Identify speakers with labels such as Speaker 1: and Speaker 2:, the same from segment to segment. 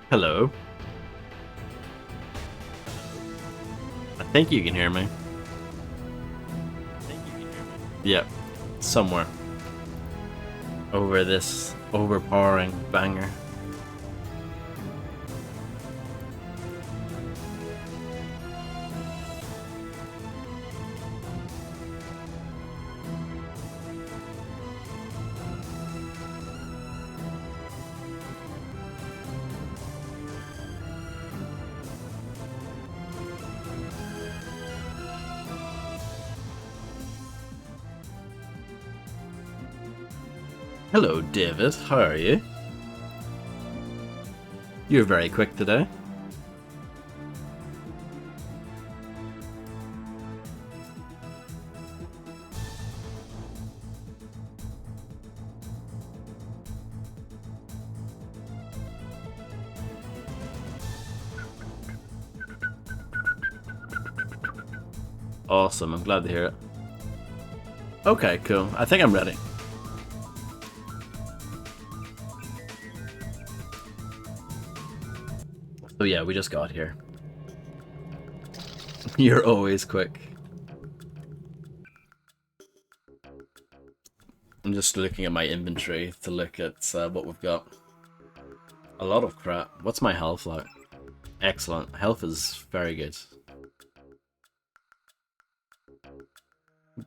Speaker 1: Hello. I think you can hear me. Yep. Somewhere. Over this overpowering banger. Hello, David. How are you? You're very quick today. Awesome. I'm glad to hear it. Okay, cool. I think I'm ready. Oh yeah, we just got here. You're always quick. I'm just looking at my inventory to look at what we've got. A lot of crap. What's my health like? Excellent. Health is very good.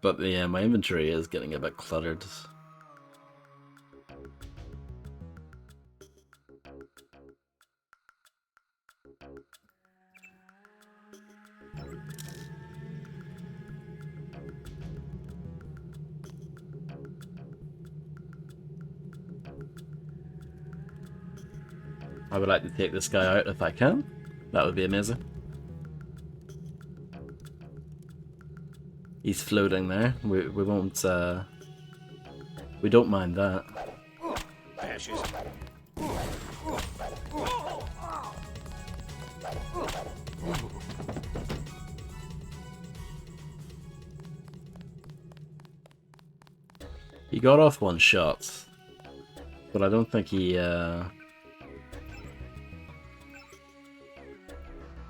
Speaker 1: But yeah, my inventory is getting a bit cluttered. I would like to take this guy out if I can. That would be amazing. He's floating there. We won't we don't mind that. He got off one shot, but I don't think he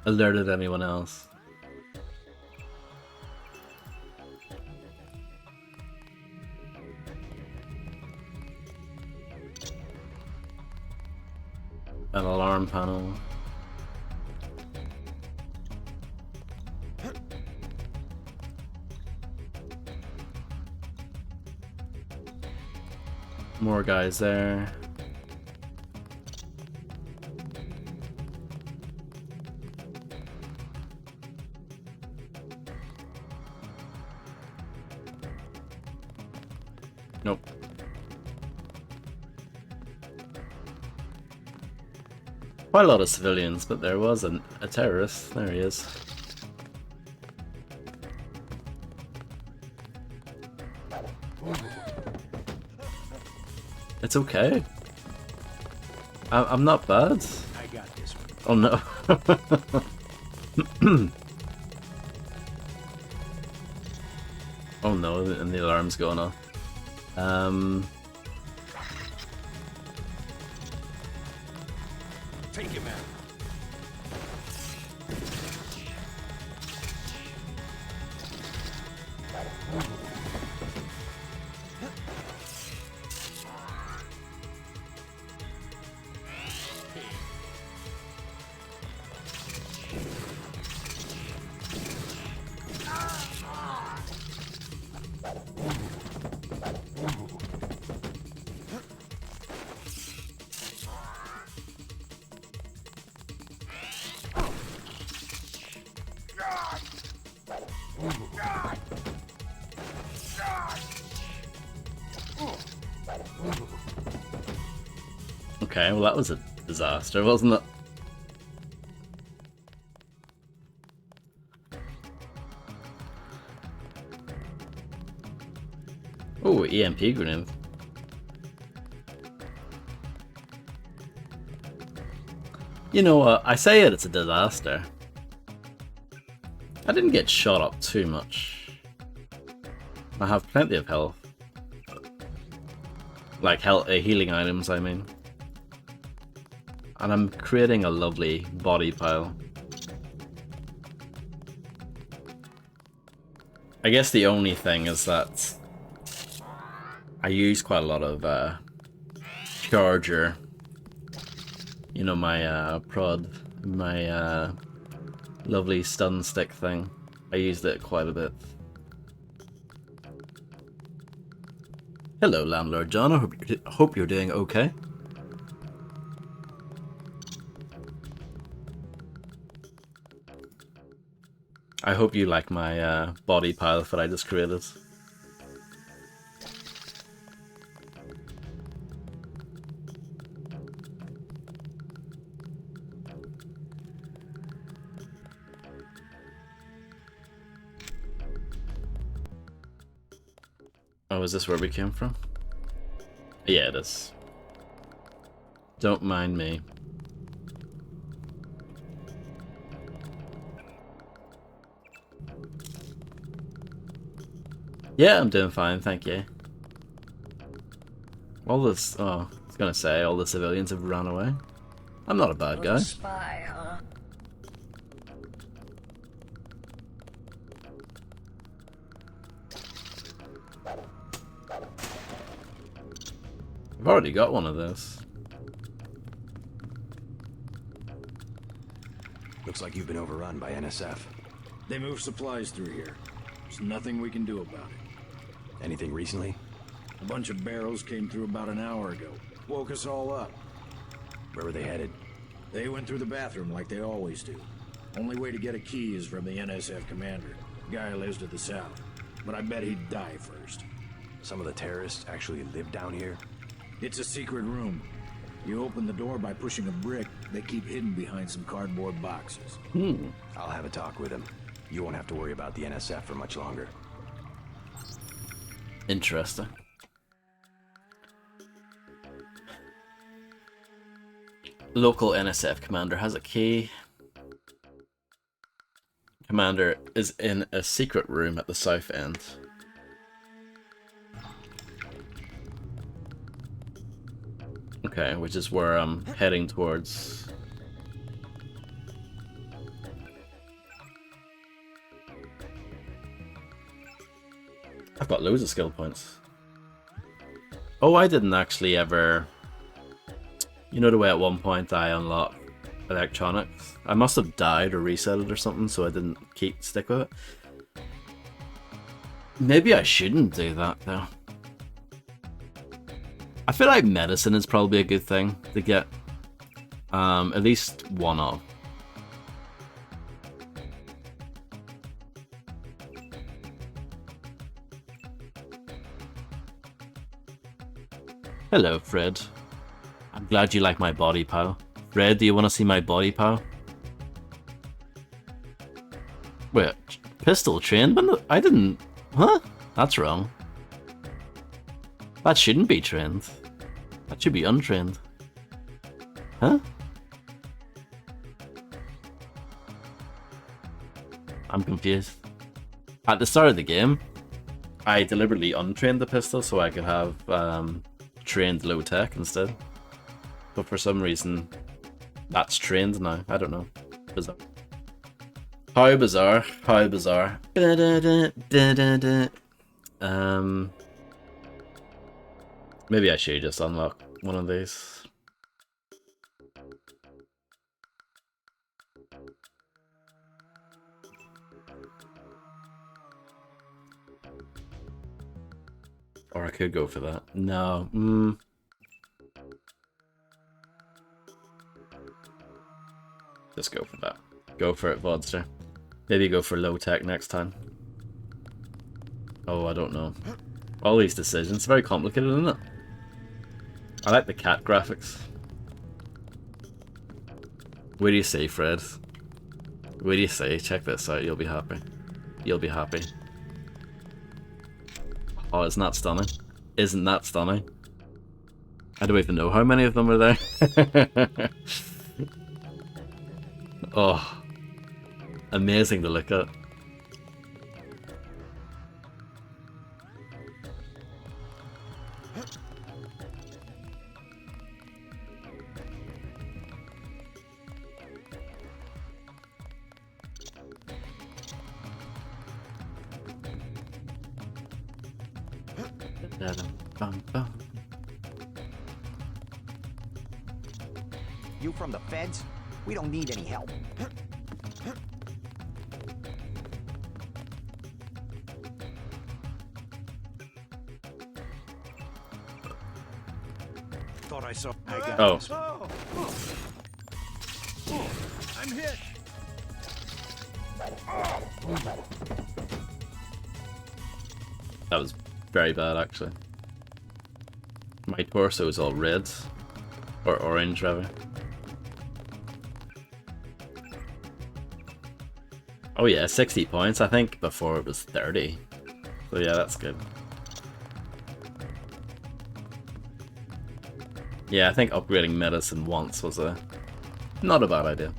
Speaker 1: alerted anyone else. An alarm panel. More guys there. Nope. Quite a lot of civilians, but there was a terrorist. There he is. It's okay. I'm not bad.
Speaker 2: I got this one.
Speaker 1: Oh no. Oh no, and the alarm's going off.
Speaker 2: Take him out.
Speaker 1: Okay, well that was a disaster, wasn't it? Oh, EMP grenade. You know what? I say it's a disaster. I didn't get shot up too much. I have plenty of health. Like healing items, I mean. And I'm creating a lovely body pile. I guess the only thing is that I use quite a lot of charger. You know, my prod, my lovely stun stick thing. I used it quite a bit. Hello, Landlord John. I hope you're doing okay. I hope you like my body pile that I just created. Oh, is this where we came from? Yeah, it is. Don't mind me. Yeah, I'm doing fine, thank you. All this, oh, I was gonna say, all the civilians have run away. I'm not a bad guy.
Speaker 2: Spy, huh?
Speaker 1: I've already got one of those.
Speaker 3: Looks like you've been overrun by NSF.
Speaker 4: They move supplies through here. There's nothing we can do about it.
Speaker 3: Anything recently?
Speaker 4: A bunch of barrels came through about an hour ago. Woke us all up.
Speaker 3: Where were they headed?
Speaker 4: They went through the bathroom like they always do. Only way to get a key is from the NSF commander. Guy lives to the south. But I bet he'd die first.
Speaker 3: Some of the terrorists actually live down here?
Speaker 4: It's a secret room. You open the door by pushing a brick. They keep hidden behind some cardboard boxes.
Speaker 3: I'll have a talk with him. You won't have to worry about the NSF for much longer.
Speaker 1: Interesting. Local NSF commander has a key. Commander is in a secret room at the south end. Okay, which is where I'm heading towards. I've got loads of skill points. Oh, I didn't actually ever... You know the way at one point I unlocked electronics? I must have died or reset it or something, so I didn't stick with it. Maybe I shouldn't do that, though. I feel like medicine is probably a good thing to get at least one of. Hello, Fred. I'm glad you like my body pile. Fred, do you want to see my body pile? Wait, pistol trained? But I didn't... Huh? That's wrong. That shouldn't be trained. That should be untrained. Huh? I'm confused. At the start of the game, I deliberately untrained the pistol so I could have trained low tech instead. But for some reason, that's trained now. I don't know. Bizarre. How bizarre. How bizarre. Maybe I should just unlock one of these. Or I could go for that. No. Just go for that. Go for it, Vodster. Maybe go for low tech next time. Oh, I don't know. All these decisions. Very complicated, isn't it? I like the cat graphics. What do you say, Fred? What do you say? Check this out. You'll be happy. You'll be happy. Oh, isn't that stunning? Isn't that stunning? I don't even know how many of them are there. Oh, amazing to look at. Bum, bum.
Speaker 2: You from the feds? We don't need any help.
Speaker 3: Thought I saw. I got
Speaker 1: Oh.
Speaker 3: this. I'm hit.
Speaker 1: That was very bad, actually. My torso is all red. Or orange, rather. Oh yeah, 60 points. I think before it was 30. So yeah, that's good. Yeah, I think upgrading medicine once was not a bad idea.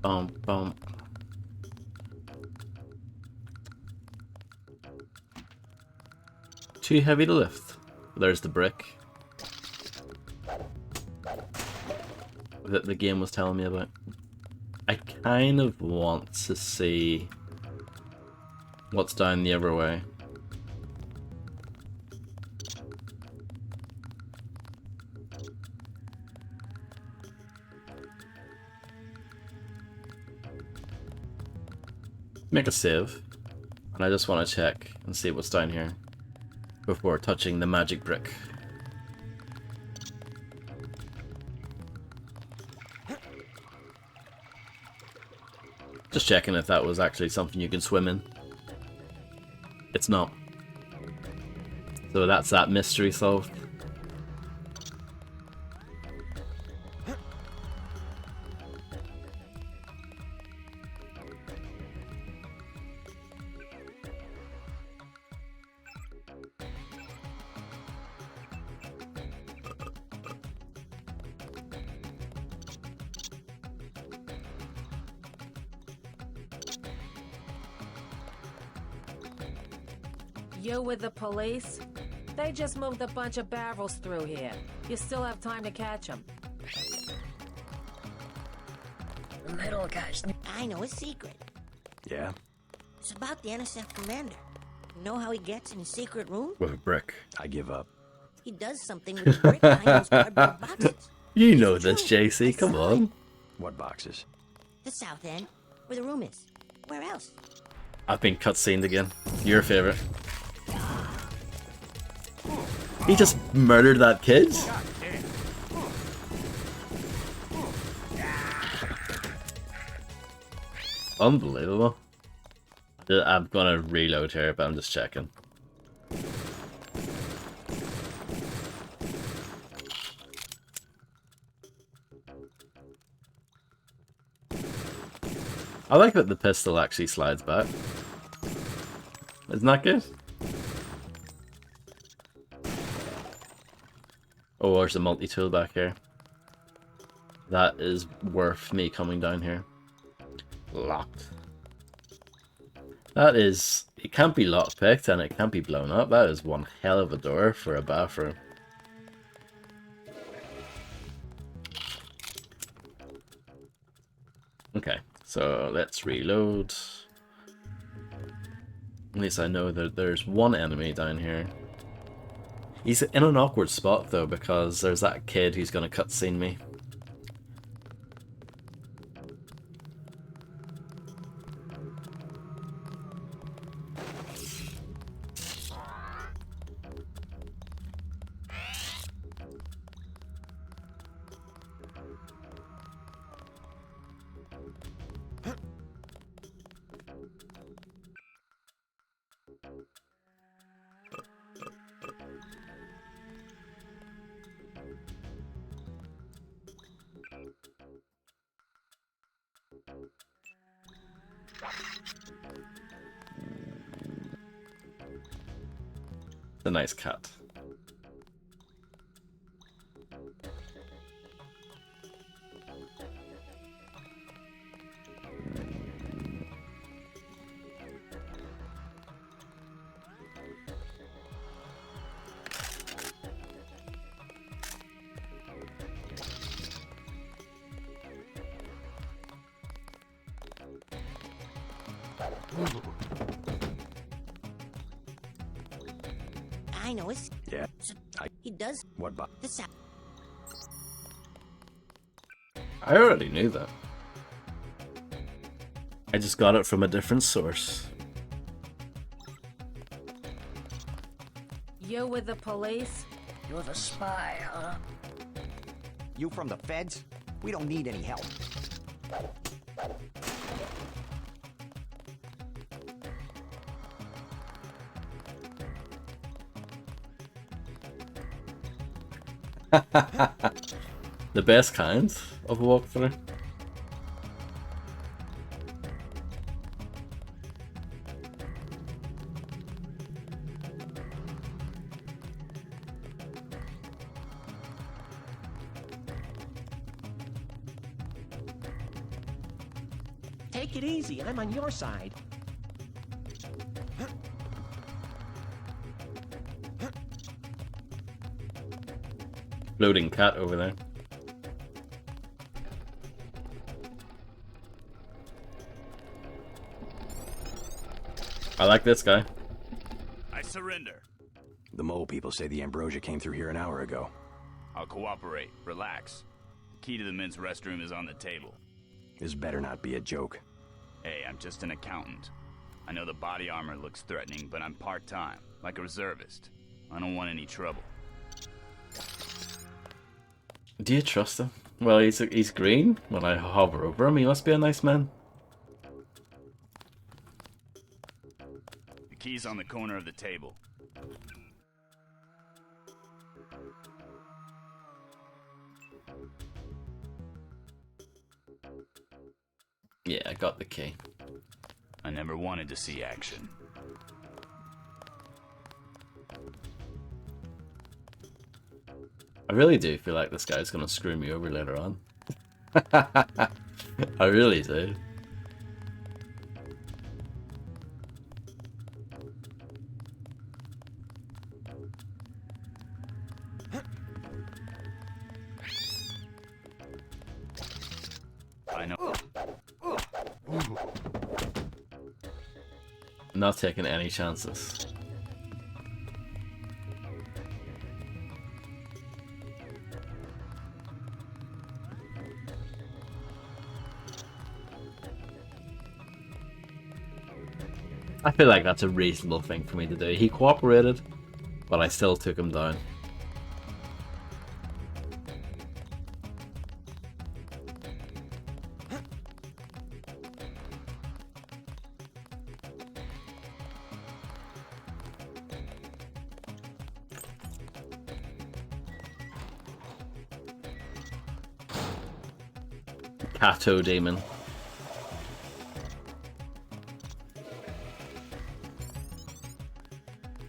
Speaker 1: Bump, bump. Too heavy to lift. There's the brick that the game was telling me about. I kind of want to see what's down the other way. Make a save, and I just want to check and see what's down here before touching the magic brick. Just checking if that was actually something you can swim in. It's not. So that's that mystery solved.
Speaker 5: You with the police? They just moved a bunch of barrels through here. You still have time to catch them.
Speaker 6: The metal guy's. I know a secret.
Speaker 3: Yeah?
Speaker 6: It's about the NSF commander. You know how he gets in his secret room?
Speaker 1: With a brick.
Speaker 3: I give up.
Speaker 6: He does something with the brick behind those cardboard boxes.
Speaker 1: You know
Speaker 6: It's
Speaker 1: this,
Speaker 6: true. I
Speaker 1: JC, come
Speaker 6: saw
Speaker 1: on.
Speaker 6: it.
Speaker 3: What boxes?
Speaker 6: The south end, where the room is. Where else?
Speaker 1: I've been cutscened again. Your favorite. He just murdered that kid? Unbelievable. I'm gonna reload here, but I'm just checking. I like that the pistol actually slides back. Isn't that good? Oh, there's a multi-tool back here. That is worth me coming down here. Locked. That is... It can't be lockpicked and it can't be blown up. That is one hell of a door for a bathroom. Okay, so let's reload. At least I know that there's one enemy down here. He's in an awkward spot though, because there's that kid who's gonna cutscene me. A nice cat.
Speaker 6: I know it's...
Speaker 3: Yeah.
Speaker 6: He does
Speaker 3: What about?
Speaker 6: the South.
Speaker 1: I already knew that. I just got it from a different source.
Speaker 5: You're with the police?
Speaker 2: You're the spy, huh? You from the feds? We don't need any help.
Speaker 1: The best kind of walkthrough.
Speaker 7: Take it easy, I'm on your side.
Speaker 1: Floating cat over there. I like this guy.
Speaker 8: I surrender.
Speaker 3: The mole people say the ambrosia came through here an hour ago.
Speaker 8: I'll cooperate. Relax. The key to the men's restroom is on the table.
Speaker 3: This better not be a joke.
Speaker 8: Hey, I'm just an accountant. I know the body armor looks threatening, but I'm part-time, like a reservist. I don't want any trouble.
Speaker 1: Do you trust him? Well, he's green. When I hover over him, he must be a nice man.
Speaker 8: The key's on the corner of the table.
Speaker 1: Yeah, I got the key.
Speaker 8: I never wanted to see action.
Speaker 1: I really do feel like this guy's gonna screw me over later on. I really do.
Speaker 8: I know.
Speaker 1: I'm not taking any chances. I feel like that's a reasonable thing for me to do. He cooperated, but I still took him down. Kato demon.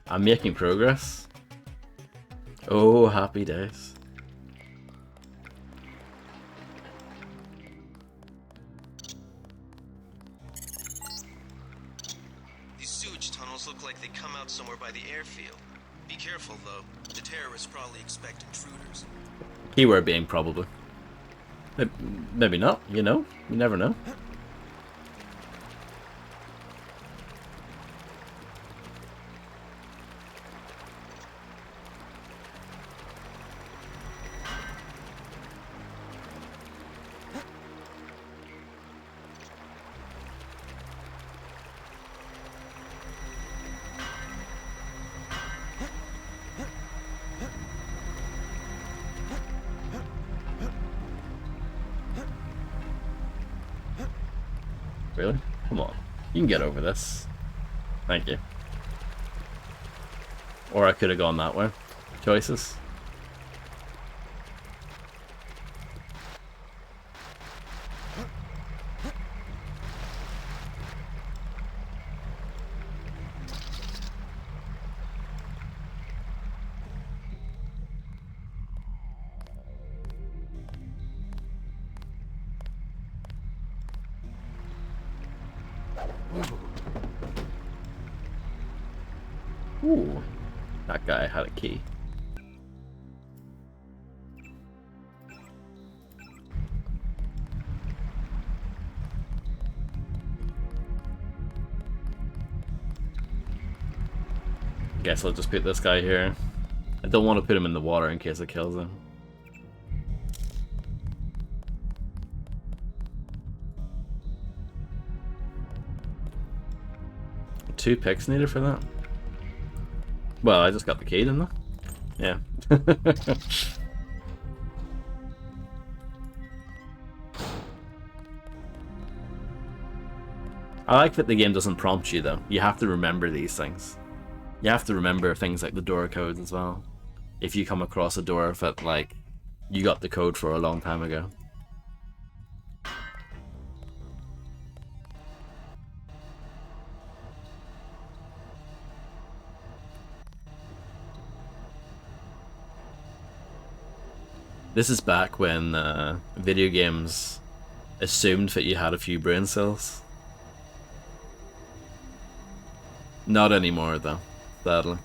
Speaker 1: I'm making progress. Oh, happy days.
Speaker 9: These sewage tunnels look like they come out somewhere by the airfield. Be careful, though. The terrorists probably expect intruders.
Speaker 1: Keyword being probably. Maybe not, you know? You never know. Really? Come on. You can get over this. Thank you. Or I could have gone that way. Choices. Ooh, that guy had a key. Guess I'll just put this guy here. I don't want to put him in the water in case it kills him. Two picks needed for that? Well, I just got the key, didn't I? Yeah. I like that the game doesn't prompt you, though. You have to remember these things. You have to remember things like the door codes as well. If you come across a door that, like, you got the code for a long time ago. This is back when video games assumed that you had a few brain cells. Not anymore, though, sadly.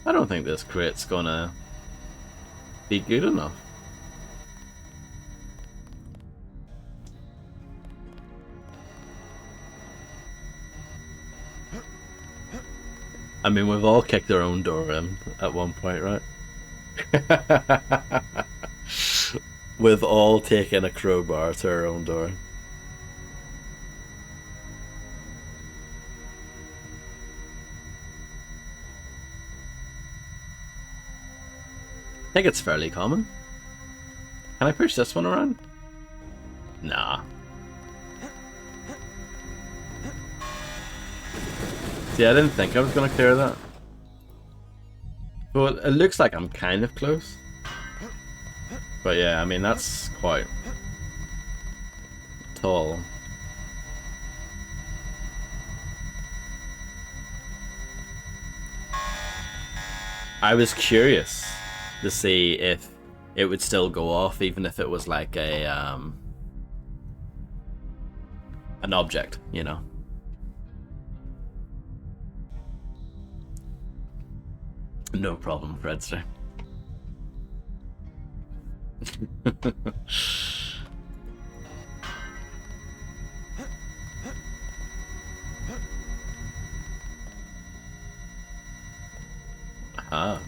Speaker 1: I don't think this crate's gonna be good enough. I mean, we've all kicked our own door in at one point, right? We've all taken a crowbar to our own door. I think it's fairly common. Can I push this one around? Nah. See, I didn't think I was going to clear that. But it looks like I'm kind of close. But yeah, I mean, that's quite tall. I was curious to see if it would still go off, even if it was like a an object, you know. No problem, Fredster. Ah.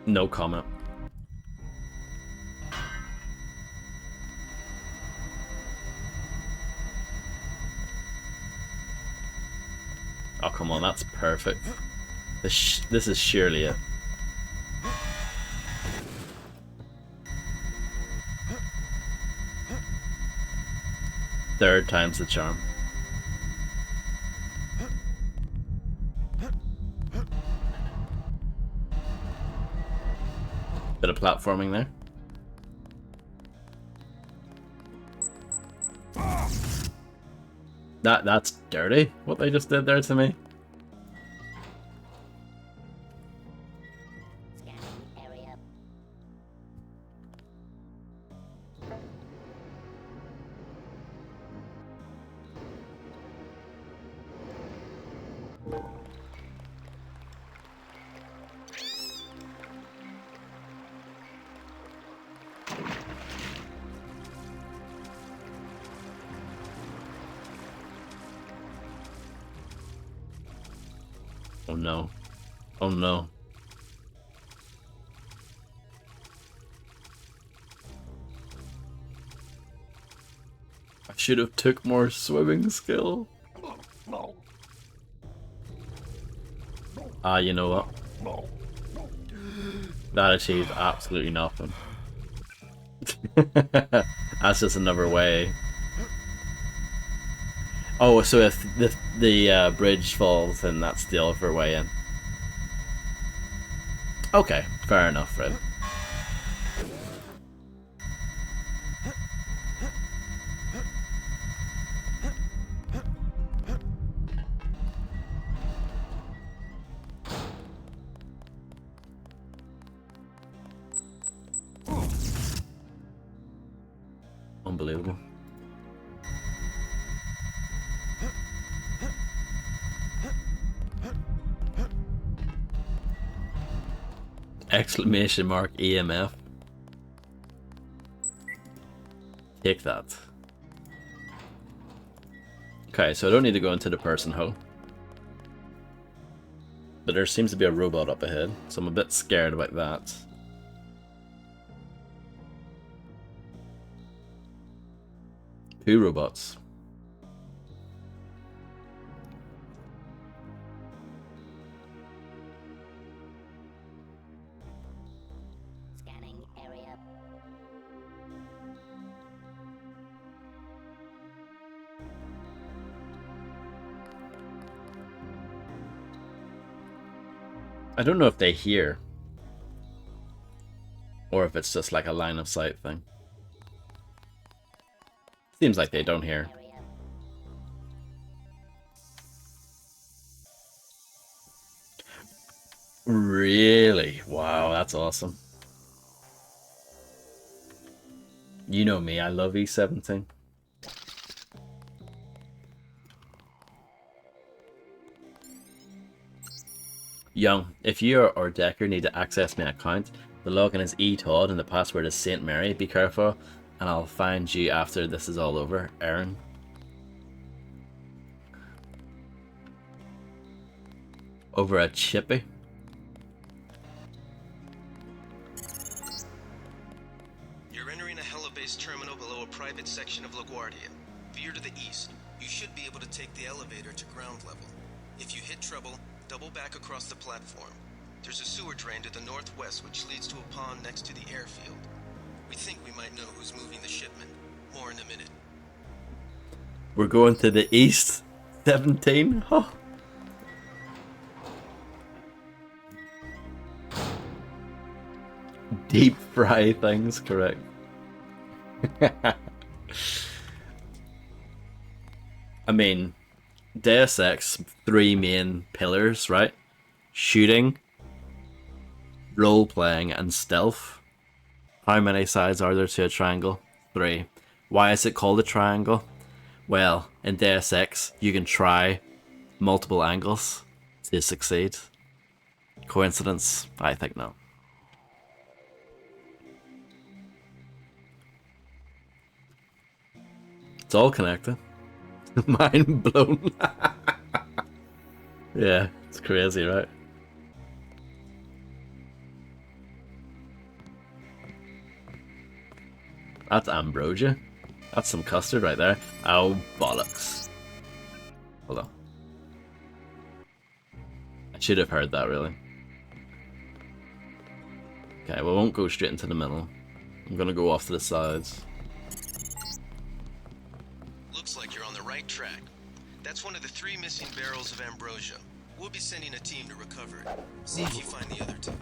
Speaker 1: No comment. Oh, come on, that's perfect. This is surely it. Third time's the charm. Bit of platforming there. That's dirty, what they just did there to me. Oh no. Oh no. I should have took more swimming skill. Ah, you know what? That achieved absolutely nothing. That's just another way. Oh, so if the bridge falls, then that's the other way in. Okay, fair enough, Fred. Unbelievable. Exclamation mark EMF. Take that. Okay, so I don't need to go into the person hole. But there seems to be a robot up ahead, so I'm a bit scared about that. Two robots.
Speaker 6: Scanning area.
Speaker 1: I don't know if they hear. Or if it's just like a line of sight thing. Seems like they don't hear. Really? Wow, that's awesome. You know me, I love E17. Young, if you or Decker need to access my account, the login is eTodd and the password is Saint Mary. Be careful, and I'll find you after this is all over. Aaron. Over at Chippy.
Speaker 9: You're entering a Hella-based terminal below a private section of LaGuardia. Veer to the east. You should be able to take the elevator to ground level. If you hit trouble, double back across the platform. There's a sewer drain to the northwest which leads to a pond next to the airfield. We think we might know who's moving the shipment. More in a minute.
Speaker 1: We're going to the east. 17? Oh. Deep fry things, correct. I mean, Deus Ex, 3 main pillars, right? Shooting, role-playing, and stealth. How many sides are there to a triangle? 3. Why is it called a triangle? Well, in Deus Ex, you can try multiple angles to succeed. Coincidence? I think no. It's all connected. Mind blown. Yeah, it's crazy, right? That's ambrosia. That's some custard right there. Oh, bollocks. Hold on. I should have heard that, really. Okay, well, I won't go straight into the middle. I'm gonna go off to the sides.
Speaker 9: Looks like you're on the right track. That's one of the 3 missing barrels of ambrosia. We'll be sending a team to recover it. See if you find the other 2.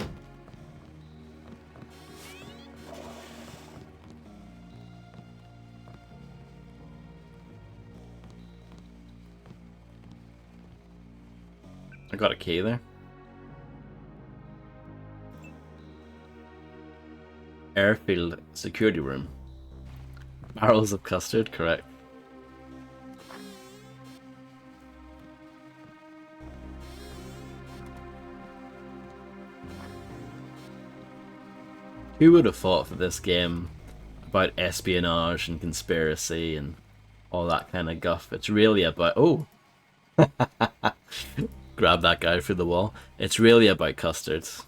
Speaker 1: I got a key there. Airfield security room. Barrels of custard, correct. Who would have thought for this game about espionage and conspiracy and all that kind of guff? It's really about... Oh! Grab that guy through the wall. It's really about custards.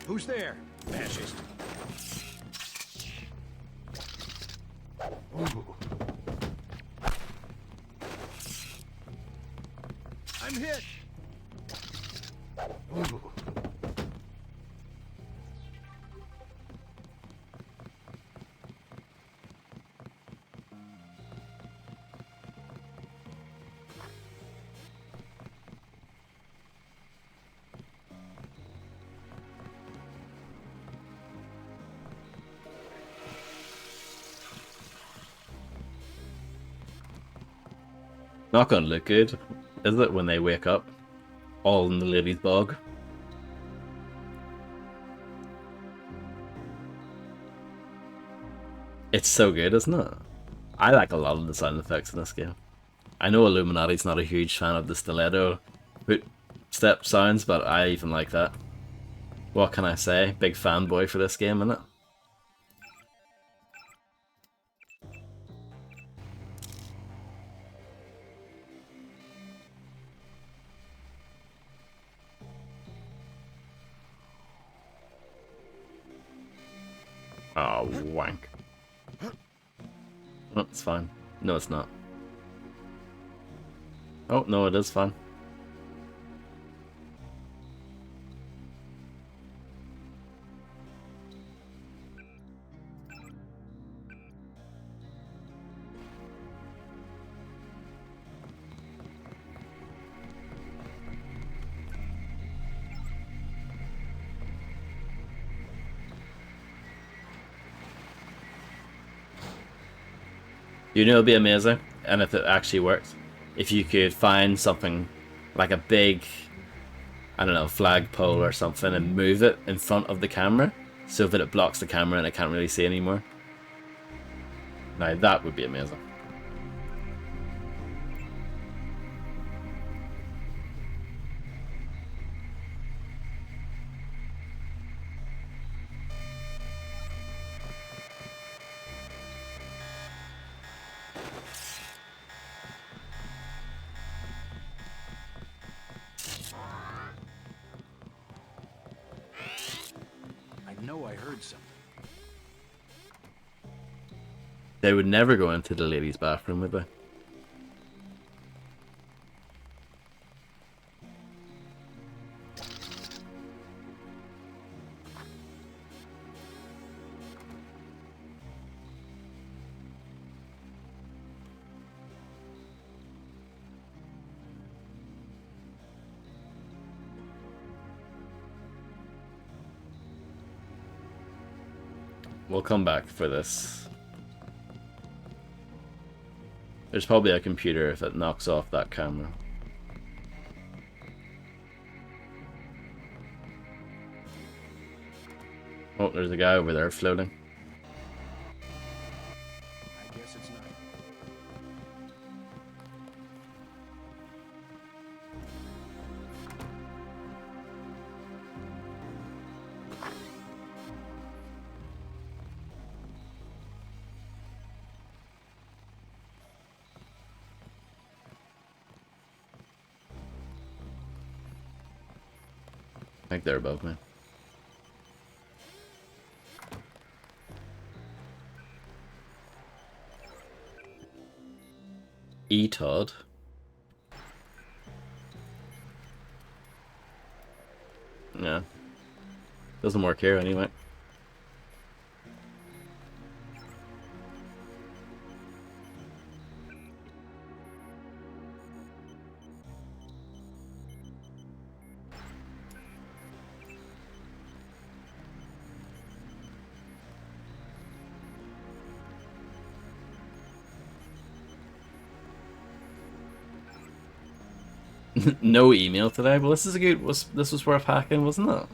Speaker 4: Who's there, fascist? Ooh. I'm hit.
Speaker 1: Not gonna look good, is it, when they wake up? All in the lady's bog. It's so good, isn't it? I like a lot of the sound effects in this game. I know Illuminati's not a huge fan of the stiletto footstep sounds, but I even like that. What can I say? Big fanboy for this game, innit? Oh, wank. Oh, it's fine. No, it's not. Oh, no, it is fine. You know, it'd be amazing, and if it actually works, if you could find something like a big, I don't know, flagpole or something and move it in front of the camera so that it blocks the camera and it can't really see anymore. Now that would be amazing.
Speaker 3: I heard something.
Speaker 1: They would never go into the ladies' bathroom, would they? We'll come back for this. There's probably a computer if it knocks off that camera. Oh, there's a guy over there floating.
Speaker 3: I guess it's not.
Speaker 1: I think they're above me. E-Todd. Yeah. Doesn't work here anyway. No email today. Well, this is a good. This was worth hacking, wasn't it?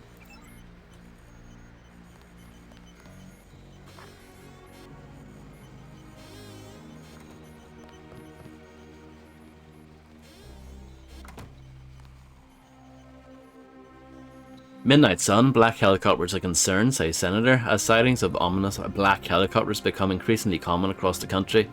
Speaker 1: Midnight Sun, black helicopters are concerned, says Senator, as sightings of ominous black helicopters become increasingly common across the country.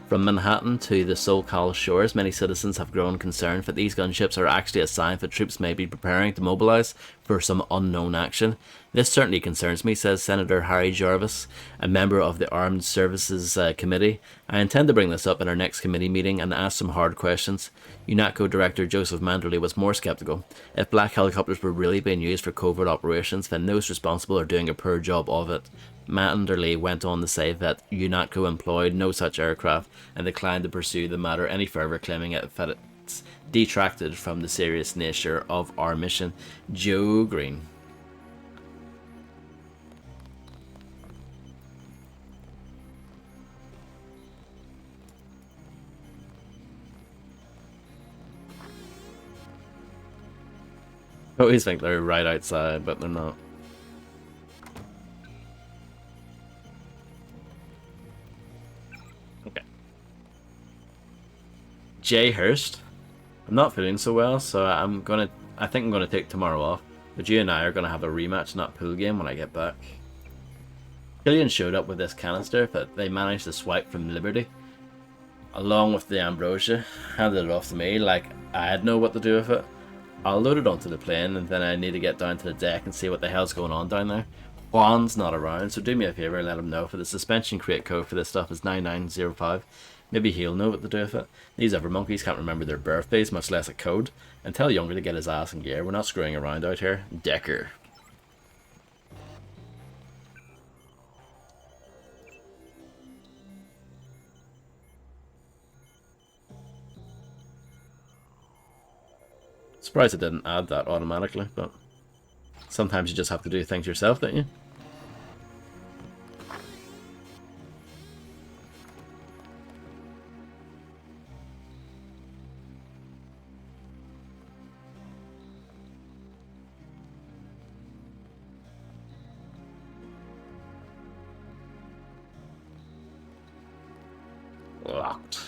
Speaker 1: From Manhattan to the SoCal shores, many citizens have grown concerned that these gunships are actually a sign that troops may be preparing to mobilize for some unknown action. This certainly concerns me, says Senator Harry Jarvis, a member of the Armed Services Committee. I intend to bring this up in our next committee meeting and ask some hard questions. UNATCO Director Joseph Manderley was more skeptical. If black helicopters were really being used for covert operations, then those responsible are doing a poor job of it. Manderley went on to say that UNATCO employed no such aircraft and declined to pursue the matter any further, claiming that it's detracted from the serious nature of our mission. Joe Green. I always think they're right outside, but they're not. Okay. Jay Hurst. I'm not feeling so well, so I think I'm gonna take tomorrow off. But you and I are gonna have a rematch in that pool game when I get back. Killian showed up with this canister that they managed to swipe from Liberty, along with the ambrosia, handed it off to me like I'd know what to do with it. I'll load it onto the plane, and then I need to get down to the deck and see what the hell's going on down there. Juan's not around, so do me a favour and let him know. For the suspension crate code for this stuff is 9905. Maybe he'll know what to do with it. These other monkeys can't remember their birthdays, much less a code. And tell Younger to get his ass in gear. We're not screwing around out here. Decker. Surprised it didn't add that automatically, but sometimes you just have to do things yourself, don't you? Locked.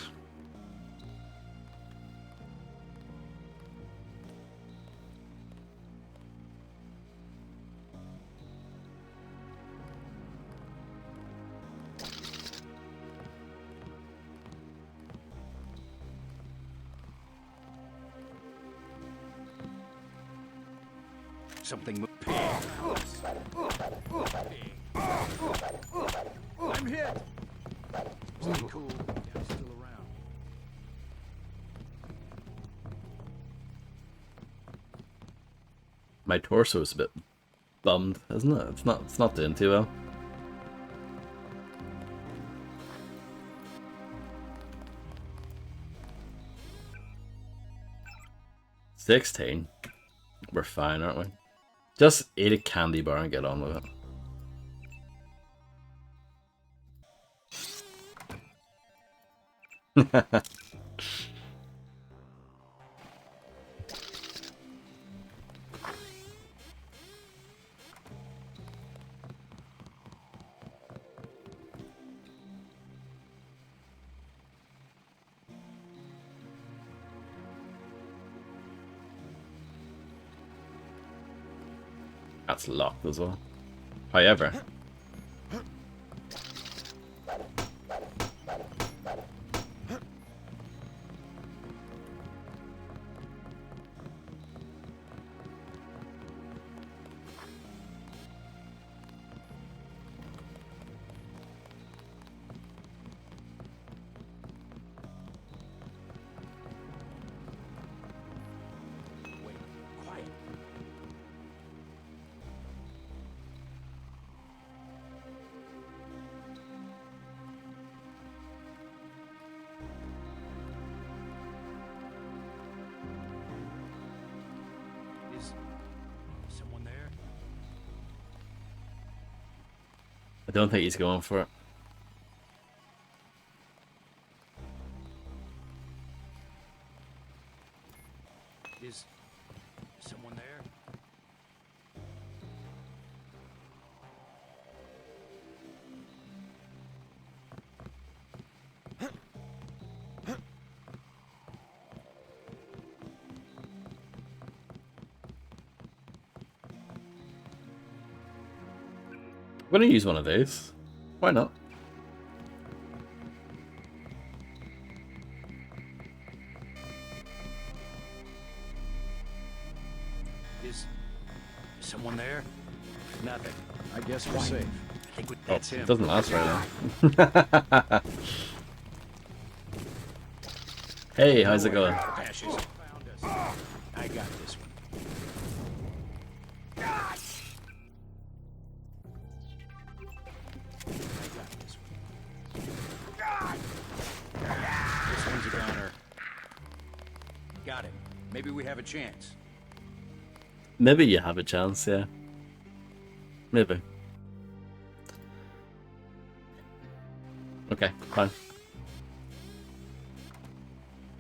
Speaker 2: Something.
Speaker 4: I'm hit. Stay cool. I'm still around.
Speaker 1: My torso is a bit bummed, isn't it? It's not doing too well. $16. We're fine, aren't we? Just eat a candy bar and get on with it. That's locked as well. However,
Speaker 4: Someone there?
Speaker 1: I don't think he's going for it.
Speaker 4: Is someone there?
Speaker 1: I'm gonna use one of these. Why not?
Speaker 3: Is someone there?
Speaker 4: Nothing. I guess we're safe.
Speaker 3: I think
Speaker 1: Oh,
Speaker 3: that's
Speaker 1: it
Speaker 3: him.
Speaker 1: doesn't last very long. Hey, how's it going?
Speaker 4: Ashes found us. I got this one. I got this one. This one's a goner. Got him. Maybe we have a chance.
Speaker 1: Maybe you have a chance, yeah. Maybe. Okay, fine.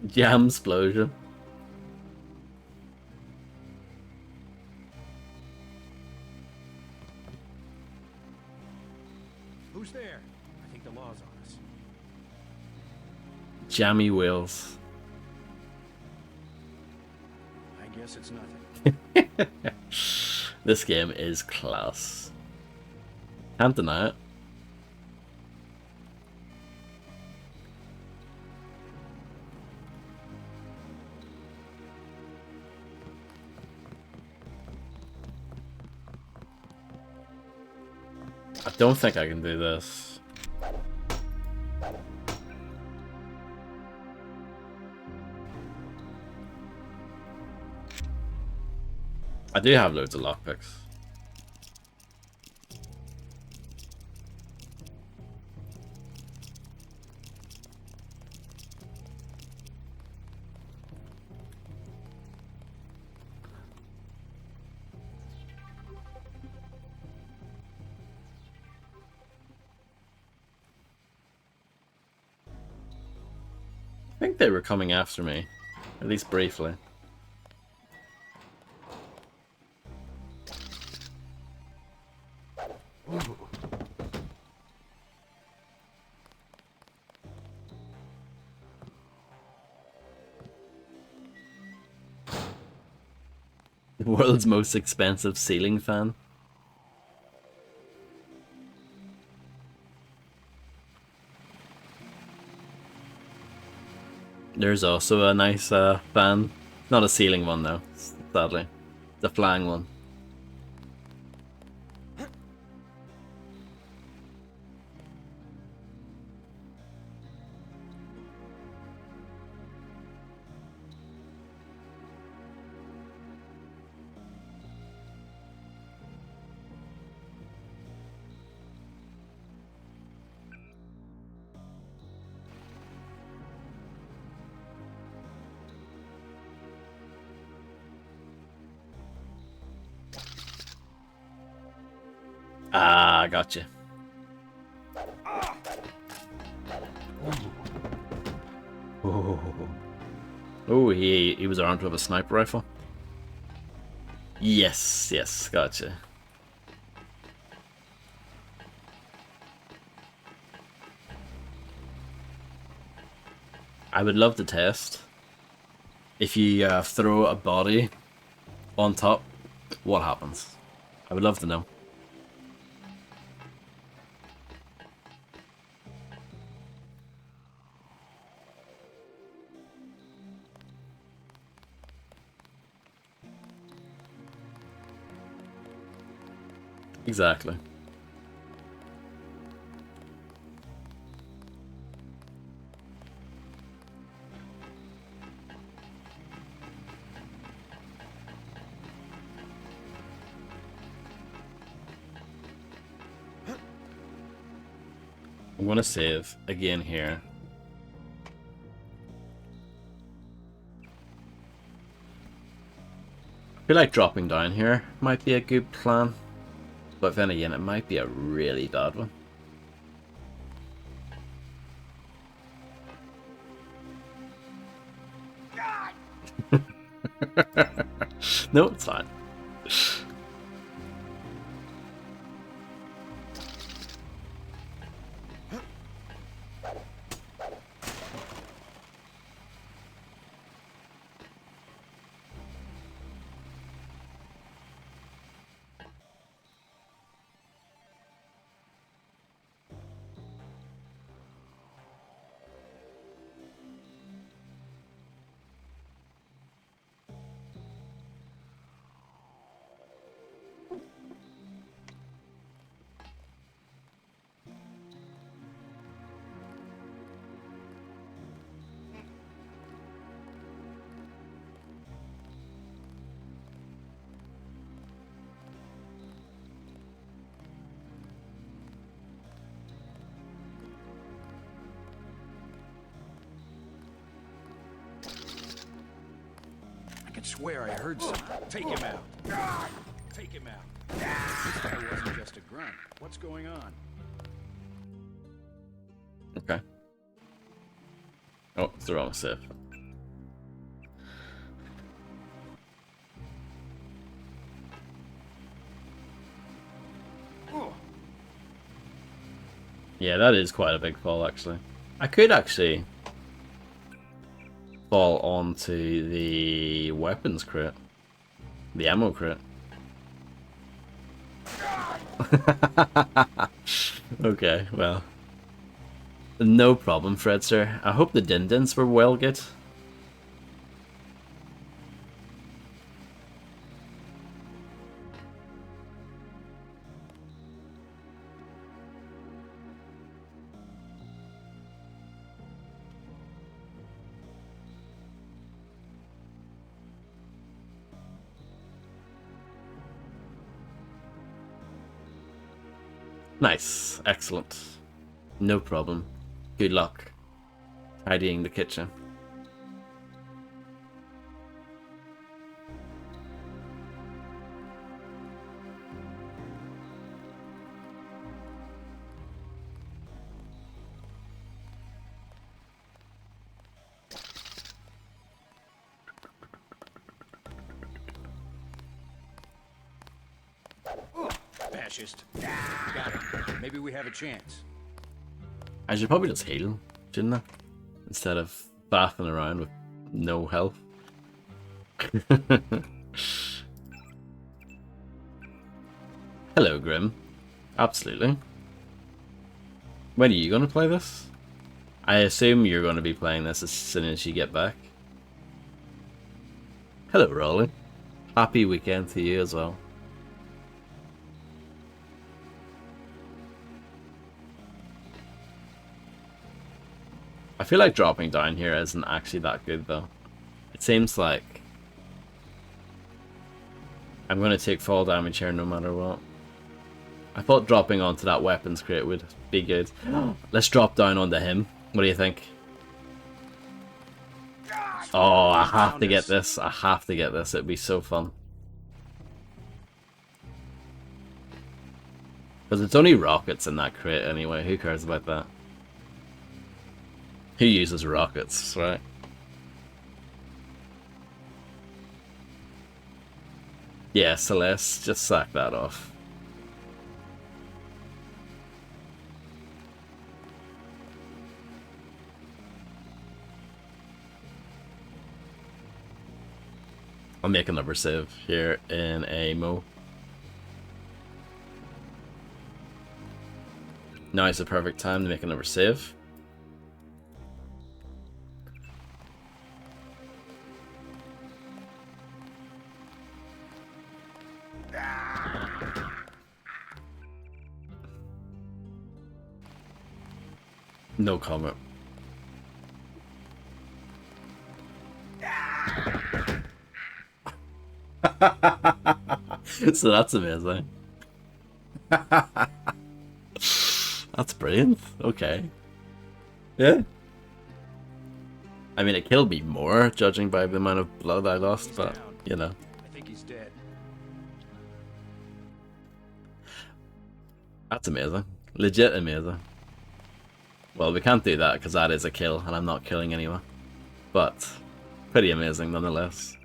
Speaker 1: Jam explosion.
Speaker 4: Who's there? I think the law's on us.
Speaker 1: Jammy wheels.
Speaker 4: I guess it's nothing.
Speaker 1: This game is class. Can't deny it. I don't think I can do this. I do have loads of lockpicks. I think they were coming after me, at least briefly. The world's most expensive ceiling fan. There's also a nice fan. Not a ceiling one though, sadly. The flying one. Ah, gotcha. Oh, he was armed with a sniper rifle. Yes, yes, gotcha. I would love to test. If you throw a body on top, what happens? I would love to know. Exactly. I'm gonna save again here. I feel like dropping down here might be a good plan. But then again, it might be a really bad one. No, it's fine.
Speaker 4: swear I heard something. Take him out. Take him out. This guy wasn't just a grunt. What's going on?
Speaker 1: Okay. Oh, it's the wrong save. Yeah, that is quite a big fall, actually. I could actually fall onto the weapons crate. The ammo crate. Okay, well. No problem, Fred, sir. I hope the din-dins were well good. Nice. Excellent. No problem. Good luck tidying the kitchen.
Speaker 4: Fascist. Got it. Maybe we have a chance.
Speaker 1: I should probably just heal, shouldn't I? Instead of faffing around with no health. Hello, Grim. Absolutely. When are you going to play this? I assume you're going to be playing this as soon as you get back. Hello, Rolly. Happy weekend to you as well. I feel like dropping down here isn't actually that good, though. It seems like I'm going to take fall damage here no matter what. I thought dropping onto that weapons crate would be good. Let's drop down onto him. What do you think? Oh, I have to get this. I have to get this. It'd be so fun. Because it's only rockets in that crate anyway. Who cares about that? Who uses rockets, right? Yeah, Celeste, just sack that off. I'll make another save here in a mo. Now is the perfect time to make another save. No comment. So that's amazing. That's brilliant. Okay. Yeah. I mean, it killed me more, judging by the amount of blood I lost, but, you know.
Speaker 4: I think he's dead.
Speaker 1: That's amazing. Legit amazing. Well, we can't do that because that is a kill and I'm not killing anyone. But, pretty amazing nonetheless.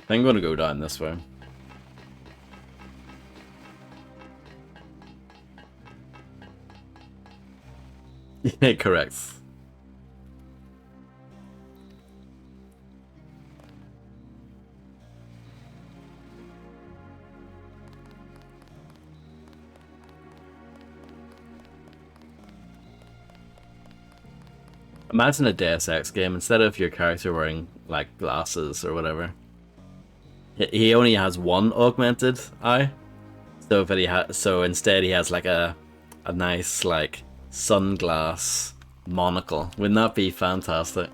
Speaker 1: I'm going to go down this way. Yeah, correct. Imagine a Deus Ex game, instead of your character wearing, like, glasses or whatever, he only has one augmented eye. So instead he has, like, a nice, like, sunglass monocle. Wouldn't that be fantastic?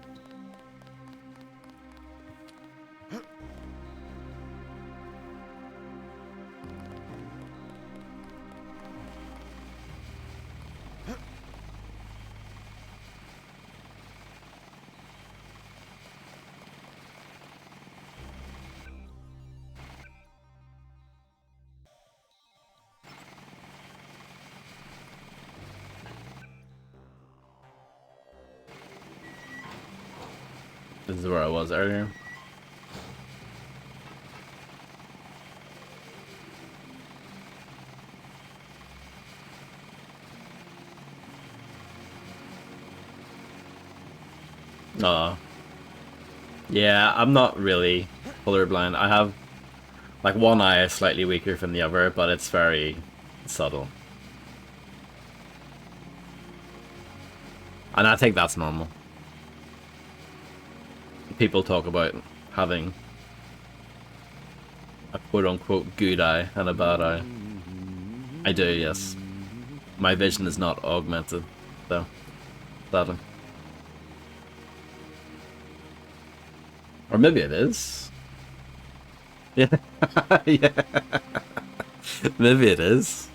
Speaker 1: This is where I was earlier. Yeah, I'm not really colorblind. I have, like, one eye is slightly weaker than the other, but it's very subtle. And I think that's normal. People talk about having a quote-unquote good eye and a bad eye. I do, yes. My vision is not augmented, though, sadly. Or maybe it is. Yeah. Yeah. Maybe it is.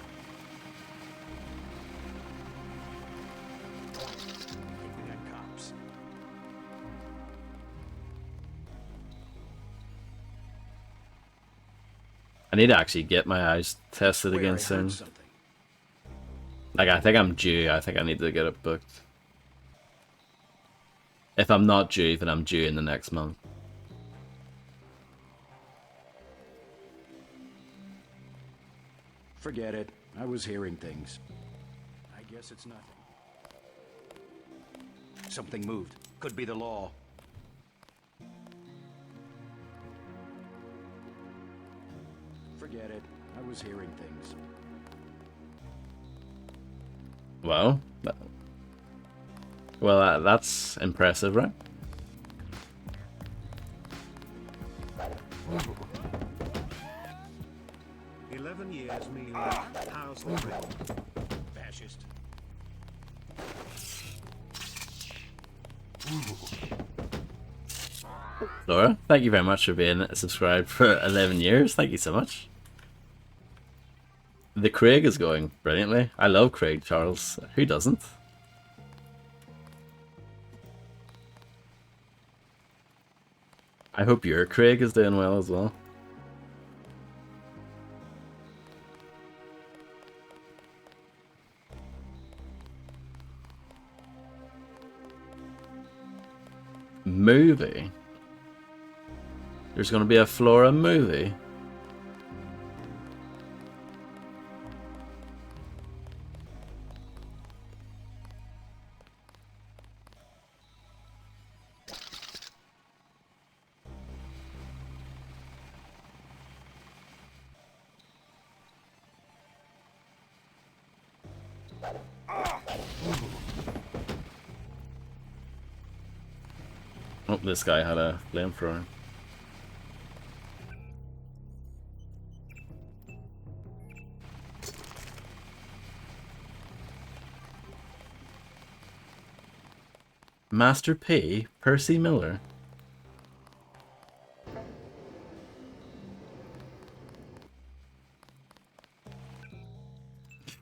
Speaker 1: I need to actually get my eyes tested again soon. Like, I think I'm due. I think I need to get it booked. If I'm not due, then I'm due in the next month.
Speaker 3: Forget it. I was hearing things. I guess it's nothing. Something moved. Could be the law. Forget it. I was hearing things.
Speaker 1: Well, that's impressive, right?
Speaker 10: Years mean how's the ring?
Speaker 3: Fascist.
Speaker 1: Laura, thank you very much for being subscribed for 11 years. Thank you so much. The Craig is going brilliantly. I love Craig Charles. Who doesn't? I hope your Craig is doing well as well. Movie? There's gonna be a Flora movie? Oh, this guy had a flamethrower. Master P. Percy Miller.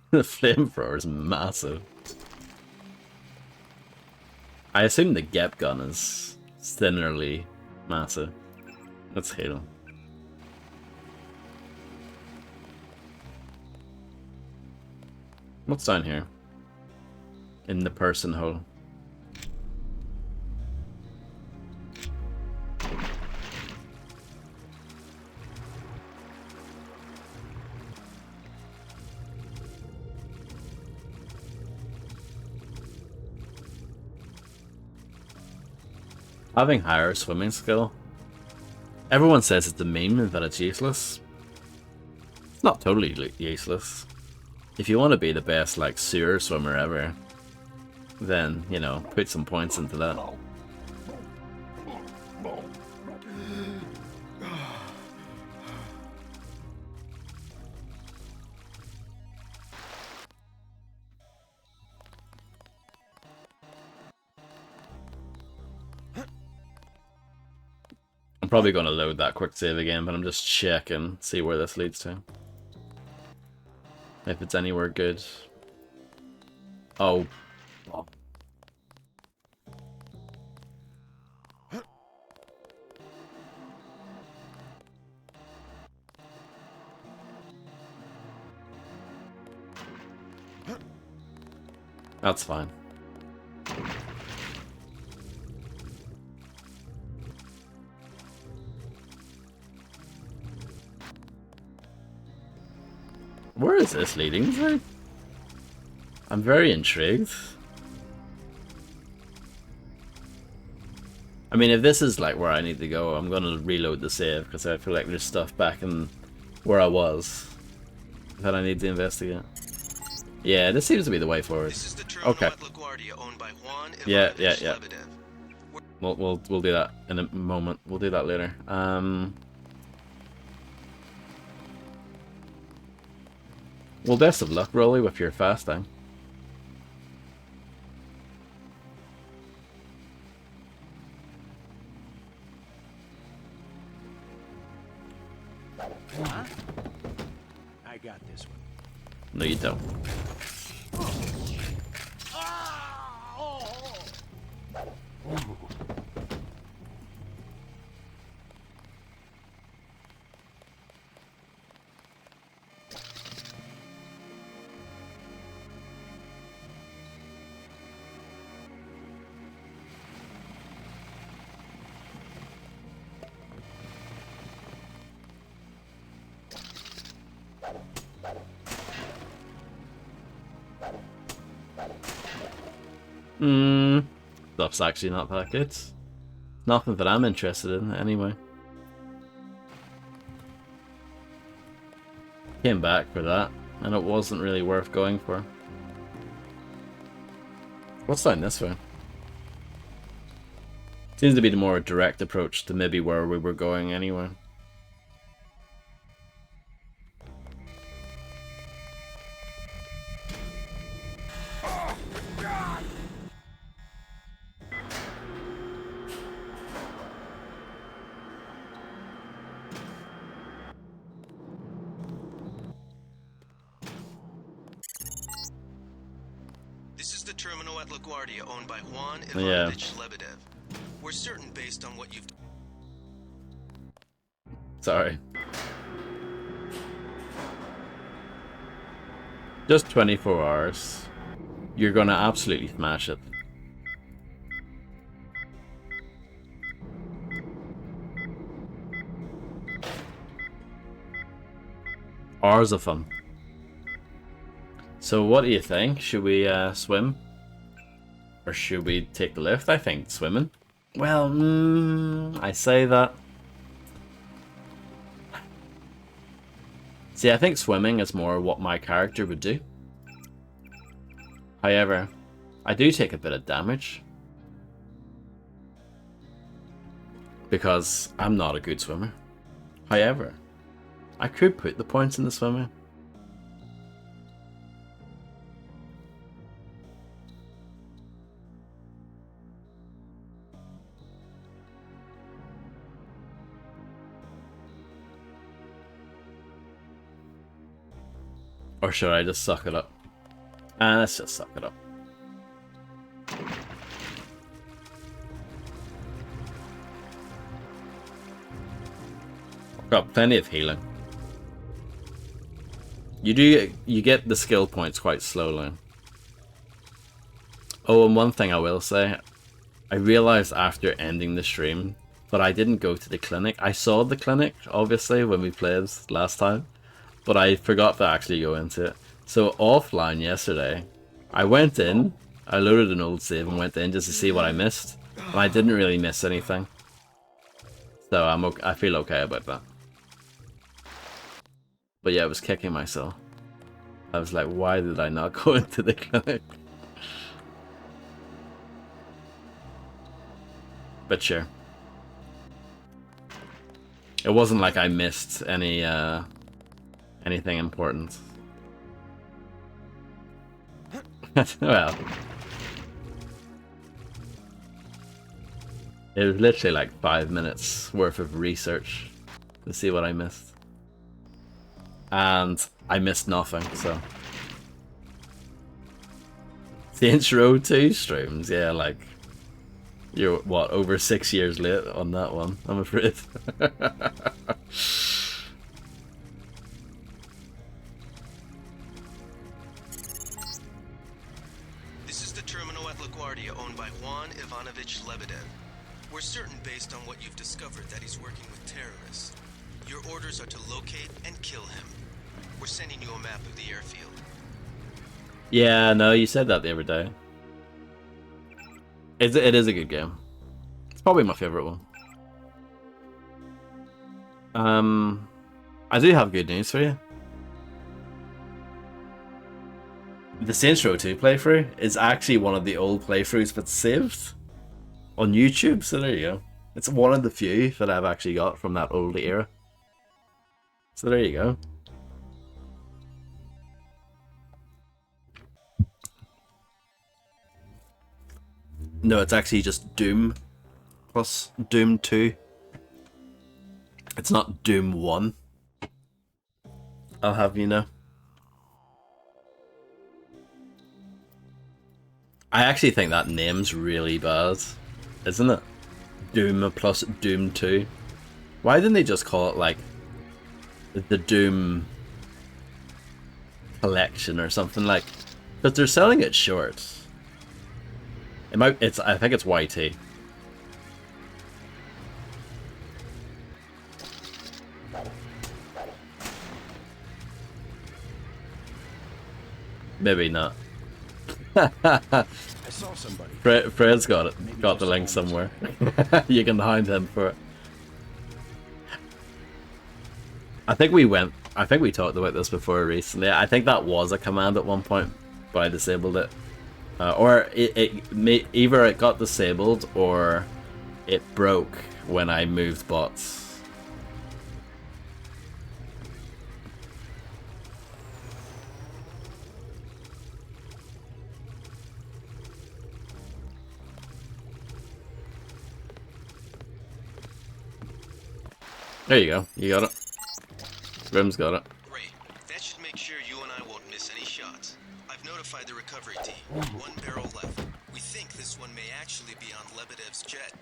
Speaker 1: The flamethrower is massive. I assume the Gep gun is similarly massive. Let's Halo. What's down here? In the person hole. Having higher swimming skill. Everyone says it's a meme and that it's useless. It's not totally useless. If you want to be the best, like, sewer swimmer ever, then, you know, put some points into that. I'm probably going to load that quick save again, but I'm just checking, see where this leads to. If it's anywhere good. Oh. That's fine. Where is this leading to? I'm very intrigued. I mean, if this is like where I need to go, I'm gonna reload the save because I feel like there's stuff back in where I was that I need to investigate. Yeah, this seems to be the way forward. Okay. Yeah. We'll do that in a moment. We'll do that later. Well, best of luck, Rolly, with your fasting.
Speaker 3: Huh? I got this one.
Speaker 1: No, you don't. Stuff's actually not that good. Nothing that I'm interested in, anyway. Came back for that, and it wasn't really worth going for. What's down this way? Seems to be the more direct approach to maybe where we were going anyway.
Speaker 9: Owned by Juan Ivanovich Lebedev. We're certain based on what you've...
Speaker 1: Sorry. Just 24 hours. You're gonna absolutely smash it. Hours of fun. So what do you think? Should we swim? Or should we take the lift? I think swimming. Well, I say that. See, I think swimming is more what my character would do. However, I do take a bit of damage. Because I'm not a good swimmer. However, I could put the points in the swimming. Or should I just suck it up? Let's just suck it up. I've got plenty of healing. You get the skill points quite slowly. Oh, and one thing I will say, I realized after ending the stream that I didn't go to the clinic. I saw the clinic, obviously, when we played last time. But I forgot to actually go into it. So offline yesterday, I went in, I loaded an old save and went in just to see what I missed. And I didn't really miss anything. So I feel okay about that. But yeah, I was kicking myself. I was like, why did I not go into the clinic? But sure. It wasn't like I missed any anything important. Well, it was literally like 5 minutes worth of research to see what I missed. And I missed nothing, so. Saints Row 2 streams, yeah, like, you're, what, over 6 years late on that one, I'm afraid.
Speaker 9: This is the terminal at LaGuardia owned by Juan Ivanovich Lebedev. We're certain based on what you've discovered that he's working with terrorists. Your orders are to locate and kill him. We're sending you a map of the airfield.
Speaker 1: Yeah, no, you said that the other day. It is a good game. It's probably my favorite one. I do have good news for you. The Saints Row 2 playthrough is actually one of the old playthroughs but saved on YouTube, so there you go. It's one of the few that I've actually got from that old era. So there you go. No, it's actually just Doom plus Doom 2. It's not Doom 1. I'll have you know. I actually think that name's really bad, isn't it? Doom plus Doom 2. Why didn't they just call it like the Doom Collection or something like? Because they're selling it short. I think it's YT. Maybe not.
Speaker 3: I saw somebody.
Speaker 1: Fred's got it. Got the link somewhere. You can hound him for it. I think we talked about this before recently. I think that was a command at one point, but I disabled it. Or either it got disabled or it broke when I moved bots. There you go. You got it. Grim's got it.
Speaker 9: Great. That should make sure you and I won't miss any shots. I've notified the recovery team. One barrel left. We think this one may actually be on Lebedev's jet.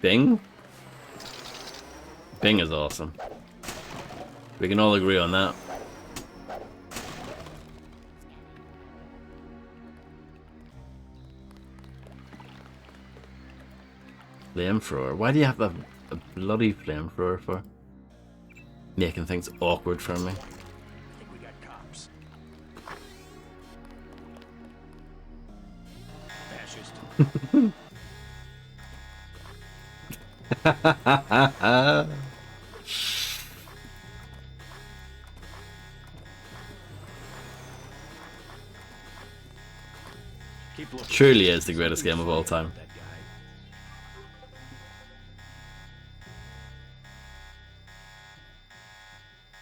Speaker 1: Bing? Bing is awesome. We can all agree on that. Flamethrower? Why do you have a bloody flamethrower for? Making things awkward for me.
Speaker 3: I think we got cops. Fascist.
Speaker 1: Truly is the greatest game of all time.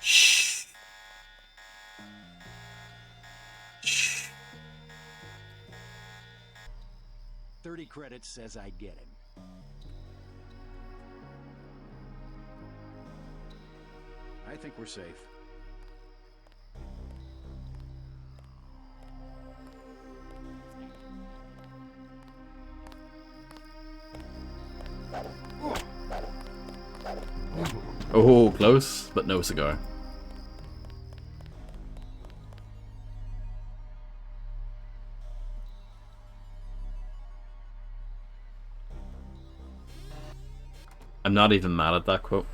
Speaker 1: Shh. Shh.
Speaker 3: 30 credits says I get him. I think we're safe.
Speaker 1: Oh, close, but no cigar. I'm not even mad at that quote.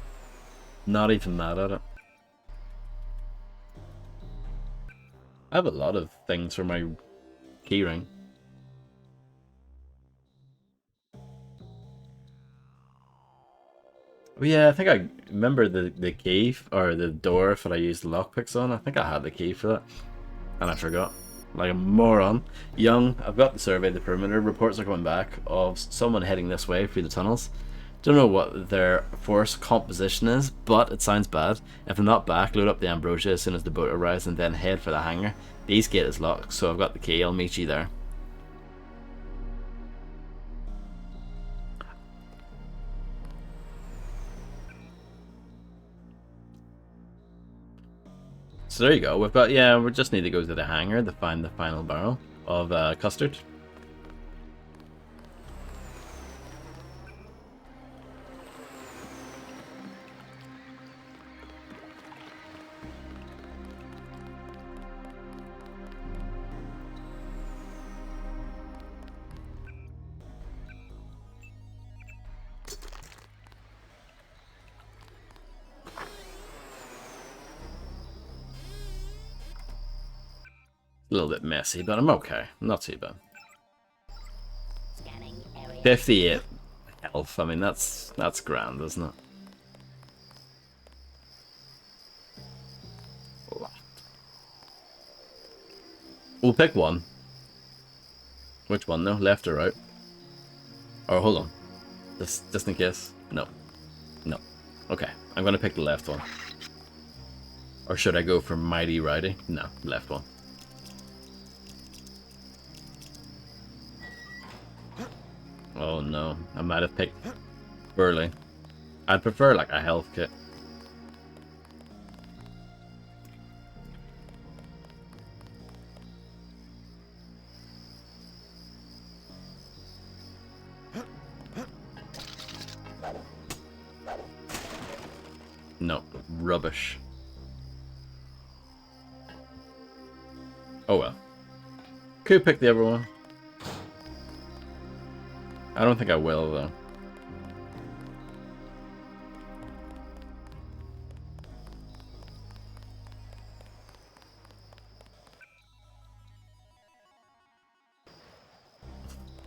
Speaker 1: Not even mad at it. I have a lot of things for my keyring. Oh yeah, I think I remember the key, or the door that I used the lockpicks on. I think I had the key for that. And I forgot. Like a moron. Young, I've got the survey of the perimeter. Reports are coming back of someone heading this way through the tunnels. Don't know what their force composition is, but it sounds bad. If I'm not back, load up the Ambrosia as soon as the boat arrives and then head for the hangar. The east gate is locked, so I've got the key. I'll meet you there. So there you go. We've got, yeah, we just need to go to the hangar to find the final barrel of custard. A little bit messy, but I'm okay. Not too bad. 58 health. I mean, that's grand, isn't it? We'll pick one. Which one though? Left or right? Oh, hold on. Just in case. No. No. Okay. I'm gonna pick the left one. Or should I go for mighty righty? No, left one. Oh no, I might have picked Burley. I'd prefer like a health kit. No, rubbish. Oh well. Could pick the other one. I don't think I will though.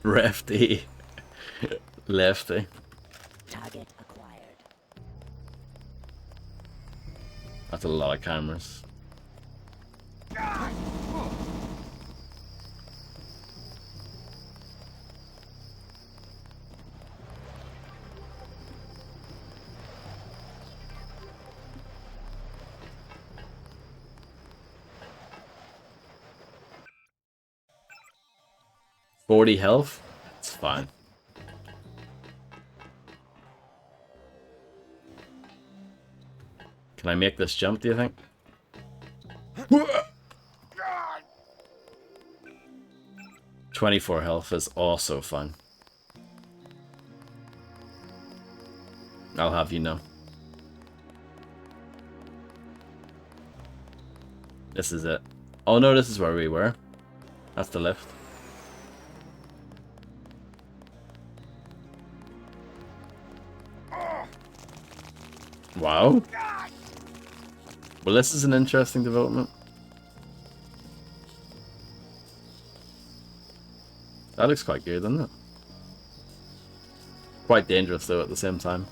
Speaker 1: Lefty. Lefty.
Speaker 6: Target acquired.
Speaker 1: That's a lot of cameras. $40 health? It's fine. Can I make this jump, do you think? 24 health is also fun. I'll have you know. This is it. Oh no, this is where we were. That's the lift. Wow. Well, this is an interesting development. That looks quite good, doesn't it? Quite dangerous, though, at the same time.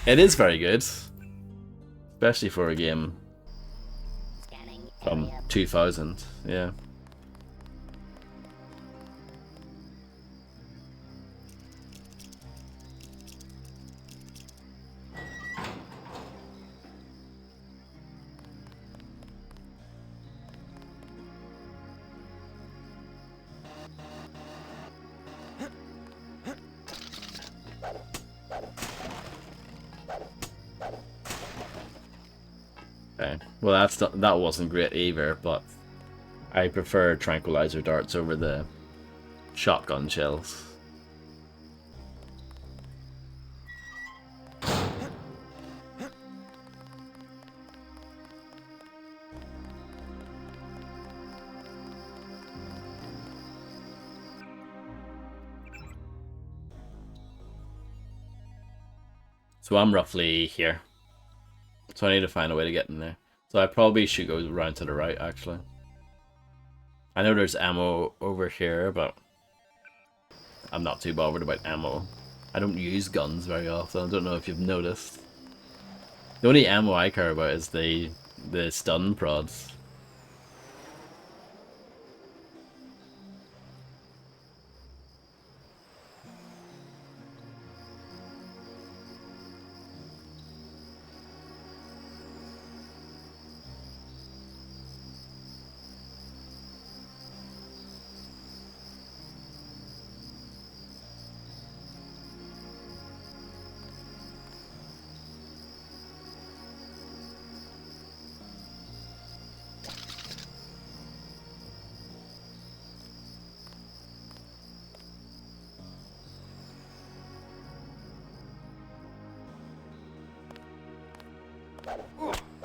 Speaker 1: It is very good. Especially for a game from 2000, yeah. Well, that wasn't great either, but I prefer tranquilizer darts over the shotgun shells. So I'm roughly here. So I need to find a way to get in there. So I probably should go around to the right, actually. I know there's ammo over here, but I'm not too bothered about ammo. I don't use guns very often. I don't know if you've noticed. The only ammo I care about is the stun prods.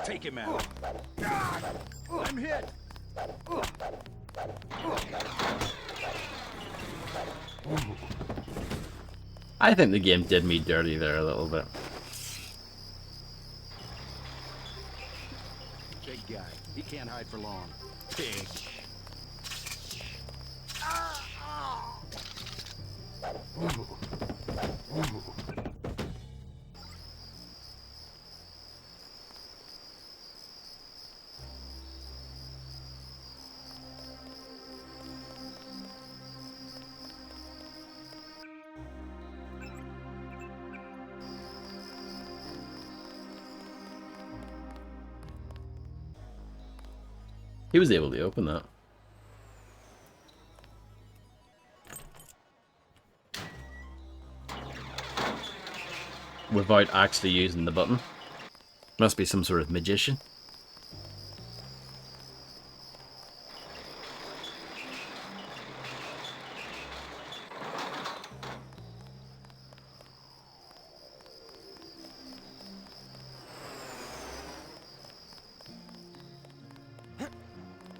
Speaker 4: Take him out. I'm hit.
Speaker 1: I think the game did me dirty there a little bit.
Speaker 3: can't hide for long. Pig.
Speaker 1: He was able to open that. Without actually using the button. Must be some sort of magician.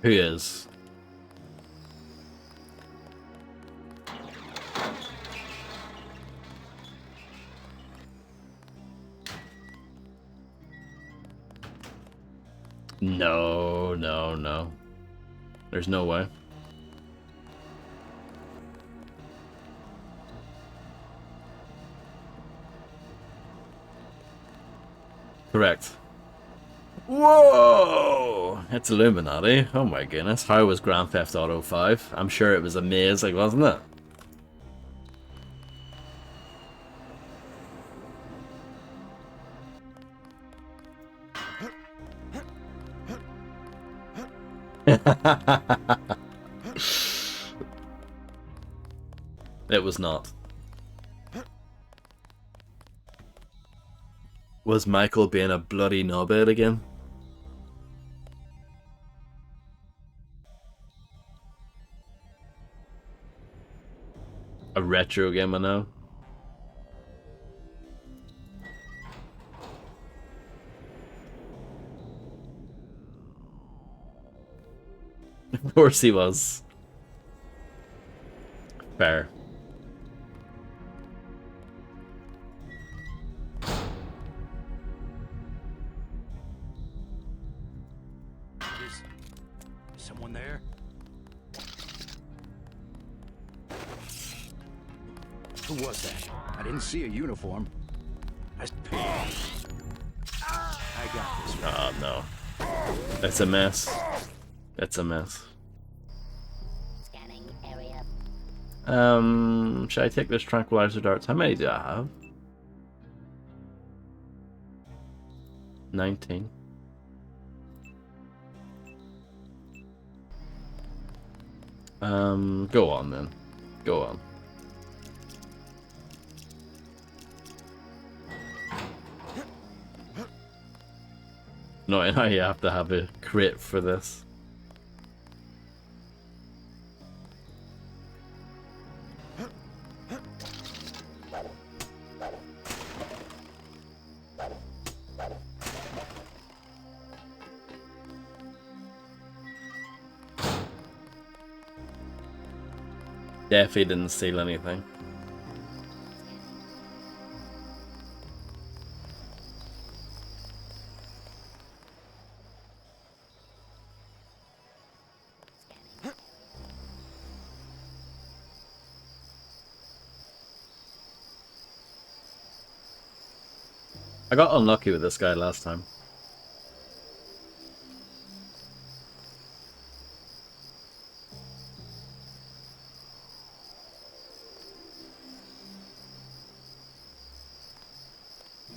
Speaker 1: Who is? No, no, no. There's no way. Correct. Whoa! It's Illuminati. Oh my goodness. How was Grand Theft Auto 5? I'm sure it was amazing, wasn't it? It was not. Was Michael being a bloody knobhead again? A retro game, I know. Of course he was. Fair.
Speaker 3: Is someone there? Who was that? I didn't see a uniform. I got this.
Speaker 1: Oh no. That's a mess. That's a mess.
Speaker 6: Scanning area.
Speaker 1: Should I take this tranquilizer darts? How many do I have? 19. Go on then. Go on. No, now you have to have a crit for this. Definitely didn't steal anything. I got unlucky with this guy last time.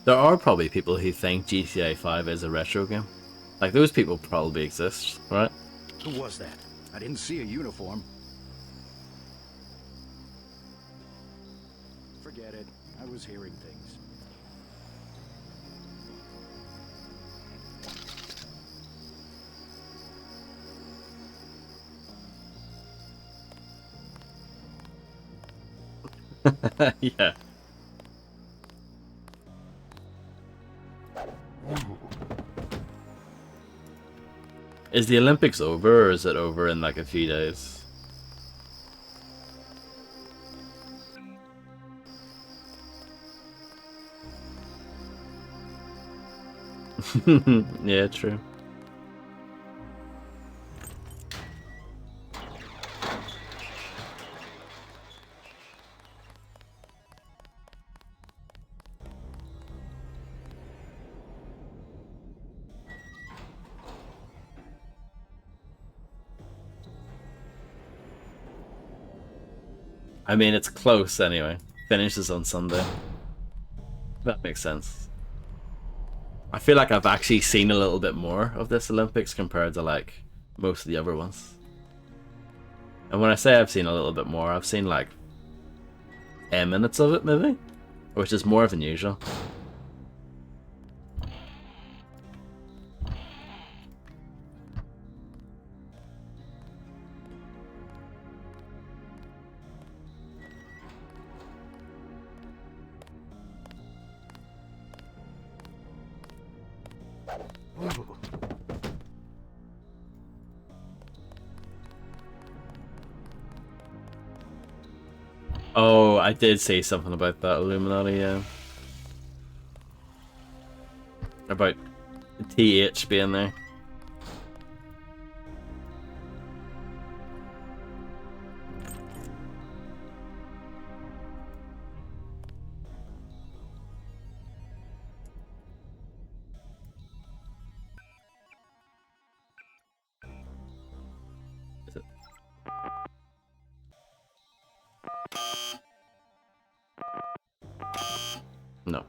Speaker 1: There are probably people who think GTA 5 is a retro game. Like, those people probably exist, right?
Speaker 3: Who was that? I didn't see a uniform. Forget it. I was hearing things.
Speaker 1: Yeah. Is the Olympics over, or is it over in like a few days? Yeah, true. I mean, it's close anyway. Finishes on Sunday. That makes sense. I feel like I've actually seen a little bit more of this Olympics compared to like most of the other ones. And when I say I've seen a little bit more, I've seen like 10 minutes of it maybe, which is more than usual. Oh, I did say something about that Illuminati, yeah. About TH being there. Is it? No.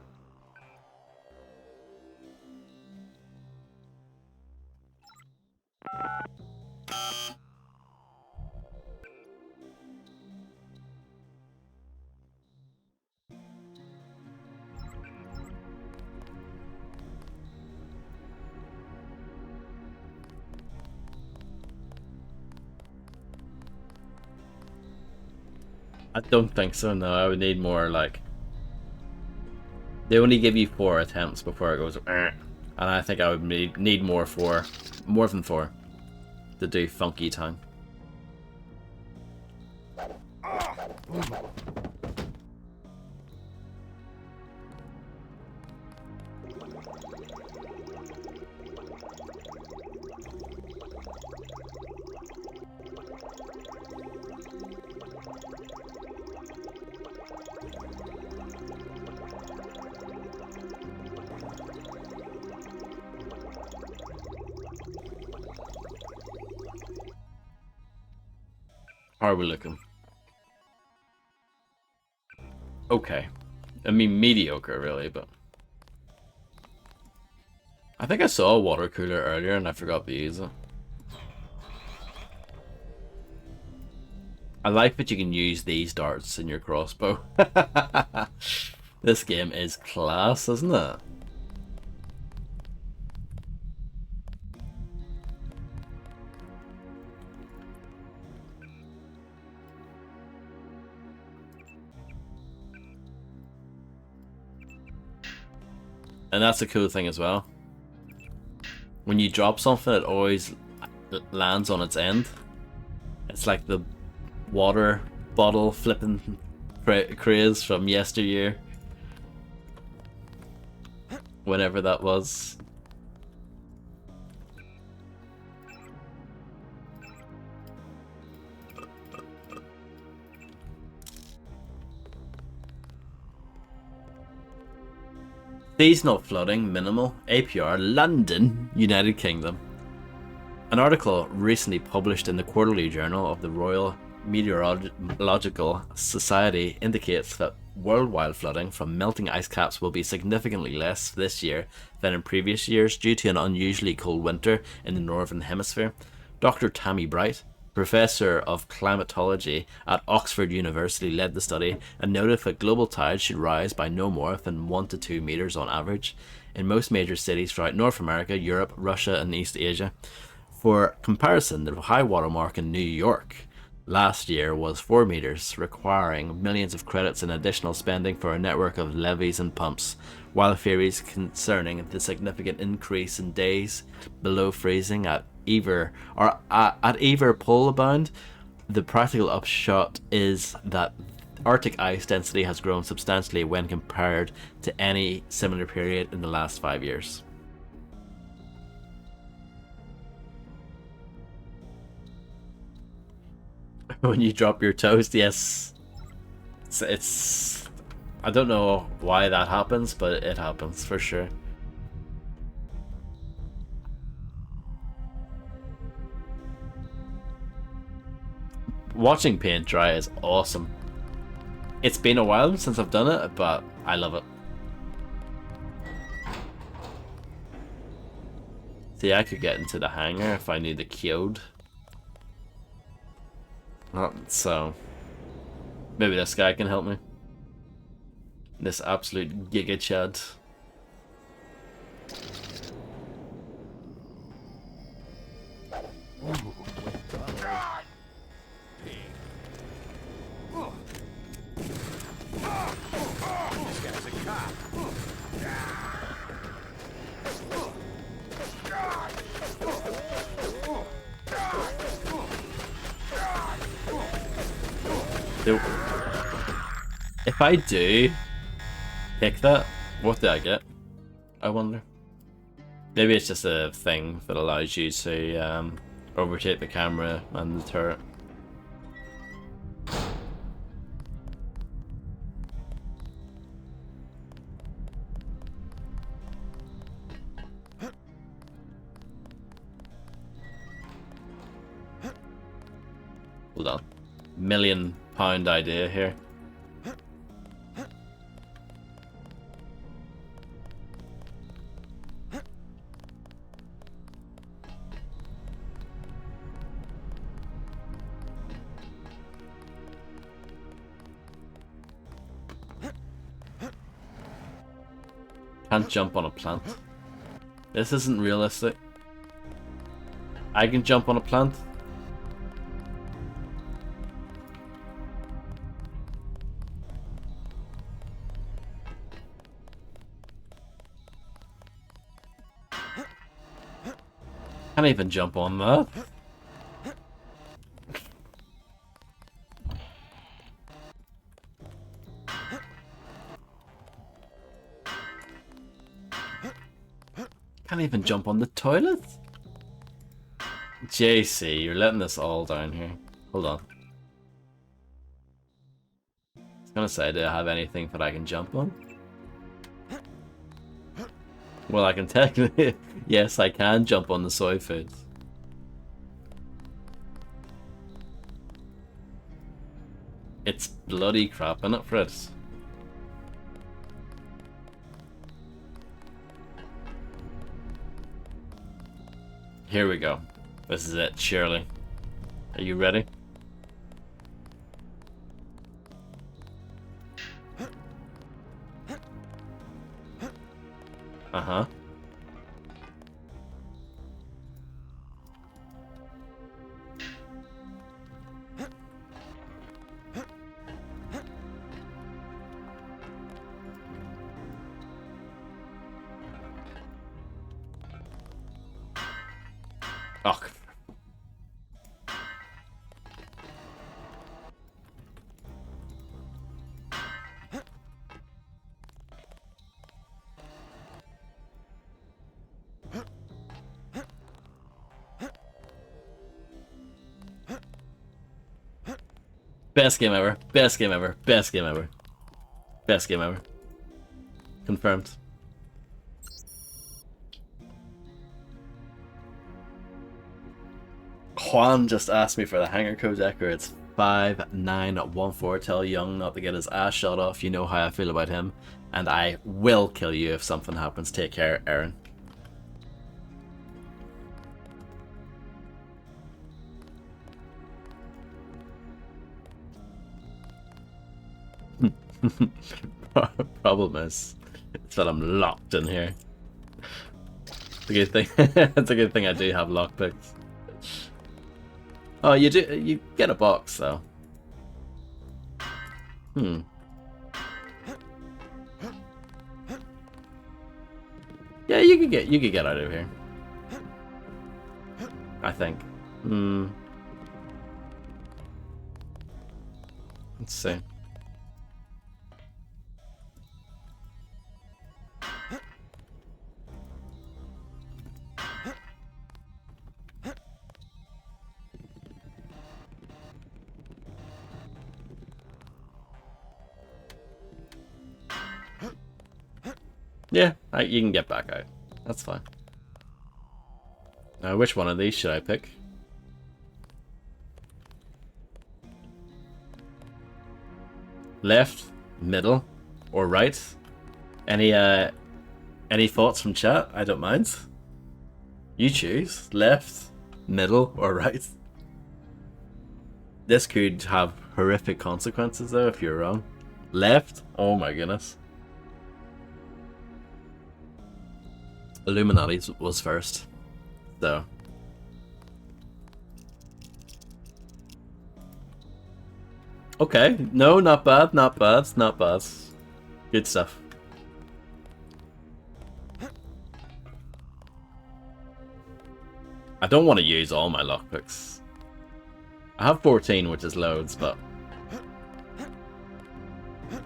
Speaker 1: I don't think so, no. I would need more, like... They only give you 4 attempts before it goes... And I think I would need more than 4 to do funky tongue. How are we looking? Okay. I mean, mediocre, really, but... I think I saw a water cooler earlier and I forgot to use it. I like that you can use these darts in your crossbow. This game is class, isn't it? And that's a cool thing as well. When you drop something, it always lands on its end. It's like the water bottle flipping craze from yesteryear. Whenever that was. Seasonal flooding minimal. APR London, United Kingdom. An article recently published in the Quarterly Journal of the Royal Meteorological Society indicates that worldwide flooding from melting ice caps will be significantly less this year than in previous years due to an unusually cold winter in the Northern Hemisphere. Dr. Tammy Bright, Professor of Climatology at Oxford University, led the study and noted that global tides should rise by no more than 1 to 2 meters on average in most major cities throughout North America, Europe, Russia, and East Asia. For comparison, the high water mark in New York last year was 4 meters, requiring millions of credits in additional spending for a network of levees and pumps. While theories concerning the significant increase in days below freezing at either pole abound, the practical upshot is that Arctic ice density has grown substantially when compared to any similar period in the last 5 years. When you drop your toast, yes. It's I don't know why that happens, but it happens for sure. Watching paint dry is awesome. It's been a while since I've done it, but I love it. See, I could get into the hangar if I knew the code. So, maybe this guy can help me. This absolute giga chad. If I do pick that, what do I get? I wonder. Maybe it's just a thing that allows you to overtake the camera and the turret. Hold on. £1,000,000 idea here. Can't jump on a plant. This isn't realistic. I can jump on a plant. Can't even jump on that. Can't even jump on the toilet. JC, you're letting us all down here. Hold on. I was gonna say, do I have anything that I can jump on? Well, I can technically... Yes, I can jump on the soy foods. It's bloody crap, isn't it, Fritz? Here we go. This is it, surely. Are you ready? Uh-huh. Oh. Best game ever. Best game ever. Best game ever. Best game ever. Confirmed. Juan just asked me for the hanger codecker. It's 5914. Tell Young not to get his ass shot off. You know how I feel about him. And I will kill you if something happens. Take care, Aaron. Problem is, it's that I'm locked in here. It's a good thing. It's a good thing I do have lockpicks. Oh, you do. You get a box though. Hmm. Yeah, you could get out of here. I think. Hmm. Let's see. Yeah, you can get back out. That's fine. Now, which one of these should I pick? Left, middle, or right? Any thoughts from chat? I don't mind. You choose. Left, middle, or right. This could have horrific consequences though if you're wrong. Left? Oh my goodness. Illuminati was first. So. Okay. No, not bad, not bad, not bad. Good stuff. I don't want to use all my lockpicks. I have 14, which is loads, but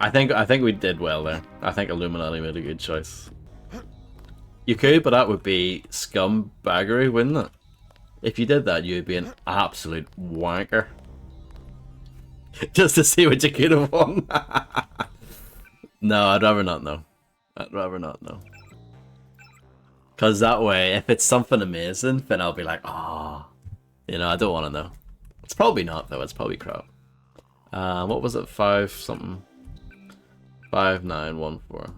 Speaker 1: I think we did well there. I think Illuminati made a good choice. You could, but that would be scumbaggery, wouldn't it? If you did that, you'd be an absolute wanker. Just to see what you could have won. No, I'd rather not know. I'd rather not know. Because that way, if it's something amazing, then I'll be like, ah, oh. You know, I don't want to know. It's probably not, though. It's probably crap. What was it? 5 something? 5914.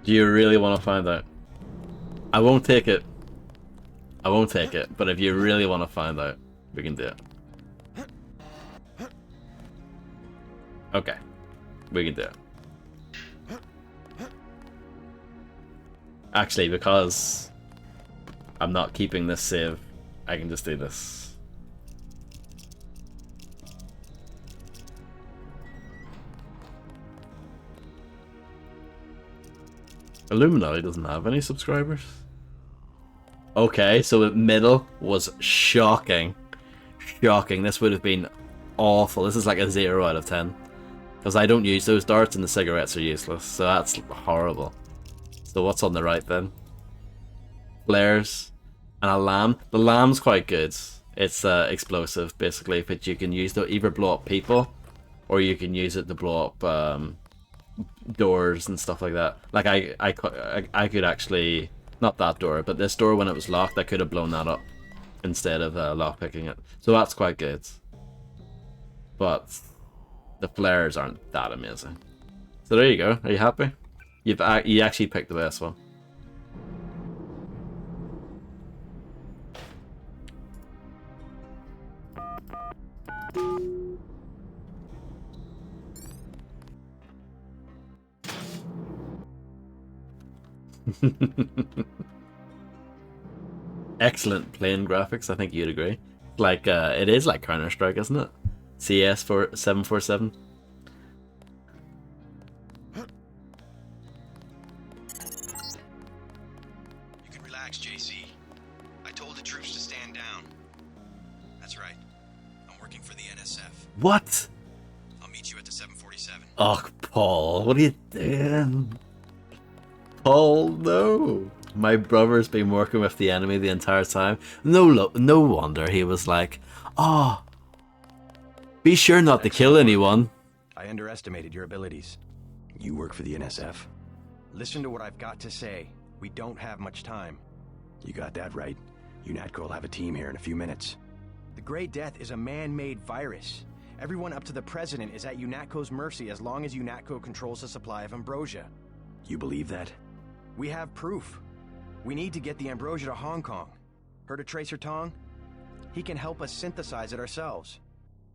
Speaker 1: Do you really want to find out? I won't take it. I won't take it. But if you really want to find out, we can do it. Okay. We can do it. Actually, because I'm not keeping this save, I can just do this. Illuminati doesn't have any subscribers. Okay, so middle was shocking. Shocking. This would have been awful. This is like a 0 out of 10. Because I don't use those darts and the cigarettes are useless. So that's horrible. So what's on the right then? Flares and a lamb. The lamb's quite good. It's explosive basically, but you can use to either blow up people or you can use it to blow up doors and stuff like that. Like I could actually, not that door, but this door when it was locked, I could have blown that up instead of lockpicking it. So that's quite good. But the flares aren't that amazing. So there you go. Are you happy? You actually picked the best one. Excellent plane graphics, I think you'd agree. Like it is like Counter-Strike, isn't it? CS for 747.
Speaker 2: You can relax, JC. I told the troops to stand down. That's right. I'm working for the NSF.
Speaker 1: What?
Speaker 2: I'll meet you at the 747.
Speaker 1: Oh, Paul, what are you doing? Paul, no. My brother's been working with the enemy the entire time. No wonder he was like, oh, be sure not to kill anyone.
Speaker 3: I underestimated your abilities. You work for the NSF?
Speaker 2: Listen to what I've got to say. We don't have much time.
Speaker 3: You got that right. UNATCO will have a team here in a few minutes.
Speaker 2: The Grey Death is a man-made virus. Everyone up to the President is at UNATCO's mercy as long as UNATCO controls the supply of ambrosia.
Speaker 3: You believe that?
Speaker 2: We have proof. We need to get the ambrosia to Hong Kong. Heard of Tracer Tong? He can help us synthesize it ourselves.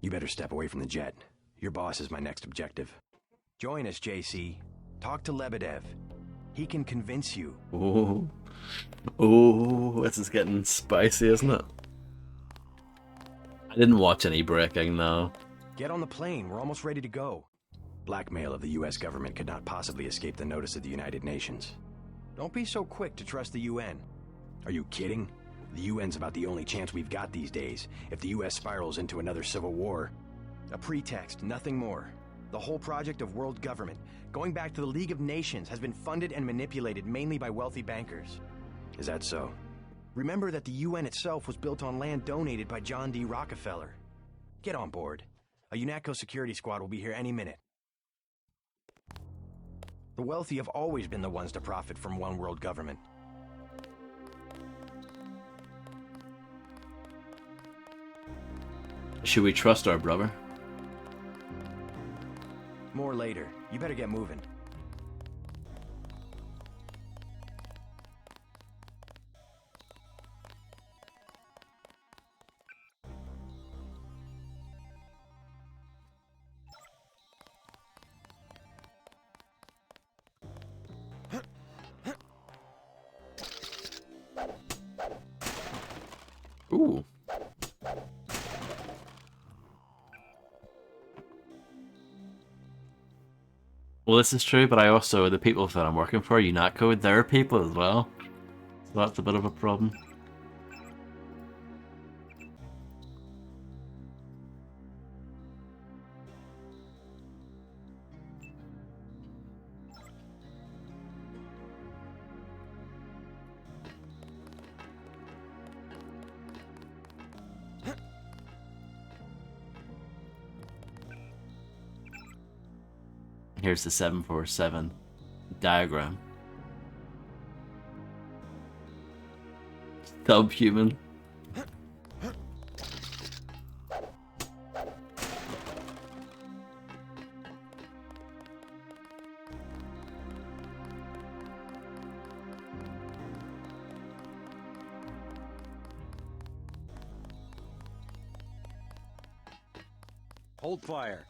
Speaker 3: You better step away from the jet. Your boss is my next objective.
Speaker 2: Join us, JC. Talk to Lebedev. He can convince you.
Speaker 1: Ooh. Ooh, this is getting spicy, isn't it? I didn't watch any breaking, no.
Speaker 2: Get on the plane. We're almost ready to go.
Speaker 3: Blackmail of the US government could not possibly escape the notice of the United Nations.
Speaker 2: Don't be so quick to trust the UN.
Speaker 3: Are you kidding? The UN's about the only chance we've got these days. If the US spirals into another civil war...
Speaker 2: A pretext, nothing more. The whole project of world government, going back to the League of Nations, has been funded and manipulated mainly by wealthy bankers.
Speaker 3: Is that so?
Speaker 2: Remember that the UN itself was built on land donated by John D. Rockefeller. Get on board. A UNATCO security squad will be here any minute. The wealthy have always been the ones to profit from one world government.
Speaker 1: Should we trust our brother?
Speaker 2: More later. You better get moving.
Speaker 1: Ooh. Well, this is true, but I also, the people that I'm working for, UNATCO, they're people as well. So that's a bit of a problem. Here's the 747 diagram. Subhuman.
Speaker 3: Hold fire.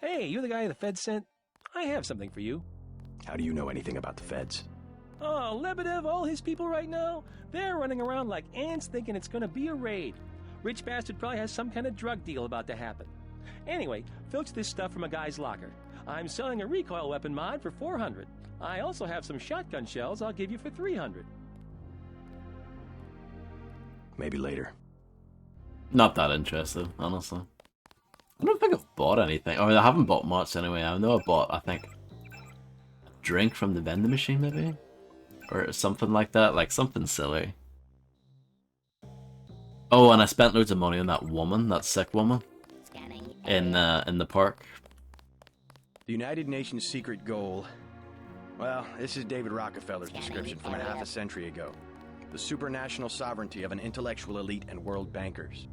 Speaker 7: Hey, you're the guy the Fed sent? I have something for you.
Speaker 3: How do you know anything about the feds?
Speaker 7: Oh, Lebedev, all his people right now, they're running around like ants thinking it's gonna be a raid. Rich bastard probably has some kind of drug deal about to happen. Anyway, filch this stuff from a guy's locker. I'm selling a recoil weapon mod for 400. I also have some shotgun shells I'll give you for 300.
Speaker 3: Maybe later.
Speaker 1: Not that interested, honestly. I don't think I've bought anything. I mean, I haven't bought much anyway. I know I bought, I think, a drink from the vending machine maybe? Or something like that, like something silly. Oh, and I spent loads of money on that woman, that sick woman, in the park.
Speaker 2: The United Nations' secret goal. Well, this is David Rockefeller's description from a half a century ago. The supranational sovereignty of an intellectual elite and world bankers.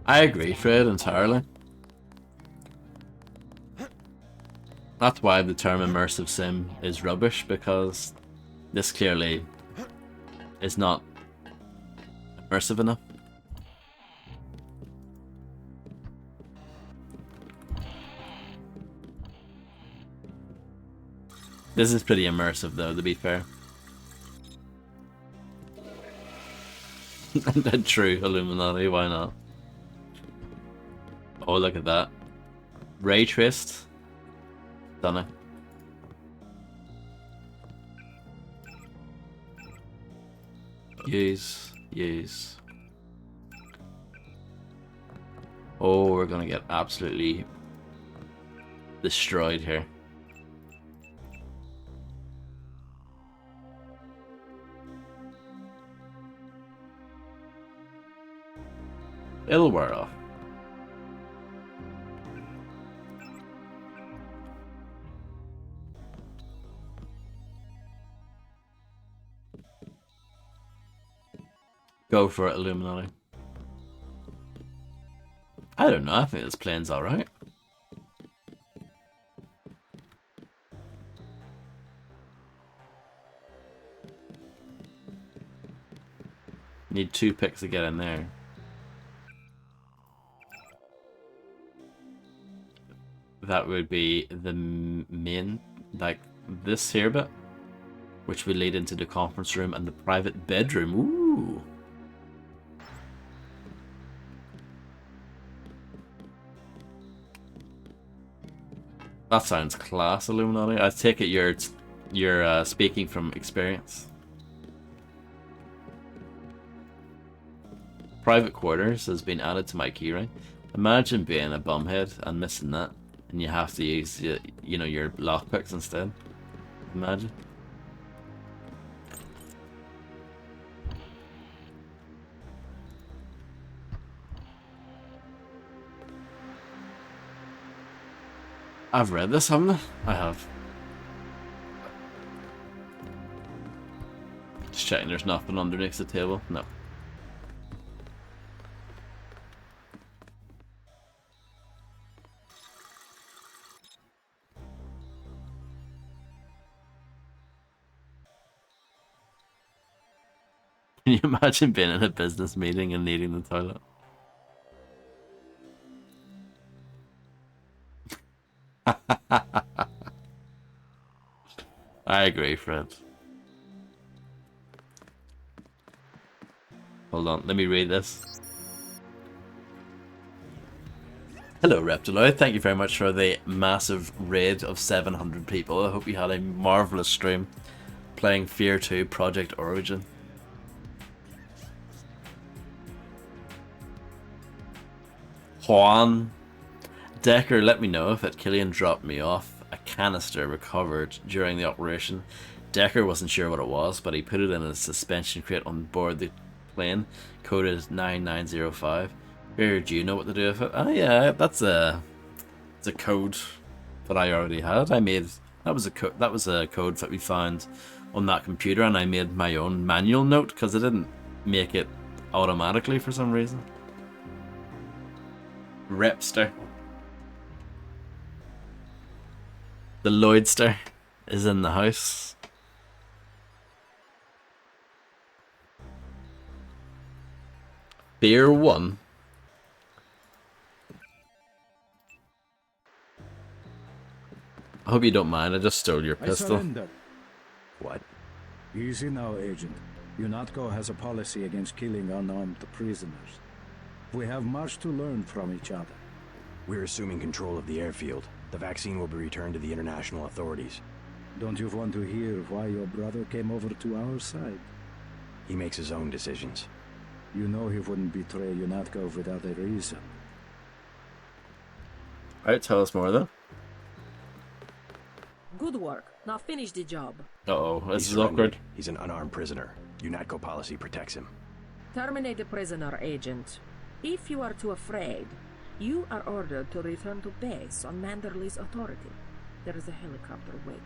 Speaker 1: I agree, Fred, entirely. That's why the term immersive sim is rubbish, because this clearly is not immersive enough. This is pretty immersive though, to be fair. True, Illuminati, why not? Oh, look at that. Ray traced. Stunning. Use. Oh, we're gonna get absolutely destroyed here. It'll wear off. Go for it, Illuminati. I don't know, I think this plane's alright. Need 2 picks to get in there. That would be the main, like this here bit, which would lead into the conference room and the private bedroom. Ooh. That sounds class, Illuminati. I take it you're speaking from experience. Private quarters has been added to my keyring. Imagine being a bumhead and missing that, and you have to use you know, your lockpicks instead. Imagine. I've read this, haven't I? I have. Just checking there's nothing underneath the table. No. Can you imagine being in a business meeting and needing the toilet? I agree, Fred. Hold on, let me read this. Hello, Reptiloid. Thank you very much for the massive raid of 700 people. I hope you had a marvelous stream playing Fear 2 Project Origin. Juan Decker, let me know if Killian dropped me off a canister recovered during the operation. Decker wasn't sure what it was, but he put it in a suspension crate on board the plane, coded 9905. Here, do you know what to do with it? Oh yeah, it's a code that I already had. I made that was a code that we found on that computer, and I made my own manual note because it didn't make it automatically for some reason. Repster. The Lloydster is in the house. Beer 1. I hope you don't mind, I just stole your pistol.
Speaker 11: I surrender.
Speaker 3: What?
Speaker 11: Easy now, Agent. UNATCO has a policy against killing unarmed prisoners. We have much to learn from each other.
Speaker 3: We're assuming control of the airfield. The vaccine will be returned to the international authorities.
Speaker 11: Don't you want to hear why your brother came over to our side?
Speaker 3: He makes his own decisions.
Speaker 11: You know he wouldn't betray UNATCO without a reason.
Speaker 1: Alright, tell us more then.
Speaker 5: Good work. Now finish the job.
Speaker 1: Uh-oh, this
Speaker 3: He's
Speaker 1: is awkward.
Speaker 3: He's an unarmed prisoner. UNATCO policy protects him.
Speaker 5: Terminate the prisoner, Agent. If you are too afraid, you are ordered to return to base on Manderley's authority. There is a helicopter waiting.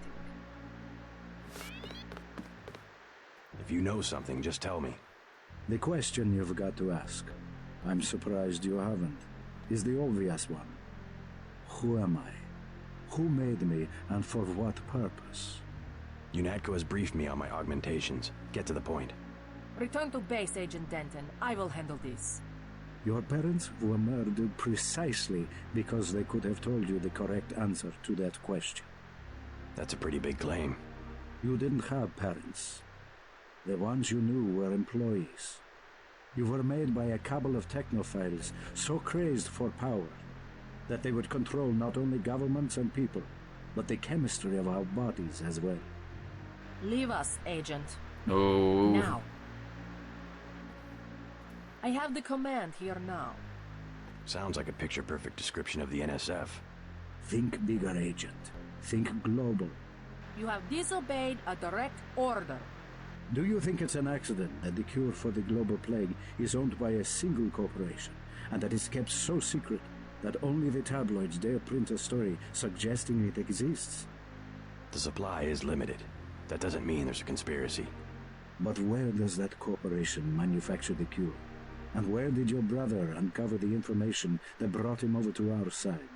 Speaker 3: If you know something, just tell me.
Speaker 11: The question you've got to ask, I'm surprised you haven't, is the obvious one. Who am I? Who made me, and for what purpose?
Speaker 3: UNATCO has briefed me on my augmentations. Get to the point.
Speaker 5: Return to base, Agent Denton. I will handle this.
Speaker 11: Your parents were murdered precisely because they could have told you the correct answer to that question.
Speaker 3: That's a pretty big claim.
Speaker 11: You didn't have parents. The ones you knew were employees. You were made by a cabal of technophiles so crazed for power that they would control not only governments and people, but the chemistry of our bodies as well.
Speaker 5: Leave us, Agent.
Speaker 1: Oh.
Speaker 5: Now. I have the command here now.
Speaker 3: Sounds like a picture-perfect description of the NSF.
Speaker 11: Think bigger, Agent. Think global.
Speaker 5: You have disobeyed a direct order.
Speaker 11: Do you think it's an accident that the cure for the global plague is owned by a single corporation, and that it's kept so secret that only the tabloids dare print a story suggesting it exists?
Speaker 3: The supply is limited. That doesn't mean there's a conspiracy.
Speaker 11: But where does that corporation manufacture the cure? And where did your brother uncover the information that brought him over to our side?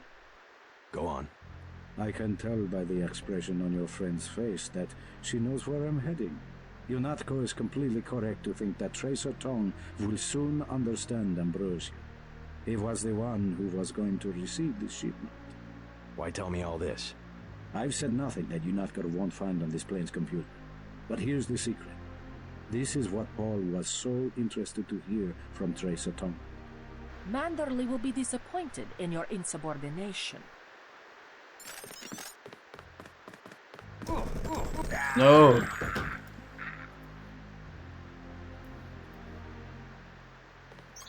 Speaker 3: Go on.
Speaker 11: I can tell by the expression on your friend's face that she knows where I'm heading. UNATCO is completely correct to think that Tracer Tong will soon understand Ambrosia. He was the one who was going to receive this shipment.
Speaker 3: Why tell me all this?
Speaker 11: I've said nothing that UNATCO won't find on this plane's computer. But here's the secret. This is what Paul was so interested to hear from Tracer Tong.
Speaker 5: Manderley will be disappointed in your insubordination.
Speaker 1: No.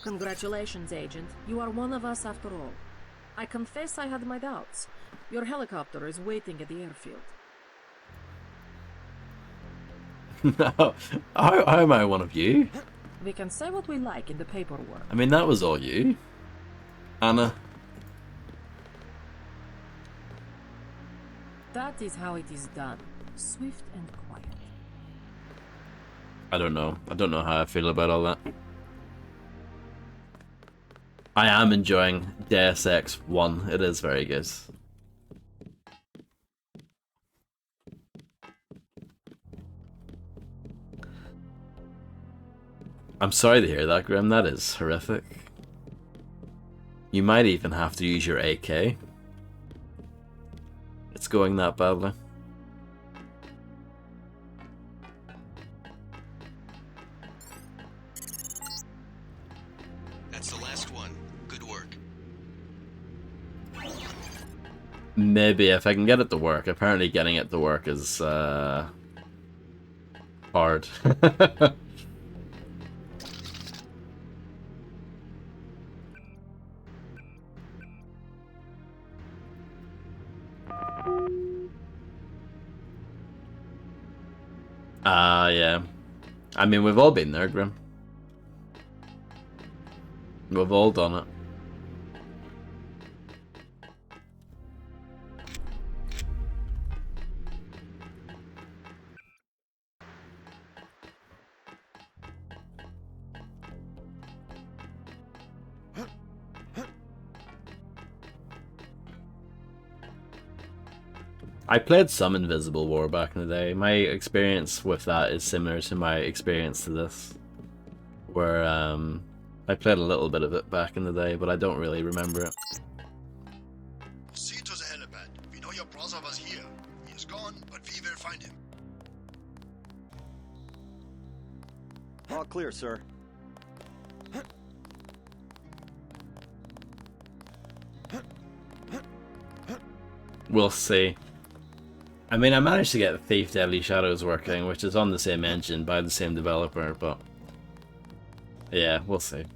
Speaker 5: Congratulations, Agent. You are one of us after all. I confess I had my doubts. Your helicopter is waiting at the airfield.
Speaker 1: No. How am I one of you?
Speaker 5: We can say what we like in the paperwork.
Speaker 1: I mean, that was all you. Anna.
Speaker 5: That is how it is done. Swift and quiet.
Speaker 1: I don't know. I don't know how I feel about all that. I am enjoying Deus Ex 1. It is very good. I'm sorry to hear that, Grim. That is horrific. You might even have to use your AK. It's going that badly.
Speaker 9: That's the last one. Good work.
Speaker 1: Maybe if I can get it to work. Apparently getting it to work is hard. Yeah. I mean, we've all been there, Grim. We've all done it. I played some Invisible War back in the day. My experience with that is similar to my experience to this. Where, I played a little bit of it back in the day, but I don't really remember it.
Speaker 12: Proceed to the helipad. We know your brother was here. He is gone, but we will find him.
Speaker 2: All clear, sir.
Speaker 1: We'll see. I mean, I managed to get Thief Deadly Shadows working, which is on the same engine by the same developer, but yeah, we'll see.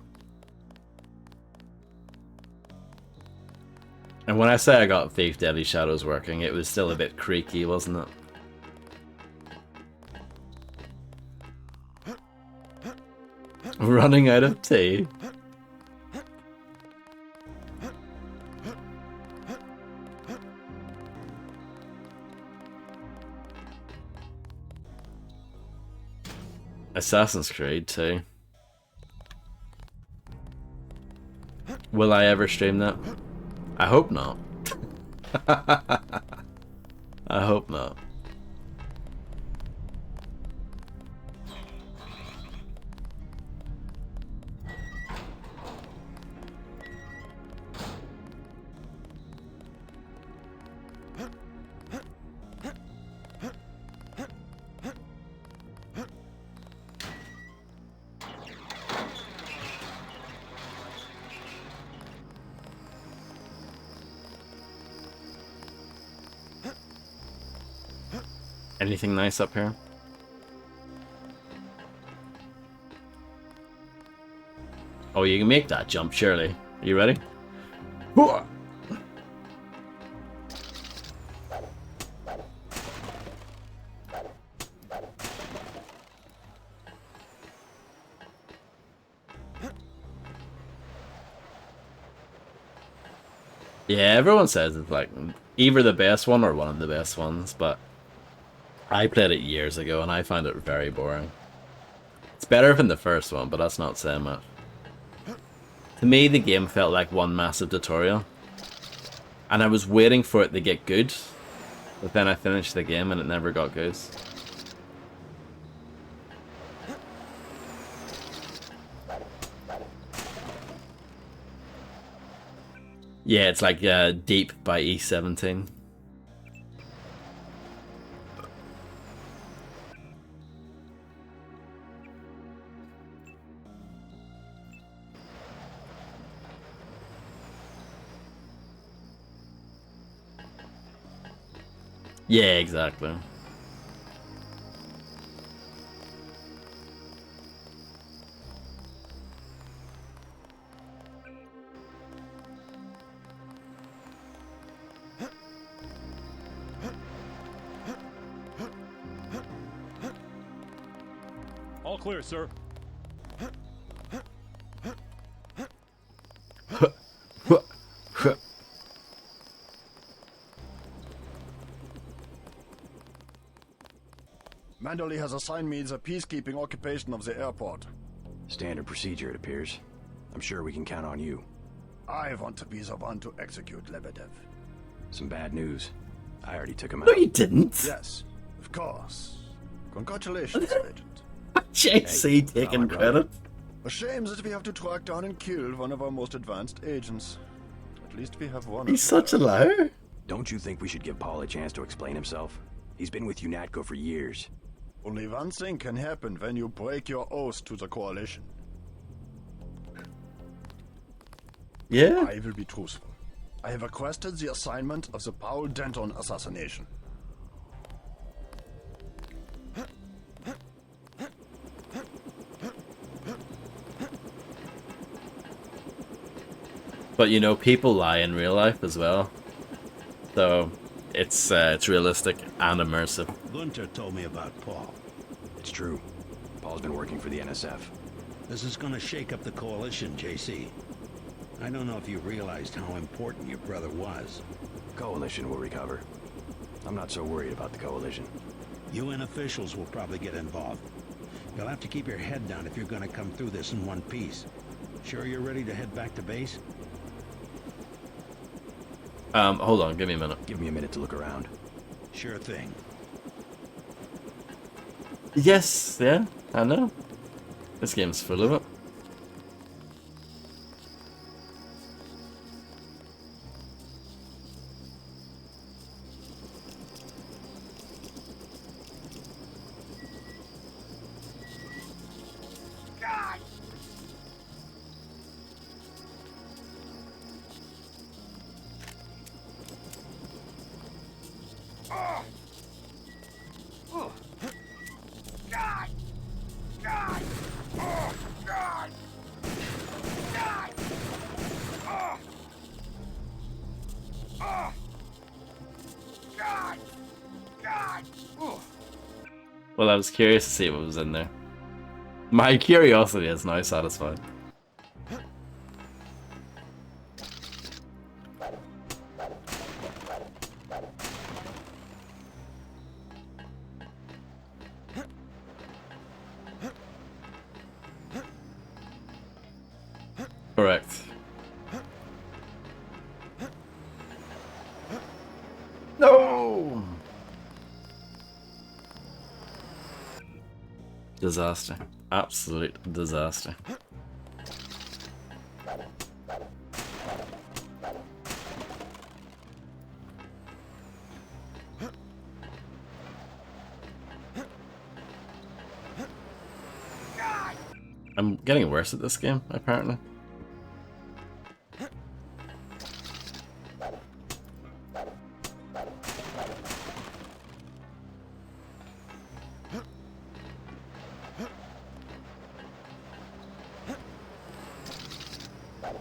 Speaker 1: And when I say I got Thief Deadly Shadows working, it was still a bit creaky, wasn't it? Running out of tea. Assassin's Creed 2. Will I ever stream that? I hope not. I hope not. Anything nice up here? Oh, you can make that jump, surely. Are you ready? Yeah, everyone says it's like either the best one or one of the best ones, but I played it years ago and I found it very boring. It's better than the first one, but that's not saying much. To me, the game felt like one massive tutorial, and I was waiting for it to get good, but then I finished the game and it never got good. Yeah, it's like Deep by E17. Yeah, exactly.
Speaker 7: All clear, sir.
Speaker 12: Manderley has assigned me the peacekeeping occupation of the airport.
Speaker 3: Standard procedure, it appears. I'm sure we can count on you.
Speaker 12: I want to be the one to execute Lebedev.
Speaker 3: Some bad news. I already took him out.
Speaker 1: No, you didn't.
Speaker 12: Yes, of course. Congratulations, Agent.
Speaker 1: JC taking credit.
Speaker 12: A shame that we have to track down and kill one of our most advanced agents. At least we have one.
Speaker 1: He's such a liar.
Speaker 3: Don't you think we should give Paul a chance to explain himself? He's been with UNATCO for years.
Speaker 12: Only one thing can happen when you break your oath to the Coalition.
Speaker 1: Yeah?
Speaker 12: I will be truthful. I have requested the assignment of the Paul Denton assassination.
Speaker 1: But you know, people lie in real life as well. So it's realistic and immersive.
Speaker 11: Gunter told me about Paul.
Speaker 3: It's true. Paul's been working for the NSF.
Speaker 11: This is gonna shake up the Coalition, JC. I don't know if you realized how important your brother was.
Speaker 3: Coalition will recover. I'm not so worried about the Coalition.
Speaker 11: UN officials will probably get involved. You'll have to keep your head down if you're gonna come through this in one piece. Sure you're ready to head back to base?
Speaker 1: Hold on, give me a minute.
Speaker 3: Give me a minute to look around.
Speaker 11: Sure thing.
Speaker 1: Yes, yeah, I know. This game's full of it. Well, I was curious to see what was in there. My curiosity is now satisfied. Correct. No! Disaster. Absolute disaster. I'm getting worse at this game, apparently.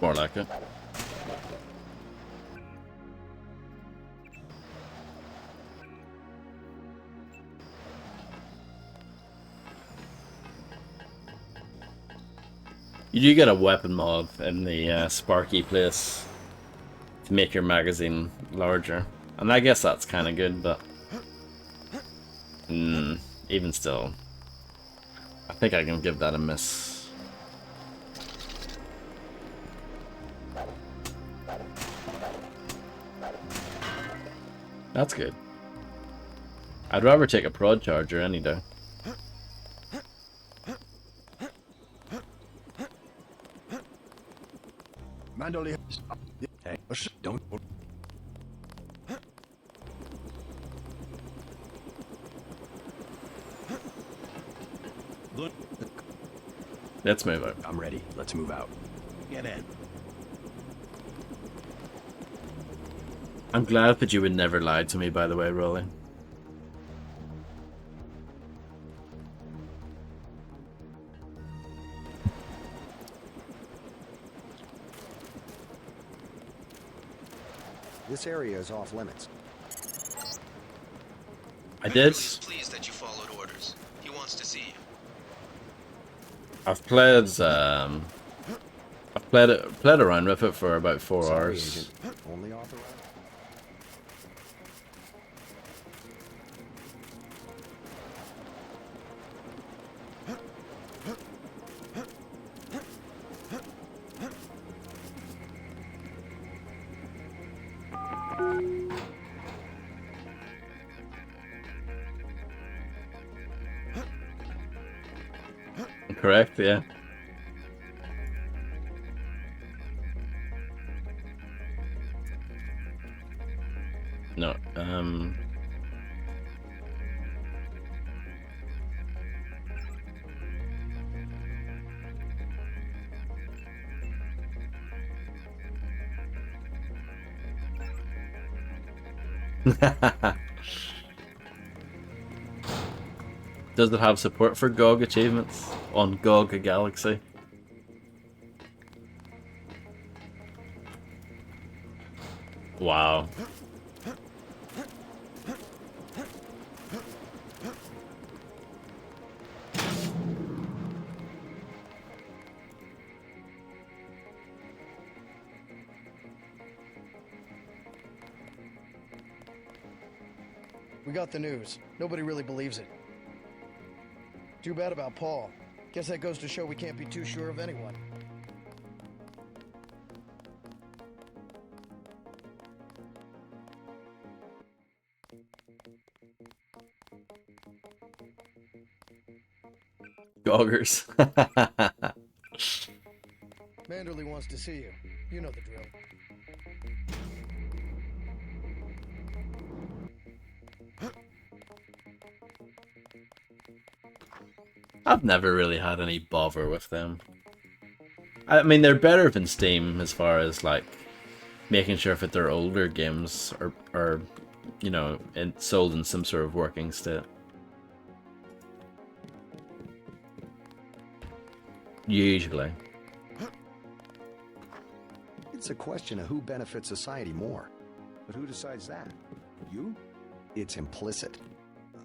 Speaker 1: More like it. You do get a weapon mod in the Sparky place to make your magazine larger. And I guess that's kind of good, but even still, I think I can give that a miss. That's good. I'd rather take a prod charger any day.
Speaker 12: Manderley.
Speaker 3: Hey, don't.
Speaker 1: Let's move out.
Speaker 3: I'm ready. Let's move out.
Speaker 11: Get in.
Speaker 1: I'm glad that you would never lie to me, by the way, Rolly.
Speaker 13: This area is off limits.
Speaker 1: I did.
Speaker 9: He's pleased that you followed orders. He wants to see you.
Speaker 1: I've played around with it for about 4 hours.
Speaker 13: Agent. Only authorized.
Speaker 1: Correct, yeah. No, does it have support for GOG achievements on GOG Galaxy? Wow.
Speaker 14: We got the news. Nobody really believes it. Too bad about Paul. Guess that goes to show we can't be too sure of anyone.
Speaker 1: Goggers.
Speaker 14: Manderley wants to see you. You know the drill.
Speaker 1: I've never really had any bother with them. I mean, they're better than Steam as far as like making sure that their older games are you know, sold in some sort of working state. Usually.
Speaker 3: It's a question of who benefits society more.
Speaker 13: But who decides that? You?
Speaker 3: It's implicit.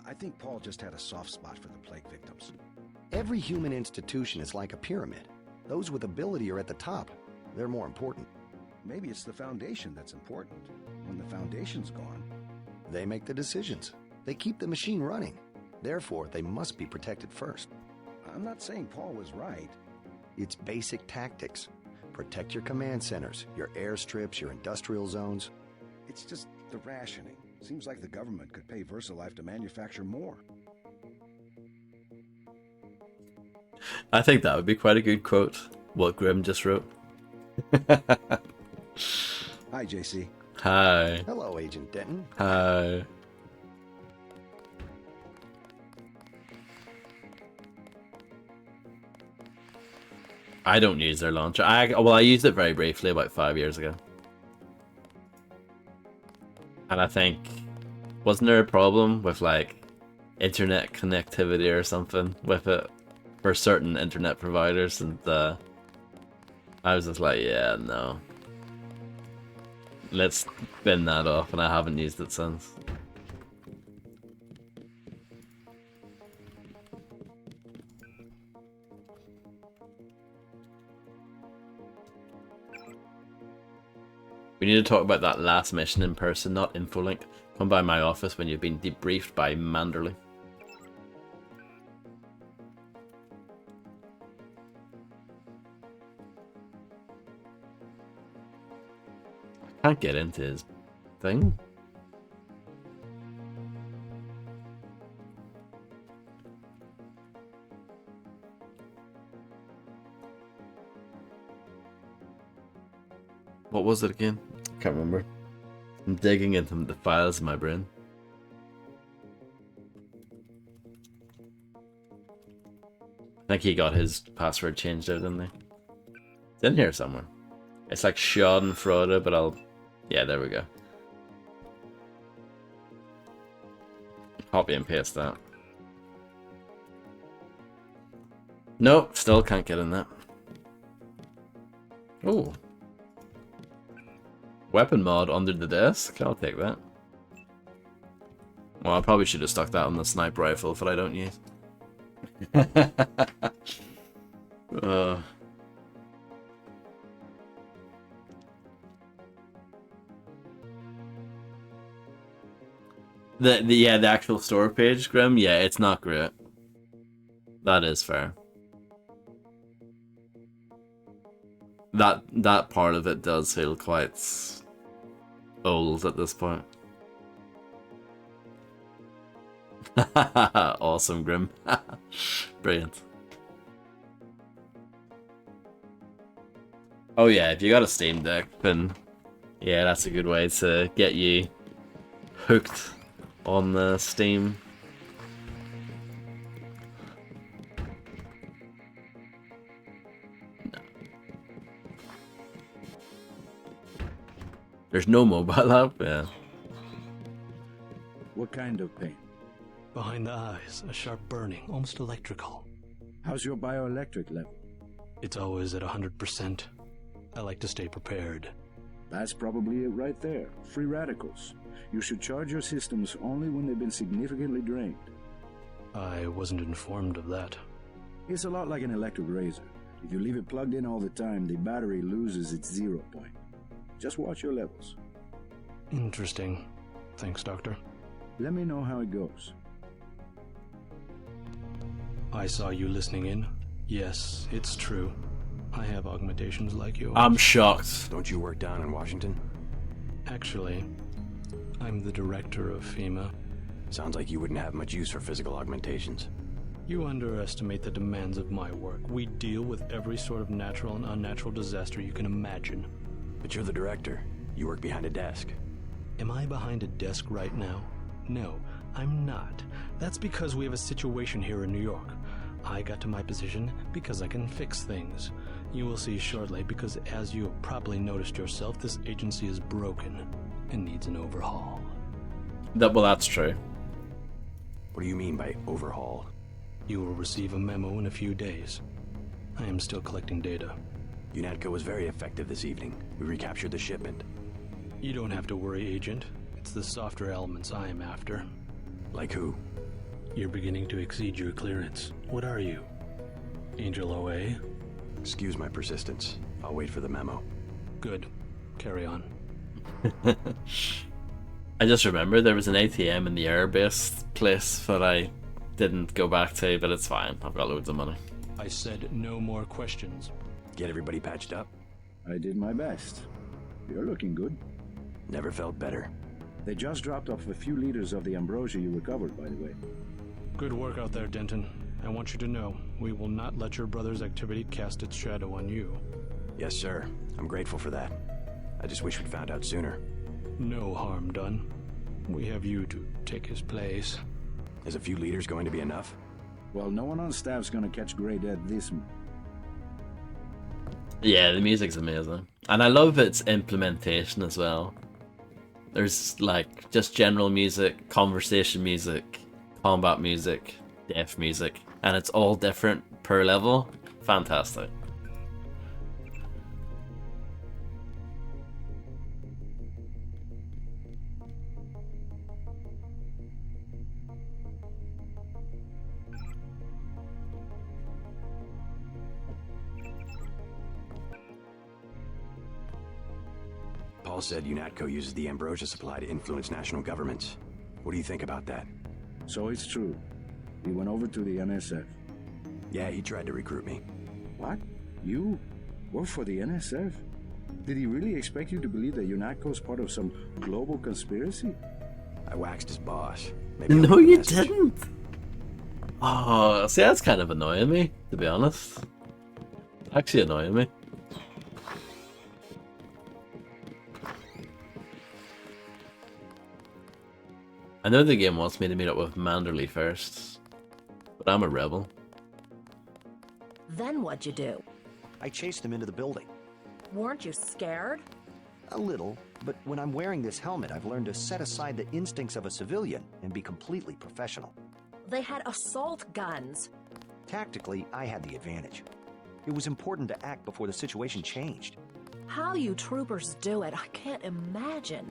Speaker 13: I think Paul just had a soft spot for the plague victims.
Speaker 3: Every human institution is like a pyramid. Those with ability are at the top. They're more important.
Speaker 13: Maybe it's the Foundation that's important. When the Foundation's gone...
Speaker 3: They make the decisions. They keep the machine running. Therefore, they must be protected first.
Speaker 13: I'm not saying Paul was right.
Speaker 3: It's basic tactics. Protect your command centers, your airstrips, your industrial zones.
Speaker 13: It's just the rationing. Seems like the government could pay VersaLife to manufacture more.
Speaker 1: I think that would be quite a good quote, what Grim just wrote.
Speaker 13: Hi, JC.
Speaker 1: Hi.
Speaker 3: Hello, Agent Denton.
Speaker 1: Hi. I don't use their launcher. I used it very briefly about 5 years ago. And I think, wasn't there a problem with like internet connectivity or something with it for certain internet providers? And I was just like, yeah, no. Let's spin that off, and I haven't used it since. We need to talk about that last mission in person, not infolink. Come by my office when you've been debriefed by Manderley. I can't get into his thing. What was it again? I can't remember. I'm digging into the files in my brain. I think he got his password changed out, didn't he? It's in here somewhere. It's like Schadenfreude, but I'll... Yeah, there we go. Copy and paste that. Nope, still can't get in that. Oh. Weapon mod under the desk? I'll take that. Well, I probably should have stuck that on the sniper rifle that I don't use. The actual store page, Grim, yeah, it's not great. That is fair. That part of it does feel quite old at this point. Awesome, Grim. Brilliant. Oh yeah, if you got a Steam Deck, then yeah, that's a good way to get you hooked on the Steam. There's no mobile app, yeah.
Speaker 11: What kind of pain?
Speaker 15: Behind the eyes, a sharp burning, almost electrical.
Speaker 11: How's your bioelectric level?
Speaker 15: It's always at 100%. I like to stay prepared.
Speaker 11: That's probably it right there. Free radicals. You should charge your systems only when they've been significantly drained.
Speaker 15: I wasn't informed of that.
Speaker 11: It's a lot like an electric razor. If you leave it plugged in all the time, the battery loses its 0 point. Just watch your levels.
Speaker 15: Interesting. Thanks, Doctor.
Speaker 11: Let me know how it goes.
Speaker 15: I saw you listening in. Yes, it's true. I have augmentations like yours.
Speaker 1: I'm shocked.
Speaker 3: Don't you work down in Washington?
Speaker 15: Actually, I'm the director of FEMA.
Speaker 3: Sounds like you wouldn't have much use for physical augmentations.
Speaker 15: You underestimate the demands of my work. We deal with every sort of natural and unnatural disaster you can imagine.
Speaker 3: But you're the director. You work behind a desk.
Speaker 15: Am I behind a desk right now? No, I'm not. That's because we have a situation here in New York. I got to my position because I can fix things. You will see shortly because, as you have probably noticed yourself, this agency is broken and needs an overhaul.
Speaker 1: Well, that's true.
Speaker 3: What do you mean by overhaul?
Speaker 15: You will receive a memo in a few days. I am still collecting data.
Speaker 3: UNATCO was very effective this evening. We recaptured the shipment.
Speaker 15: You don't have to worry, Agent. It's the softer elements I am after.
Speaker 3: Like who?
Speaker 15: You're beginning to exceed your clearance. What are you? Angel OA?
Speaker 3: Excuse my persistence. I'll wait for the memo.
Speaker 15: Good. Carry on.
Speaker 1: I just remember there was an ATM in the airbase place that I didn't go back to, but it's fine. I've got loads of money.
Speaker 15: I said no more questions.
Speaker 3: Get everybody patched up?
Speaker 11: I did my best. You're looking good.
Speaker 3: Never felt better.
Speaker 11: They just dropped off a few liters of the ambrosia you recovered, by the way.
Speaker 15: Good work out there, Denton. I want you to know, we will not let your brother's activity cast its shadow on you.
Speaker 3: Yes, sir. I'm grateful for that. I just wish we'd found out sooner.
Speaker 15: No harm done. We have you to take his place.
Speaker 3: Is a few liters going to be enough?
Speaker 11: Well, no one on staff's gonna catch Grey Dead this month.
Speaker 1: Yeah, the music's amazing. And I love its implementation as well. There's like just general music, conversation music, combat music, death music, and it's all different per level. Fantastic.
Speaker 3: Paul said UNATCO uses the ambrosia supply to influence national governments. What do you think about that?
Speaker 11: So it's true. He went over to the NSF.
Speaker 3: Yeah, he tried to recruit me.
Speaker 11: What? You? Work for the NSF? Did he really expect you to believe that UNATCO is part of some global conspiracy?
Speaker 3: I waxed his boss.
Speaker 1: No, you didn't. Oh, see, that's kind of annoying me, to be honest. Actually annoying me. I know the game wants me to meet up with Manderley first, but I'm a rebel.
Speaker 5: Then what'd you do?
Speaker 16: I chased him into the building.
Speaker 5: Weren't you scared?
Speaker 16: A little, but when I'm wearing this helmet, I've learned to set aside the instincts of a civilian and be completely professional.
Speaker 5: They had assault guns.
Speaker 16: Tactically, I had the advantage. It was important to act before the situation changed.
Speaker 5: How you troopers do it, I can't imagine.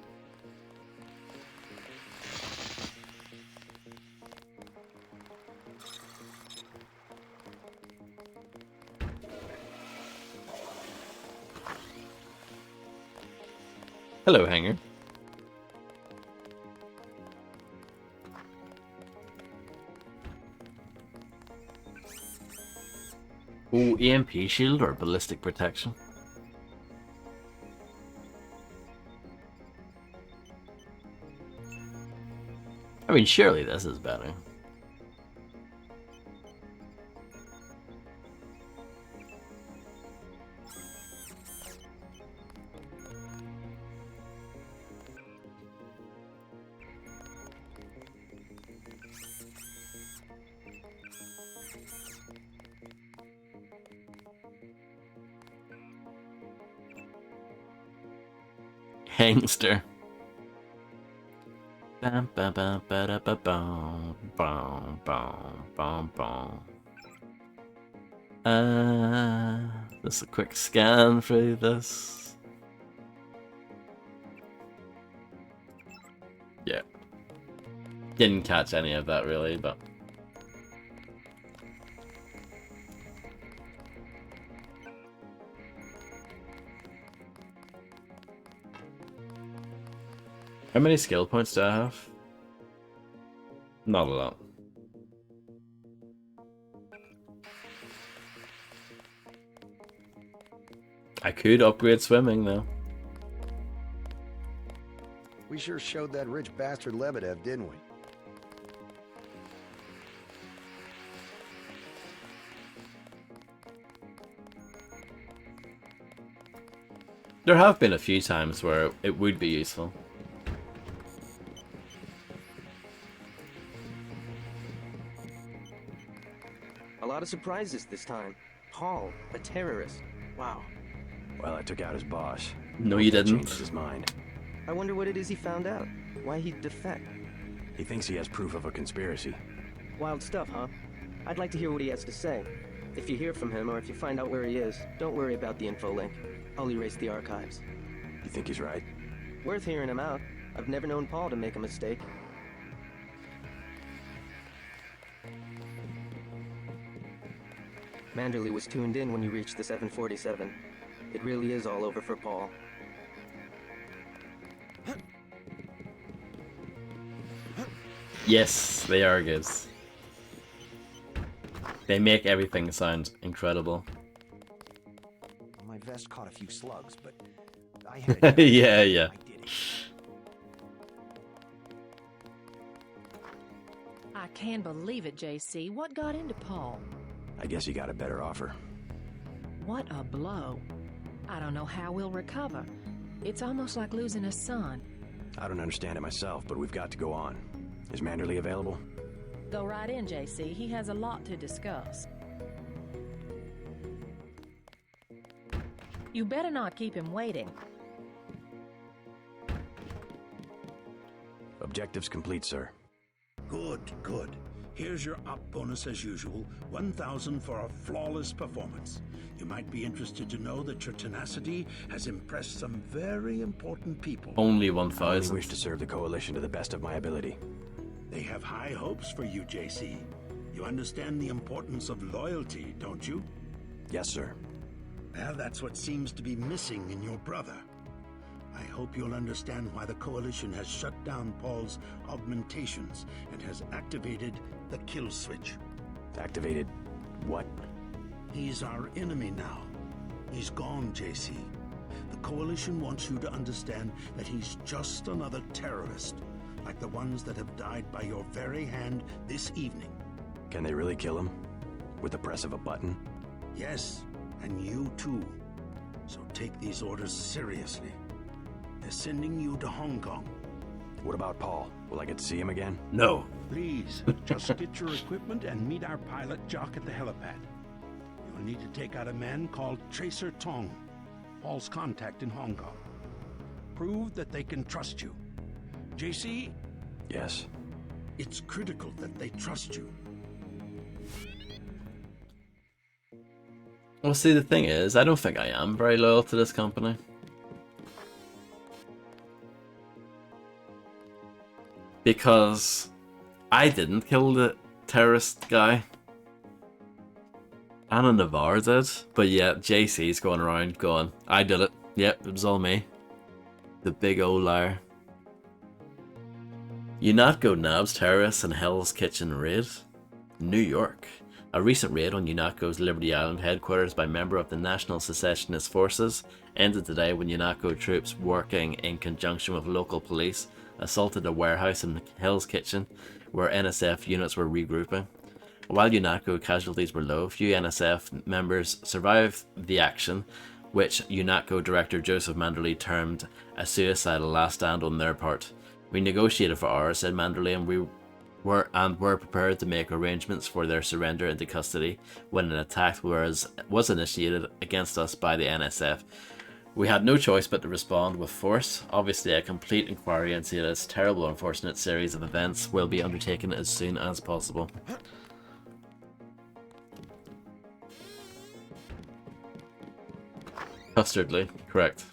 Speaker 1: Hello, Hanger. Oh, EMP shield or ballistic protection? I mean, surely this is better. Hangster. Bam, bam, bam, ba, ba, bam, bam, bam, bam, bam. Just a quick scan through this. Yeah. Didn't catch any of that really, but how many skill points do I have? Not a lot. I could upgrade swimming though.
Speaker 13: We sure showed that rich bastard Lebedev, didn't we?
Speaker 1: There have been a few times where it would be useful.
Speaker 17: A lot of surprises this time. Paul, a terrorist. Wow.
Speaker 3: Well, I took out his boss.
Speaker 1: No, you didn't.
Speaker 3: Changed his mind.
Speaker 17: I wonder what it is he found out. Why he'd defect.
Speaker 3: He thinks he has proof of a conspiracy.
Speaker 17: Wild stuff, huh? I'd like to hear what he has to say. If you hear from him, or if you find out where he is, don't worry about the info link. I'll erase the archives.
Speaker 3: You think he's right?
Speaker 17: Worth hearing him out. I've never known Paul to make a mistake. Manderley was tuned in when you reached the 747. It really is all over for Paul.
Speaker 1: Yes, they are good. They make everything sound incredible.
Speaker 16: My vest caught a few slugs, but I had it.
Speaker 1: Yeah, yeah.
Speaker 16: I did it.
Speaker 5: I can't believe it, JC. What got into Paul?
Speaker 3: I guess he got a better offer.
Speaker 5: What a blow. I don't know how we'll recover. It's almost like losing a son.
Speaker 3: I don't understand it myself, but we've got to go on. Is Manderley available?
Speaker 5: Go right in, JC. He has a lot to discuss. You better not keep him waiting.
Speaker 3: Objectives complete, sir.
Speaker 10: Good, good. Here's your op bonus as usual, 1,000 for a flawless performance. You might be interested to know that your tenacity has impressed some very important people.
Speaker 1: Only
Speaker 3: I
Speaker 1: 1,000.
Speaker 3: only wish to serve the Coalition to the best of my ability.
Speaker 10: They have high hopes for you, JC. You understand the importance of loyalty, don't you?
Speaker 3: Yes, sir.
Speaker 10: Well, that's what seems to be missing in your brother. I hope you'll understand why the Coalition has shut down Paul's augmentations and has activated the kill switch.
Speaker 3: Activated what?
Speaker 10: He's our enemy now. He's gone, JC. The Coalition wants you to understand that he's just another terrorist, like the ones that have died by your very hand this evening.
Speaker 3: Can they really kill him? With the press of a button?
Speaker 10: Yes, and you too. So take these orders seriously. They're sending you to Hong Kong.
Speaker 3: What about Paul? Will I get to see him again?
Speaker 1: No.
Speaker 10: Please, just get your equipment and meet our pilot Jock at the helipad. You'll need to take out a man called Tracer Tong, Paul's contact in Hong Kong. Prove that they can trust you. JC?
Speaker 3: Yes.
Speaker 10: It's critical that they trust you.
Speaker 1: Well, see, the thing is, I don't think I am very loyal to this company. Because I didn't kill the terrorist guy. Anna Navarre did. But yeah, JC's going around going, I did it. Yep, it was all me. The big old liar. UNATCO nabs terrorists in Hell's Kitchen raid. New York. A recent raid on UNATCO's Liberty Island headquarters by member of the National Secessionist Forces ended today when UNATCO troops working in conjunction with local police assaulted a warehouse in Hell's Kitchen where NSF units were regrouping. While UNATCO casualties were low, few NSF members survived the action, which UNATCO Director Joseph Manderley termed a suicidal last stand on their part. We negotiated for hours, said Manderley, and were prepared to make arrangements for their surrender into custody when an attack was initiated against us by the NSF. We had no choice but to respond with force. Obviously, a complete inquiry into this terrible, unfortunate series of events will be undertaken as soon as possible. Custardly, correct.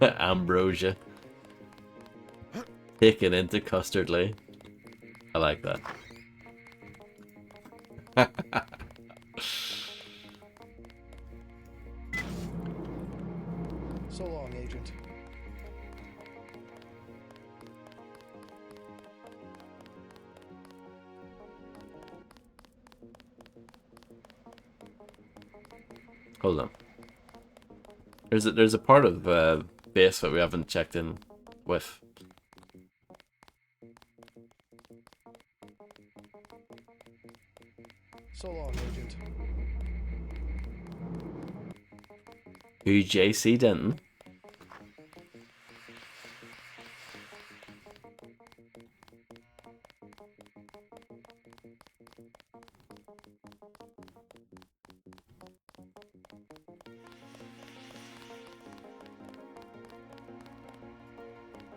Speaker 1: Ambrosia. Taken into Custardly. I like that.
Speaker 14: So long, Agent.
Speaker 1: Hold on. There's a part of base that we haven't checked in with.
Speaker 14: So long, Agent.
Speaker 1: Who, JC Denton?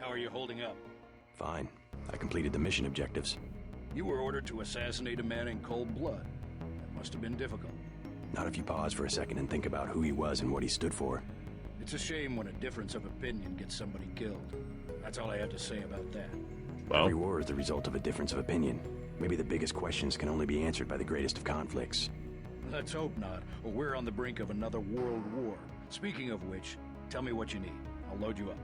Speaker 4: How are you holding up?
Speaker 3: Fine. I completed the mission objectives.
Speaker 4: You were ordered to assassinate a man in cold blood. That must have been difficult.
Speaker 3: Not if you pause for a second and think about who he was and what he stood for.
Speaker 4: It's a shame when a difference of opinion gets somebody killed. That's all I have to say about that.
Speaker 1: Well,
Speaker 3: every war is the result of a difference of opinion. Maybe the biggest questions can only be answered by the greatest of conflicts.
Speaker 4: Let's hope not, or we're on the brink of another world war. Speaking of which, tell me what you need. I'll load you up.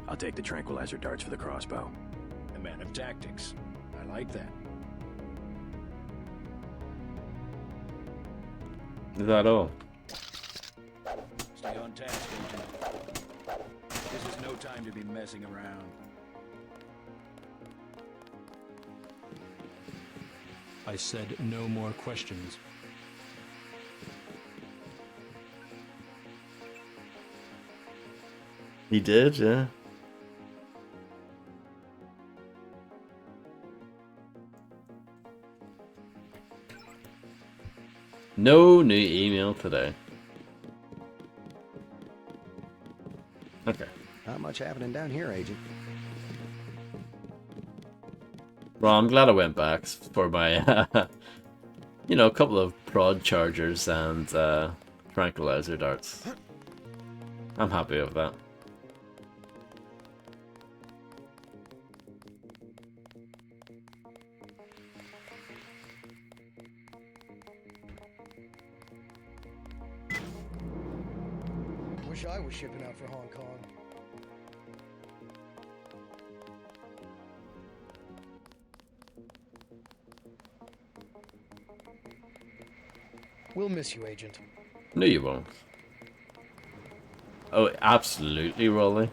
Speaker 3: I'll take the tranquilizer darts for the crossbow.
Speaker 4: A man of tactics. I like that.
Speaker 1: Is that all?
Speaker 4: Stay on task, Agent. This is no time to be messing around.
Speaker 15: I said no more questions.
Speaker 1: He did, yeah. No new email today. Okay.
Speaker 16: Not much happening down here, Agent.
Speaker 1: Well, I'm glad I went back for my, you know, a couple of prod chargers and tranquilizer darts. I'm happy with that.
Speaker 14: Wish I was shipping out for Hong Kong. We'll miss you, Agent.
Speaker 1: No, you won't. Oh, absolutely, Rolly.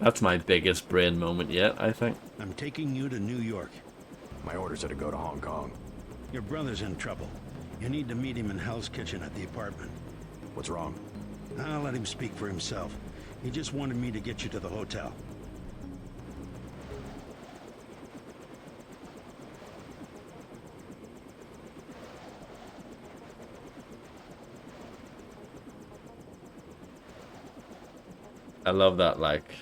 Speaker 1: That's my biggest brain moment yet, I think.
Speaker 10: I'm taking you to New York.
Speaker 3: My orders are to go to Hong Kong.
Speaker 10: Your brother's in trouble. You need to meet him in Hell's Kitchen at the apartment.
Speaker 3: What's wrong?
Speaker 10: I'll let him speak for himself. He just wanted me to get you to the hotel.
Speaker 1: I love that, like,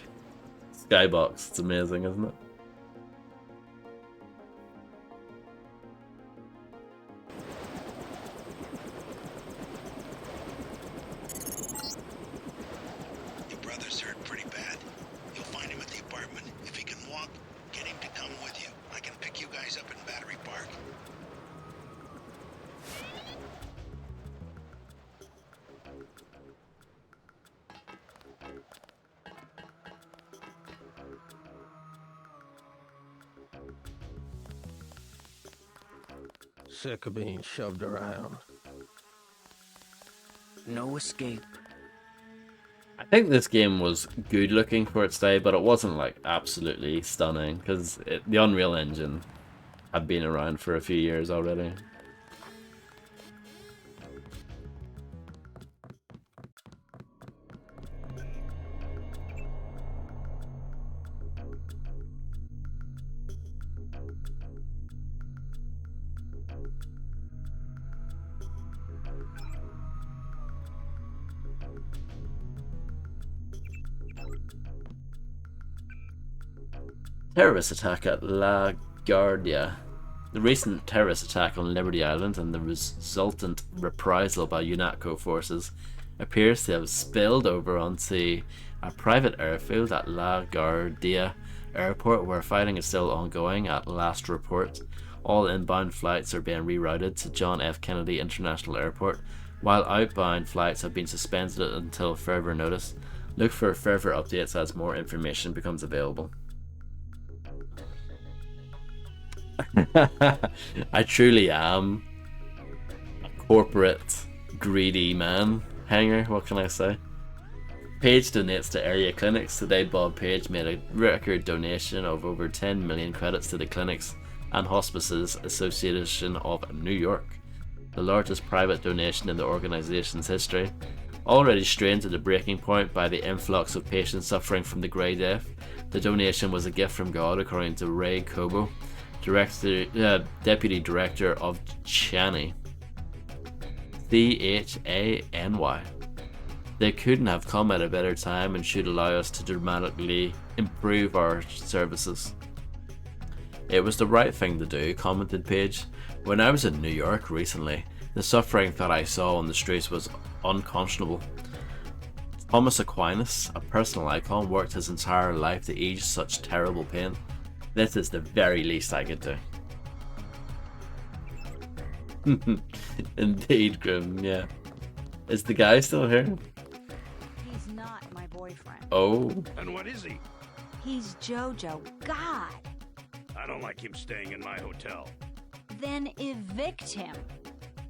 Speaker 1: skybox. It's amazing, isn't it?
Speaker 12: Your brother's hurt pretty bad. You'll find him at the apartment. If he can walk, get him to come with you. I can pick you guys up in Battery Park.
Speaker 17: Sick of being shoved around. No escape.
Speaker 1: I think this game was good looking for its day, but it wasn't like absolutely stunning because the Unreal Engine had been around for a few years already. Terrorist attack at La Guardia. The recent terrorist attack on Liberty Island and the resultant reprisal by UNATCO forces appears to have spilled over onto a private airfield at La Guardia Airport, where fighting is still ongoing at last report. All inbound flights are being rerouted to John F. Kennedy International Airport, while outbound flights have been suspended until further notice. Look for further updates as more information becomes available. I truly am a corporate greedy man hanger, what can I say? Page donates to area clinics. Today Bob Page made a record donation of over 10 million credits to the Clinics and Hospices Association of New York, the largest private donation in the organization's history. Already strained to the breaking point by the influx of patients suffering from the Grey Death, the donation was a gift from God, according to Ray Cobo, Deputy Director of Chany. CHANY. They couldn't have come at a better time and should allow us to dramatically improve our services. It was the right thing to do, commented Page. When I was in New York recently, the suffering that I saw on the streets was unconscionable. Thomas Aquinas, a personal icon, worked his entire life to ease such terrible pain. This is the very least I could do. Indeed, Grim, yeah. Is the guy still here?
Speaker 18: He's not my boyfriend.
Speaker 1: Oh.
Speaker 10: And what is he?
Speaker 18: He's Jojo. God!
Speaker 10: I don't like him staying in my hotel.
Speaker 18: Then evict him.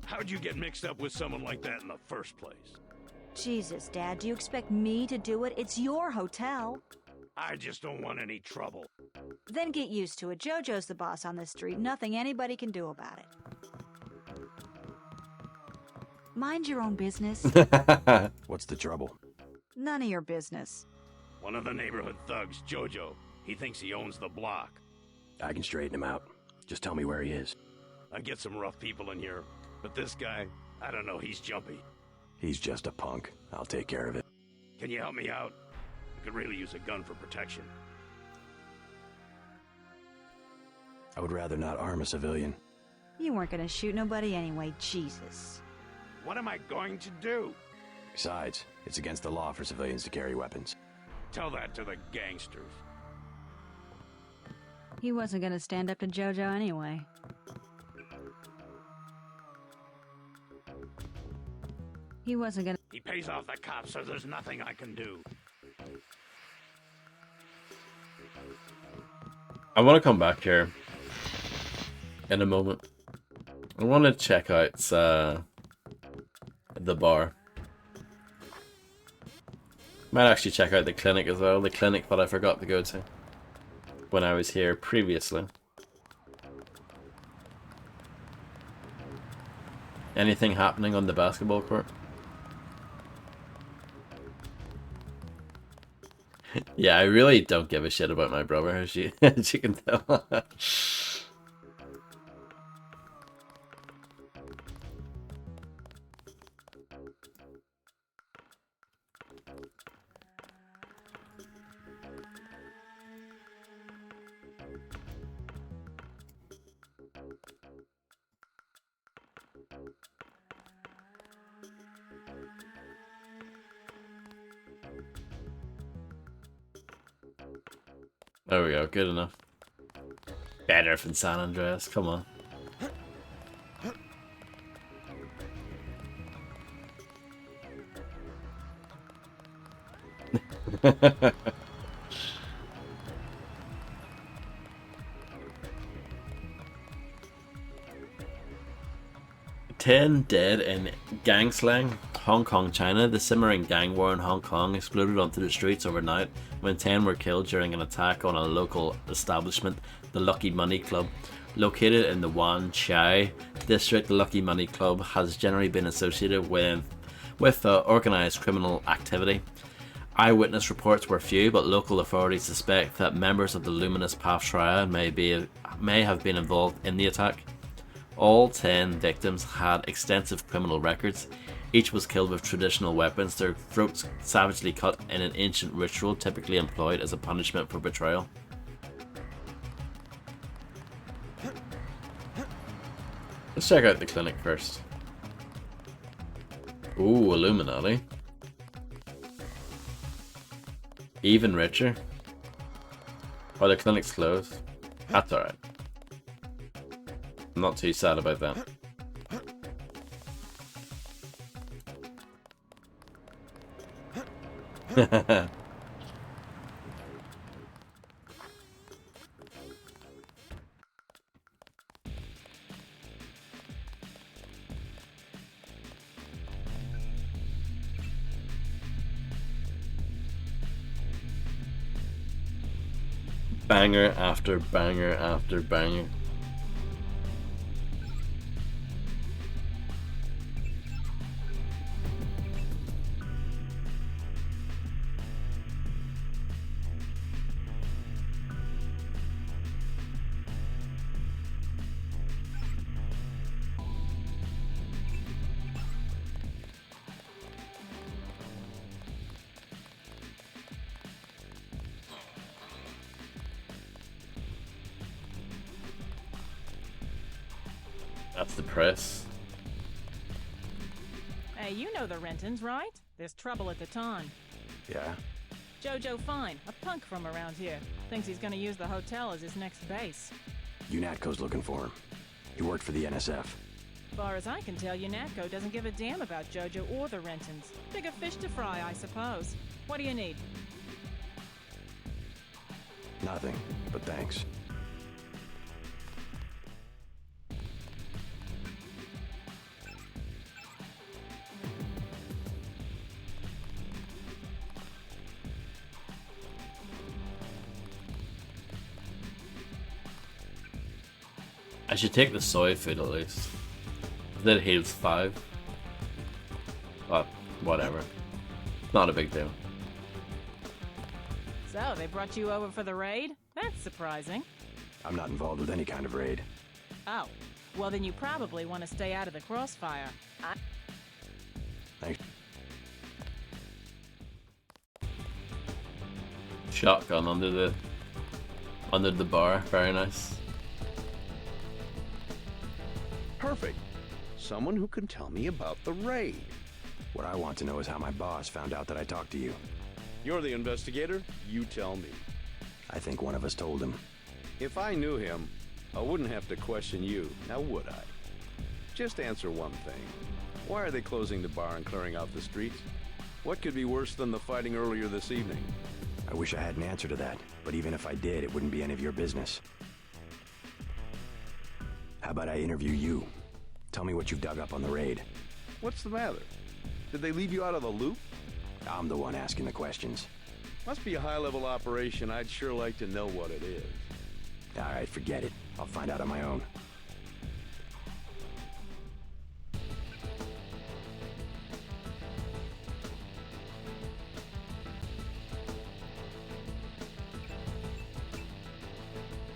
Speaker 10: How'd you get mixed up with someone like that in the first place?
Speaker 18: Jesus, Dad, do you expect me to do it? It's your hotel.
Speaker 10: I just don't want any trouble.
Speaker 18: Then get used to it. Jojo's the boss on this street. Nothing anybody can do about it. Mind your own business.
Speaker 3: What's the trouble?
Speaker 18: None of your business.
Speaker 10: One of the neighborhood thugs, Jojo. He thinks he owns the block.
Speaker 3: I can straighten him out. Just tell me where he is.
Speaker 10: I get some rough people in here, but this guy, I don't know, he's jumpy.
Speaker 3: He's just a punk. I'll take care of it.
Speaker 10: Can you help me out? I could really use a gun for protection.
Speaker 3: I would rather not arm a civilian.
Speaker 18: You weren't gonna shoot nobody anyway, Jesus.
Speaker 10: What am I going to do?
Speaker 3: Besides, it's against the law for civilians to carry weapons.
Speaker 10: Tell that to the gangsters.
Speaker 18: He wasn't gonna stand up to Jojo anyway. He wasn't gonna...
Speaker 10: He pays off the cops, so there's nothing I can do.
Speaker 1: I want to come back here in a moment. I want to check out the bar. Might actually check out the clinic as well. The clinic that I forgot to go to when I was here previously. Anything happening on the basketball court? Yeah, I really don't give a shit about my brother, as you can tell. There we go, good enough. Better than San Andreas, come on. Ten dead in gang slang. Hong Kong, China. The simmering gang war in Hong Kong exploded onto the streets overnight when 10 were killed during an attack on a local establishment, the Lucky Money Club. Located in the Wan Chai district, the Lucky Money Club has generally been associated with organised criminal activity. Eyewitness reports were few, but local authorities suspect that members of the Luminous Path Triad may have been involved in the attack. All 10 victims had extensive criminal records. Each was killed with traditional weapons, their throats savagely cut in an ancient ritual typically employed as a punishment for betrayal. Let's check out the clinic first. Ooh, Illuminati. Even richer. Oh, the clinic's closed. That's alright. I'm not too sad about that. Banger after banger after banger. That's the press.
Speaker 19: Hey, you know the Rentons, right? There's trouble at the Ton.
Speaker 3: Yeah?
Speaker 19: Jojo Fine, a punk from around here, thinks he's gonna use the hotel as his next base.
Speaker 3: UNATCO's looking for him. He worked for the NSF.
Speaker 19: Far as I can tell, UNATCO doesn't give a damn about Jojo or the Rentons. Bigger fish to fry, I suppose. What do you need?
Speaker 3: Nothing, but thanks.
Speaker 1: I should take the soy food at least. That heals 5. But whatever. Not a big deal.
Speaker 19: So, they brought you over for the raid? That's surprising.
Speaker 3: I'm not involved with any kind of raid.
Speaker 19: Oh, well then you probably want to stay out of the crossfire.
Speaker 3: Thanks.
Speaker 1: Shotgun under the bar. Very nice.
Speaker 10: Perfect. Someone who can tell me about the raid.
Speaker 3: What I want to know is how my boss found out that I talked to you.
Speaker 10: You're the investigator, you tell me.
Speaker 3: I think one of us told him.
Speaker 10: If I knew him, I wouldn't have to question you, now would I? Just answer one thing. Why are they closing the bar and clearing out the streets? What could be worse than the fighting earlier this evening?
Speaker 3: I wish I had an answer to that, but even if I did, it wouldn't be any of your business. How about I interview you? Tell me what you've dug up on the raid.
Speaker 10: What's the matter? Did they leave you out of the loop?
Speaker 3: I'm the one asking the questions.
Speaker 10: Must be a high-level operation. I'd sure like to know what it is.
Speaker 3: All right, forget it. I'll find out on my own.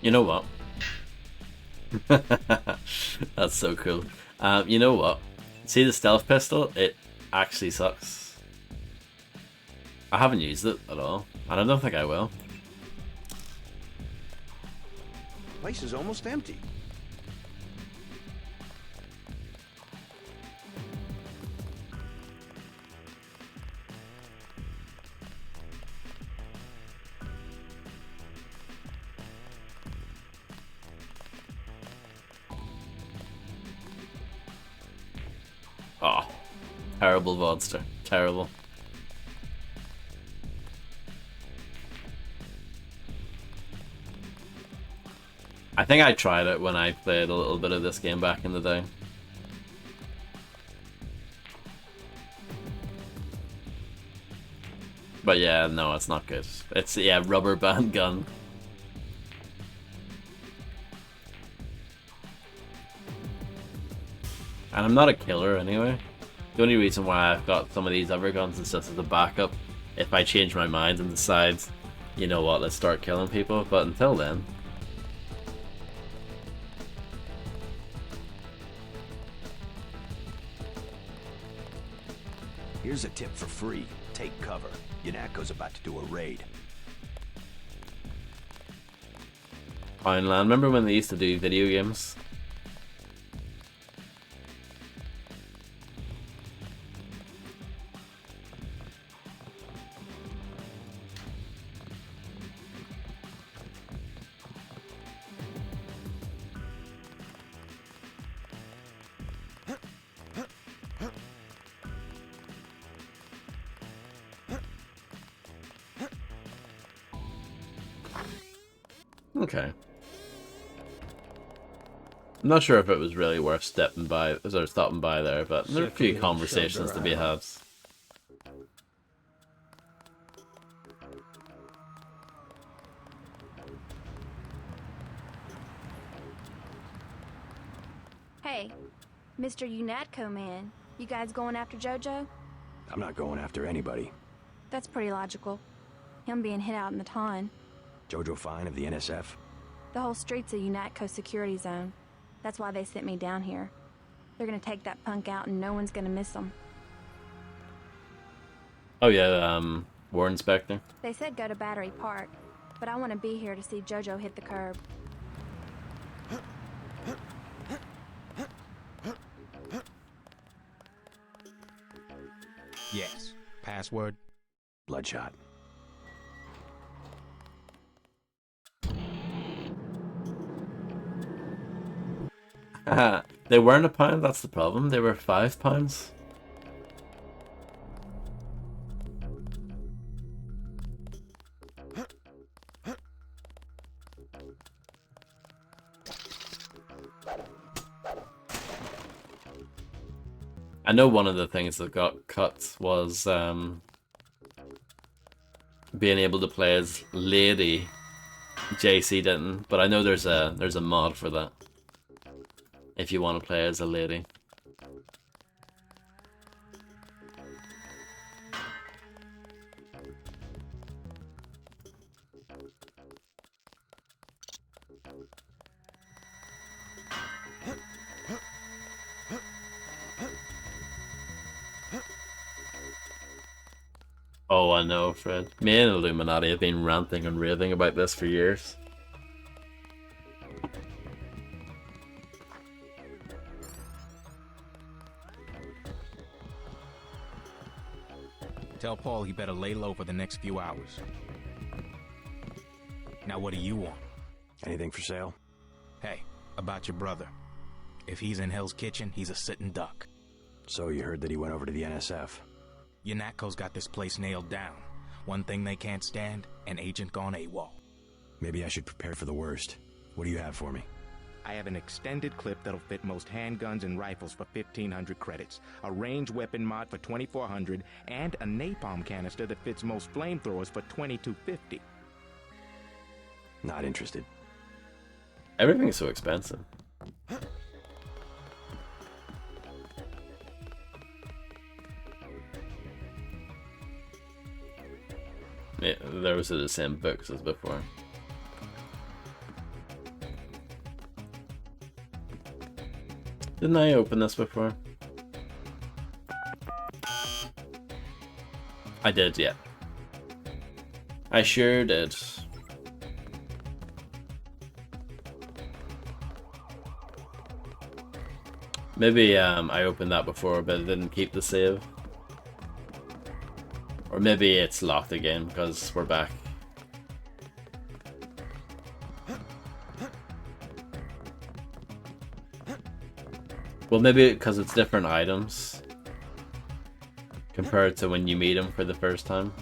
Speaker 1: You know what? That's so cool. You know what? See the stealth pistol? It actually sucks. I haven't used it at all, and I don't think I will.
Speaker 10: Place is almost empty.
Speaker 1: Oh, terrible Vodster. Terrible. I think I tried it when I played a little bit of this game back in the day. But yeah, no, it's not good. It's, yeah, rubber band gun. And I'm not a killer anyway. The only reason why I've got some of these other guns is just as a backup. If I change my mind and decide, you know what, let's start killing people. But until then...
Speaker 16: Here's a tip for free. Take cover. UNATCO's about to do a raid.
Speaker 1: Pineland. Remember when they used to do video games? Okay. I'm not sure if it was really worth stopping by there, but there are a few conversations to be had.
Speaker 20: Hey, Mr. UNATCO man, you guys going after JoJo?
Speaker 3: I'm not going after anybody.
Speaker 20: That's pretty logical. Him being hit out in the ton.
Speaker 3: Jojo Fine of the NSF?
Speaker 20: The whole street's a UNATCO security zone. That's why they sent me down here. They're gonna take that punk out and no one's gonna miss them.
Speaker 1: Oh yeah, War Inspector.
Speaker 20: They said go to Battery Park, but I want to be here to see JoJo hit the curb.
Speaker 21: Yes. Password?
Speaker 3: Bloodshot.
Speaker 1: They weren't £1, that's the problem. They were £5. I know one of the things that got cut was being able to play as Lady JC didn't, but I know there's a mod for that if you want to play as a lady. Oh, I know, Fred. Me and Illuminati have been ranting and raving about this for years.
Speaker 21: Tell Paul he better lay low for the next few hours. Now what do you want?
Speaker 3: Anything for sale?
Speaker 21: Hey, about your brother. If he's in Hell's Kitchen, he's a sitting duck.
Speaker 3: So you heard that he went over to the NSF?
Speaker 21: UNATCO's got this place nailed down. One thing they can't stand, an agent gone AWOL.
Speaker 3: Maybe I should prepare for the worst. What do you have for me?
Speaker 21: I have an extended clip that'll fit most handguns and rifles for 1,500 credits, a range weapon mod for 2,400, and a napalm canister that fits most flamethrowers for 2,250.
Speaker 3: Not interested.
Speaker 1: Everything's so expensive. Yeah, those are the same books as before. Didn't I open this before? I did, yeah. I sure did. Maybe I opened that before, but I didn't keep the save. Or maybe it's locked again because we're back. Well, maybe because it's different items compared to when you meet him for the first time.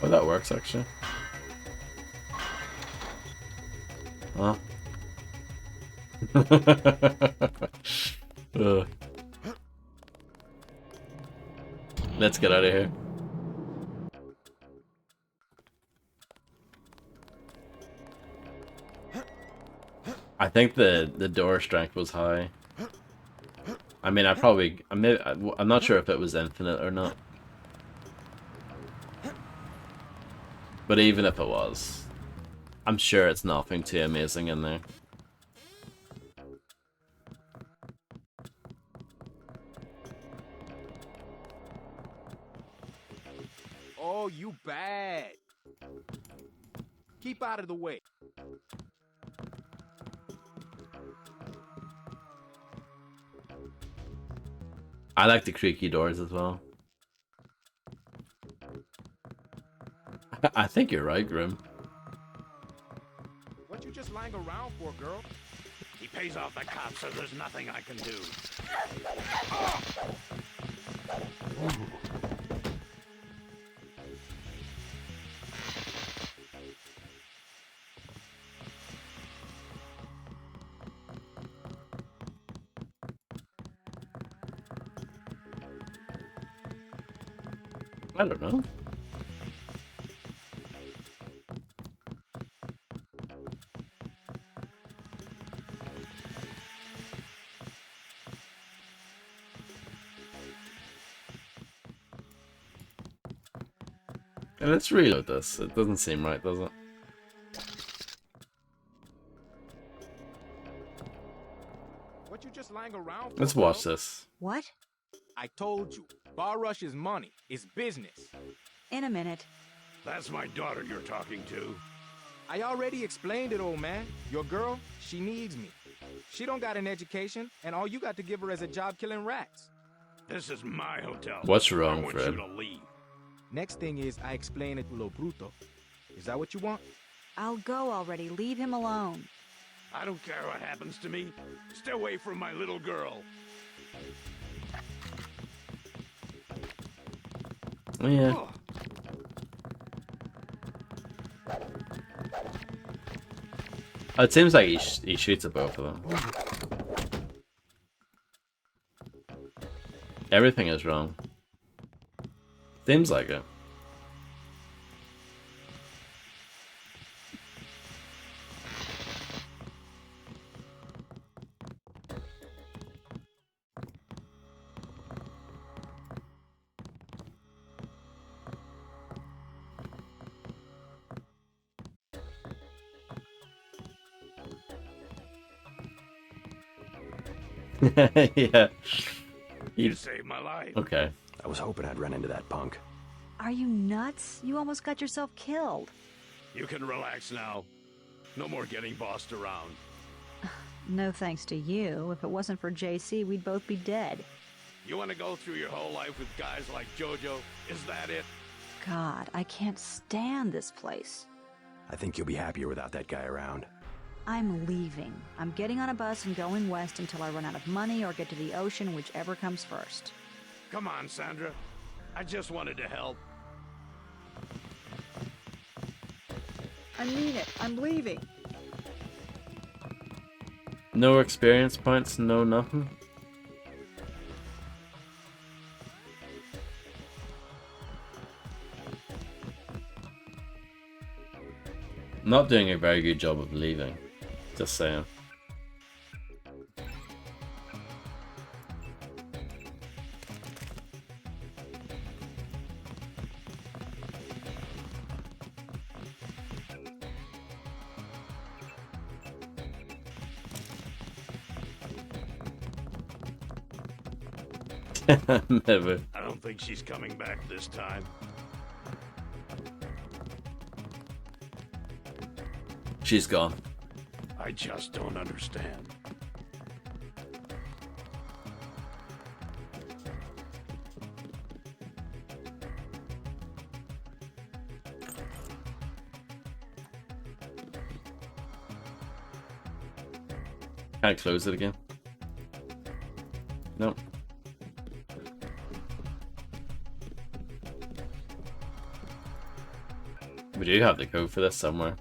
Speaker 1: Oh, that works actually. Huh? Let's get out of here. I think the door strength was high. I mean, I'm not sure if it was infinite or not. But even if it was, I'm sure it's nothing too amazing in there.
Speaker 21: Oh, you bad. Keep out of the way.
Speaker 1: I like the creaky doors as well. I think you're right, Grim.
Speaker 21: What you just lying around for, girl?
Speaker 10: He pays off the cops, so there's nothing I can do.
Speaker 1: I don't know. Let's reload this. It doesn't seem right, does it?
Speaker 21: What you just lying around for,
Speaker 1: Let's watch this.
Speaker 18: What?
Speaker 21: I told you, Bar Rush is money. It's business.
Speaker 18: In a minute.
Speaker 10: That's my daughter you're talking to.
Speaker 21: I already explained it, old man. Your girl, she needs me. She don't got an education, and all you got to give her is a job killing rats.
Speaker 10: This is my hotel.
Speaker 1: What's wrong,
Speaker 10: I want
Speaker 1: Fred?
Speaker 10: you to leave.
Speaker 21: Next thing is I explain it to Lo Bruto. Is that what you want?
Speaker 18: I'll go already. Leave him alone.
Speaker 10: I don't care what happens to me. Stay away from my little girl.
Speaker 1: Yeah.
Speaker 10: Oh.
Speaker 1: It seems like he shoots at both of them. Everything is wrong. Seems like it. Yeah.
Speaker 10: You saved my life.
Speaker 1: Okay.
Speaker 3: I was hoping I'd run into that punk.
Speaker 18: Are you nuts? You almost got yourself killed.
Speaker 10: You can relax now. No more getting bossed around.
Speaker 18: No thanks to you. If it wasn't for JC, we'd both be dead.
Speaker 10: You want to go through your whole life with guys like Jojo? Is that it?
Speaker 18: God, I can't stand this place.
Speaker 3: I think you'll be happier without that guy around.
Speaker 18: I'm leaving. I'm getting on a bus and going west until I run out of money or get to the ocean, whichever comes first.
Speaker 10: Come on, Sandra. I just wanted to help.
Speaker 18: I mean it. I'm leaving.
Speaker 1: No experience points, no nothing. Not doing a very good job of leaving. Just saying. Never.
Speaker 10: I don't think she's coming back this time.
Speaker 1: She's gone.
Speaker 10: I just don't understand.
Speaker 1: Can't close it again. Nope. We do have the code for this somewhere.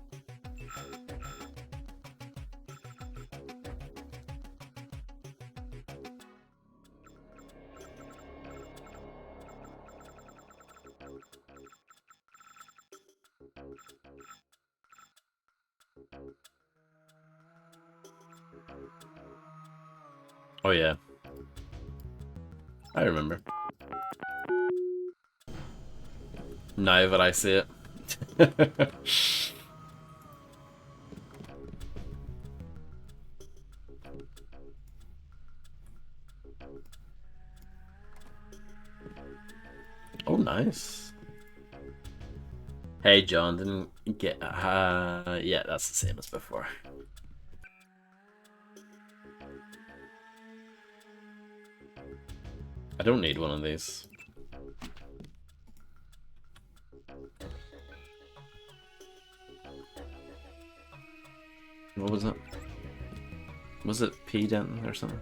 Speaker 1: Oh yeah. I remember. Now that I see it. Oh, nice. Hey, John, didn't get... yeah, that's the same as before. I don't need one of these. What was it? Was it P. Denton or something?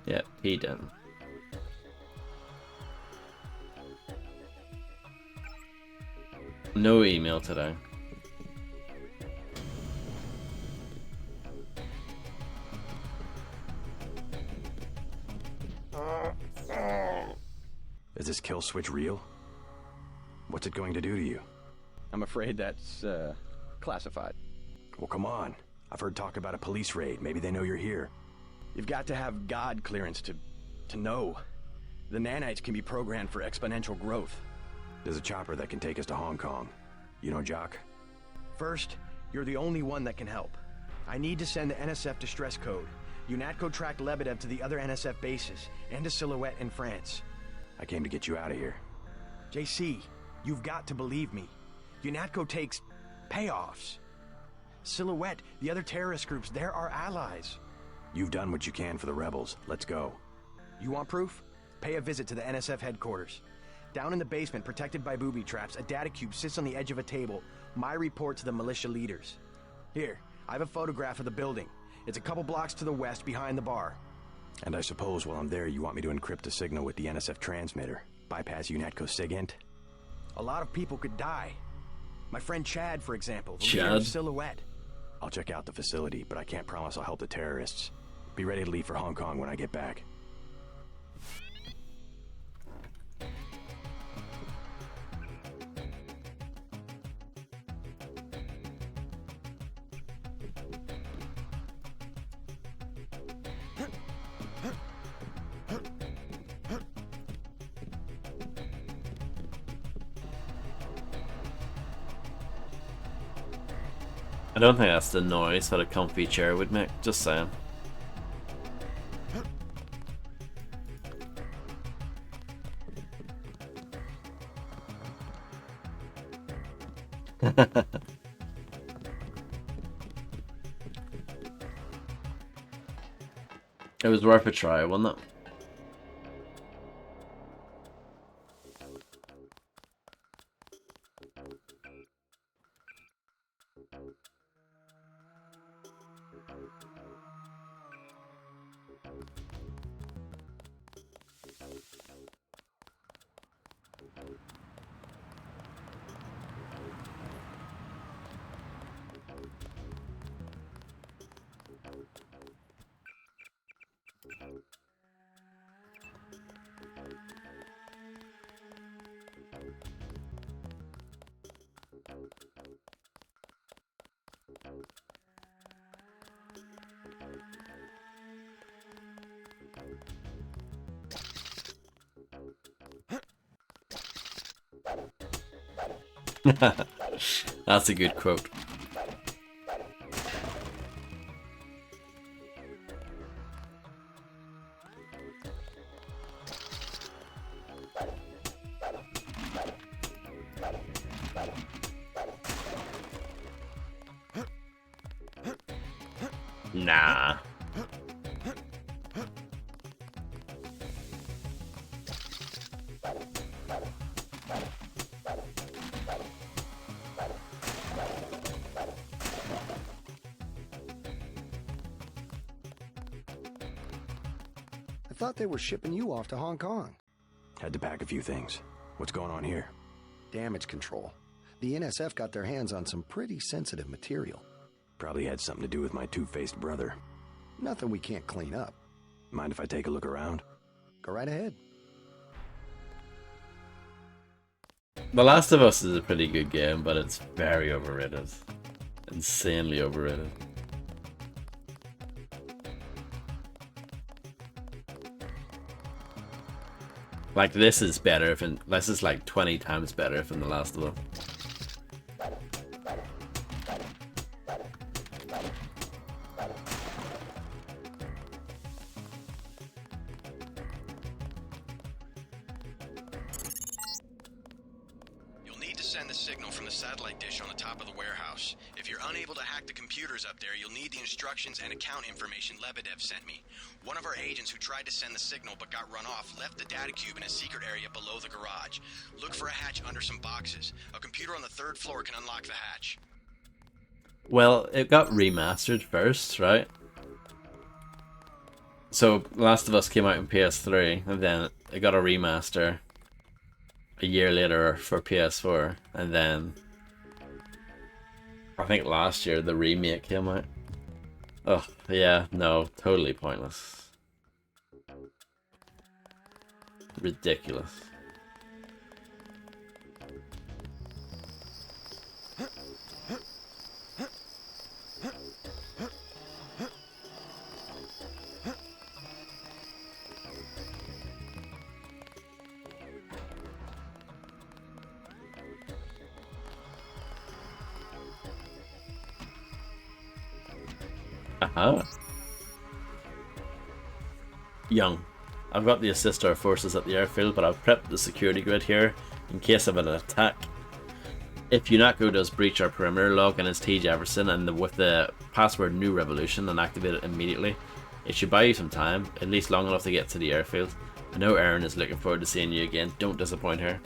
Speaker 1: Yeah, P. Denton. No email today.
Speaker 3: Is this kill switch real? What's it going to do to you?
Speaker 2: I'm afraid that's, classified.
Speaker 3: Well, come on. I've heard talk about a police raid. Maybe they know you're here.
Speaker 2: You've got to have God clearance to know. The nanites can be programmed for exponential growth.
Speaker 3: There's a chopper that can take us to Hong Kong. You know Jock?
Speaker 2: First, you're the only one that can help. I need to send the NSF distress code. UNATCO tracked Lebedev to the other NSF bases, and to Silhouette in France.
Speaker 3: I came to get you out of here.
Speaker 2: JC, you've got to believe me. UNATCO takes payoffs. Silhouette, the other terrorist groups, they're our allies.
Speaker 3: You've done what you can for the rebels. Let's go.
Speaker 2: You want proof? Pay a visit to the NSF headquarters. Down in the basement, protected by booby traps, a data cube sits on the edge of a table. My report to the militia leaders. Here, I have a photograph of the building. It's a couple blocks to the west, behind the bar.
Speaker 3: And I suppose while I'm there, you want me to encrypt a signal with the NSF transmitter. Bypass UNATCO SIGINT?
Speaker 2: A lot of people could die. My friend Chad, for example, the leader
Speaker 1: Chad?
Speaker 2: of Silhouette.
Speaker 3: I'll check out the facility, but I can't promise I'll help the terrorists. Be ready to leave for Hong Kong when I get back.
Speaker 1: I don't think that's the noise that a comfy chair would make, just saying. It was worth a try, wasn't it? That's a good quote. Nah.
Speaker 13: I thought they were shipping you off to Hong Kong.
Speaker 3: Had to pack a few things. What's going on here?
Speaker 13: Damage control. The NSF got their hands on some pretty sensitive material.
Speaker 3: Probably had something to do with my two-faced brother.
Speaker 13: Nothing we can't clean up.
Speaker 3: Mind if I take a look around?
Speaker 13: Go right ahead.
Speaker 1: The Last of Us is a pretty good game, but it's very overrated. Insanely overrated. Like, this is better this is like 20 times better than The Last of Us.
Speaker 2: You'll need to send the signal from the satellite dish on the top of the warehouse. If you're unable to hack the computers up there, you'll need the instructions and account information Lebedev sent me. One of our agents who tried to send the signal but got run off left the data cube in a secret area below the garage. Look for a hatch under some boxes. A computer on the 3rd floor can unlock the hatch.
Speaker 1: Well, it got remastered first, right? So Last of Us came out on PS3, and then it got a remaster a year later for PS4, and then I think last year the remake came out. Oh yeah, no, totally pointless. Ridiculous. Young. I've got the assist our forces at the airfield, but I've prepped the security grid here in case of an attack. If UNATCO does breach our perimeter, log in as T. Jefferson and with the password New Revolution and activate it immediately. It should buy you some time, at least long enough to get to the airfield. I know Erin is looking forward to seeing you again. Don't disappoint her.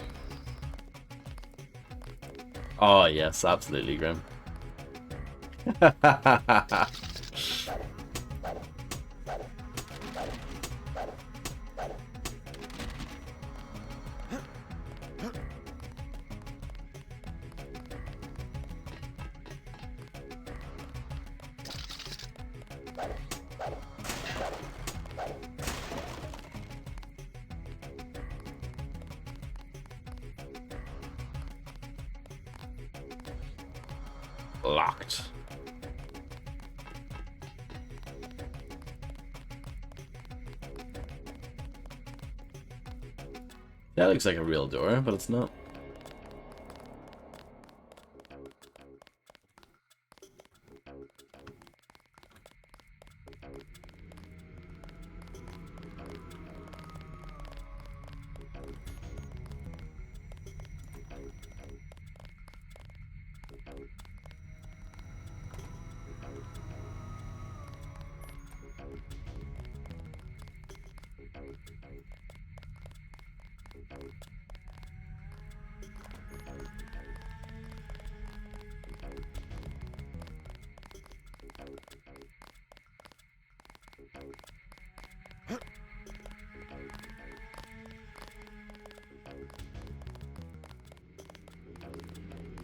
Speaker 1: Oh yes, absolutely, Grim. Locked. That looks like a real door, but it's not.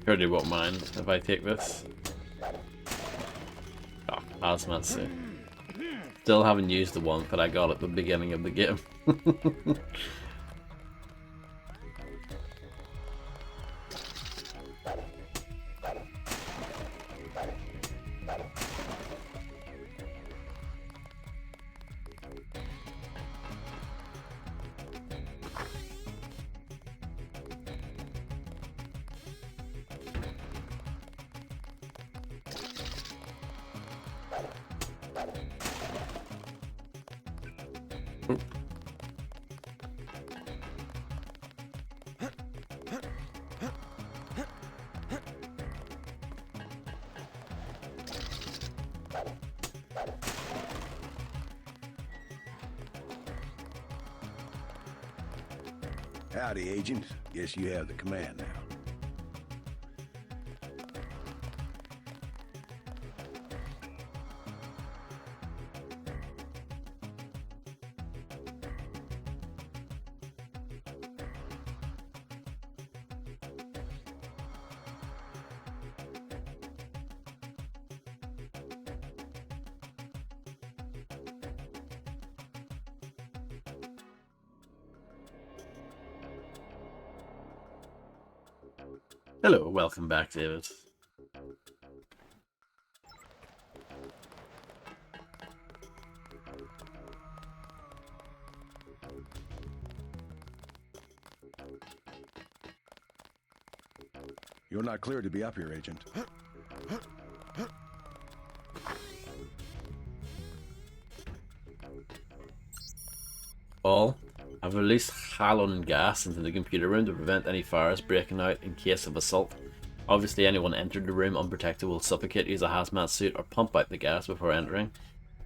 Speaker 1: Surely won't mind if I take this. Oh, hazmat suit. Still haven't used the one that I got at the beginning of the game.
Speaker 13: Howdy, Agent. Guess you have the command now.
Speaker 1: Hello, welcome back, David.
Speaker 13: You're not cleared to be up here, Agent.
Speaker 1: All. I've released halon gas into the computer room to prevent any fires breaking out in case of assault. Obviously, anyone entered the room unprotected will suffocate, use a hazmat suit, or pump out the gas before entering.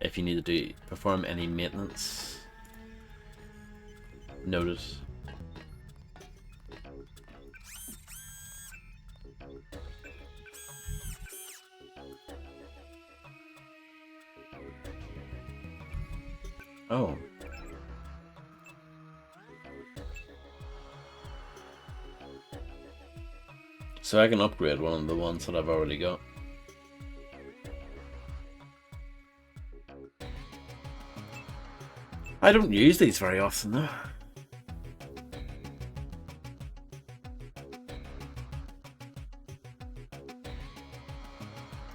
Speaker 1: If you need to perform any maintenance. Noted. Oh. So I can upgrade one of the ones that I've already got. I don't use these very often though.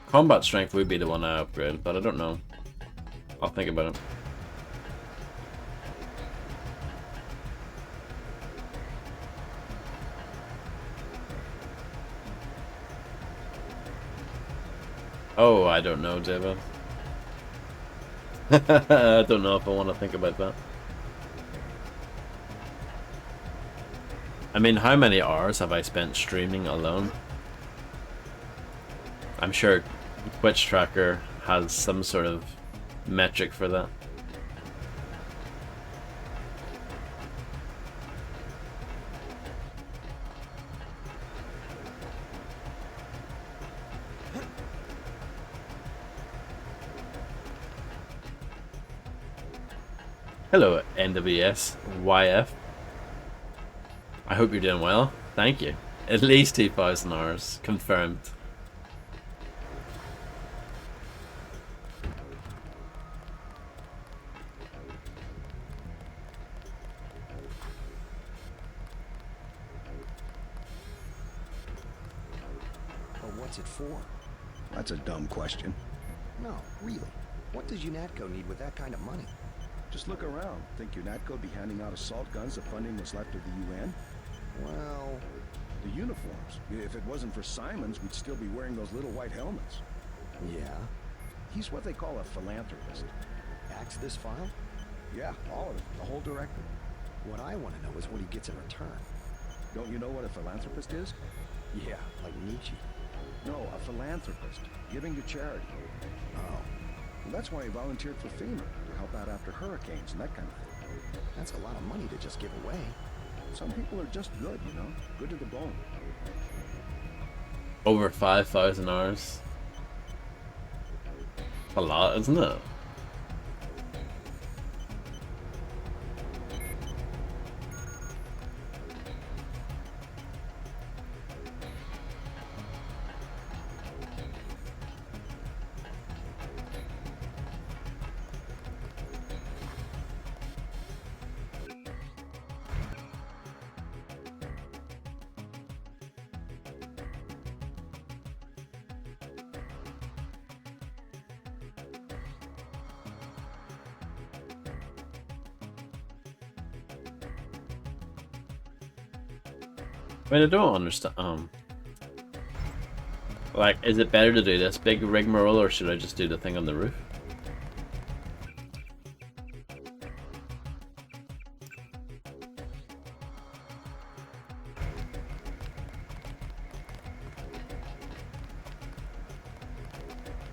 Speaker 1: Combat strength would be the one I upgrade, but I don't know. I'll think about it. Oh, I don't know, David. I don't know if I want to think about that. I mean, how many hours have I spent streaming alone? I'm sure Twitch Tracker has some sort of metric for that. Hello, NWS YF. I hope you're doing well. Thank you. At least 2,000 hours. Confirmed.
Speaker 3: But what's it for? That's a dumb question.
Speaker 16: No, really. What does UNATCO need with that kind of money?
Speaker 13: Just look around. Think UNATCO would be handing out assault guns to funding what's left of the UN?
Speaker 16: Well...
Speaker 13: The uniforms. If it wasn't for Simons, we'd still be wearing those little white helmets.
Speaker 16: Yeah?
Speaker 13: He's what they call a philanthropist.
Speaker 16: Backs this file?
Speaker 13: Yeah, all of it. The whole directive.
Speaker 16: What I want to know is what he gets in return.
Speaker 13: Don't you know what a philanthropist is?
Speaker 16: Yeah, like Nietzsche.
Speaker 13: No, a philanthropist. Giving to charity.
Speaker 16: Oh.
Speaker 13: Well, that's why he volunteered for FEMA, to help out after hurricanes and that kind of thing.
Speaker 16: That's a lot of money to just give away.
Speaker 13: Some people are just good, you know? Good to the bone.
Speaker 1: Over 5,000 hours. A lot, isn't it? I mean, I don't understand. Like, is it better to do this big rigmarole, or should I just do the thing on the roof?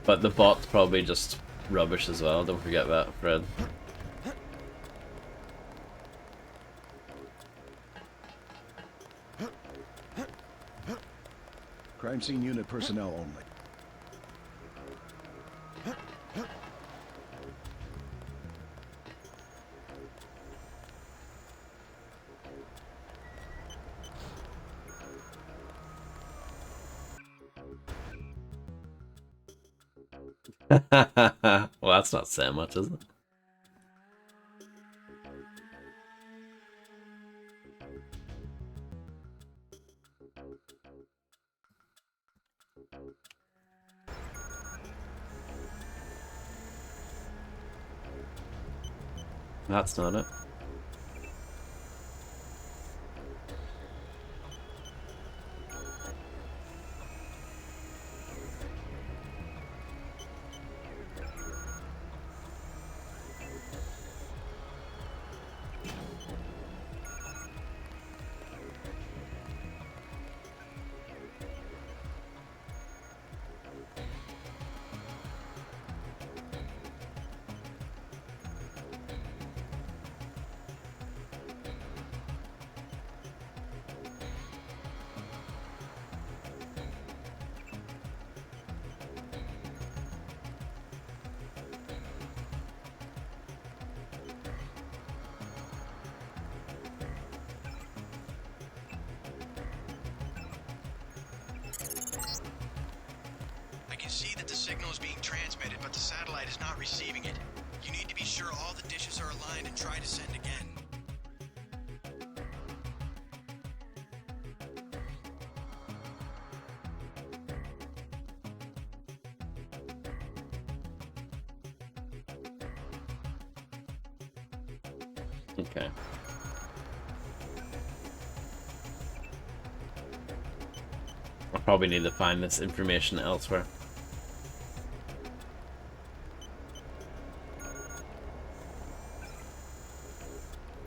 Speaker 1: But the bot's probably just rubbish as well. Don't forget that, Fred.
Speaker 13: Crime scene unit personnel only.
Speaker 1: Well, that's not saying much, is it? That's not it.
Speaker 2: see that the signal is being transmitted, but the satellite is not receiving it. You need to be sure all the dishes are aligned and try to send again.
Speaker 1: Okay. I probably need to find this information elsewhere.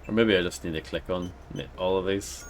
Speaker 1: Or maybe I just need to click on all of these.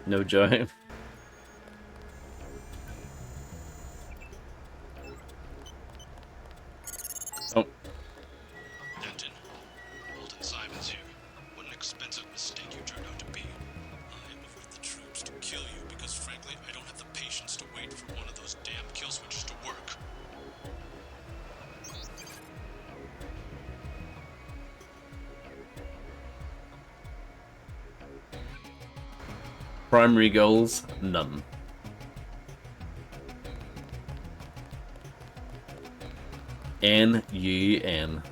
Speaker 1: No joy. Oh.
Speaker 15: Denton, Alton Simons here. What an expensive mistake you turned out to be. I am with the troops to kill you because, frankly, I don't have the patience to wait for one of those damn kill switches to work.
Speaker 1: Primary goals, none. N-U-N.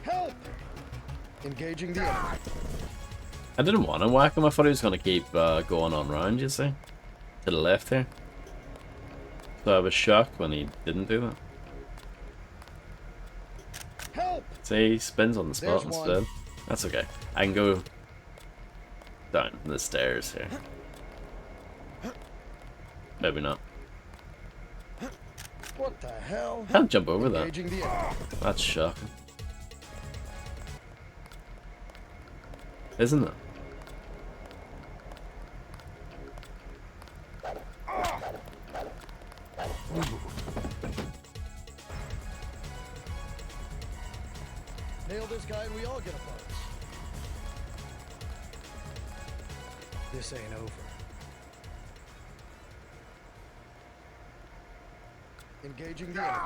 Speaker 14: Help! Engaging the enemy.
Speaker 1: I didn't want to whack him. I thought he was going to keep going on round, you see. To the left here. So I was shocked when he didn't do that.
Speaker 14: Help!
Speaker 1: See, he spins on the spot
Speaker 14: There's
Speaker 1: instead.
Speaker 14: one.
Speaker 1: That's okay. I can go down the stairs here. Maybe not.
Speaker 14: What the hell?
Speaker 1: Can't jump over that.
Speaker 14: Engaging the enemy.
Speaker 1: That's shocking. Isn't it?
Speaker 14: Nail this guy and we all get a bonus. This ain't over. Engaging the enemy.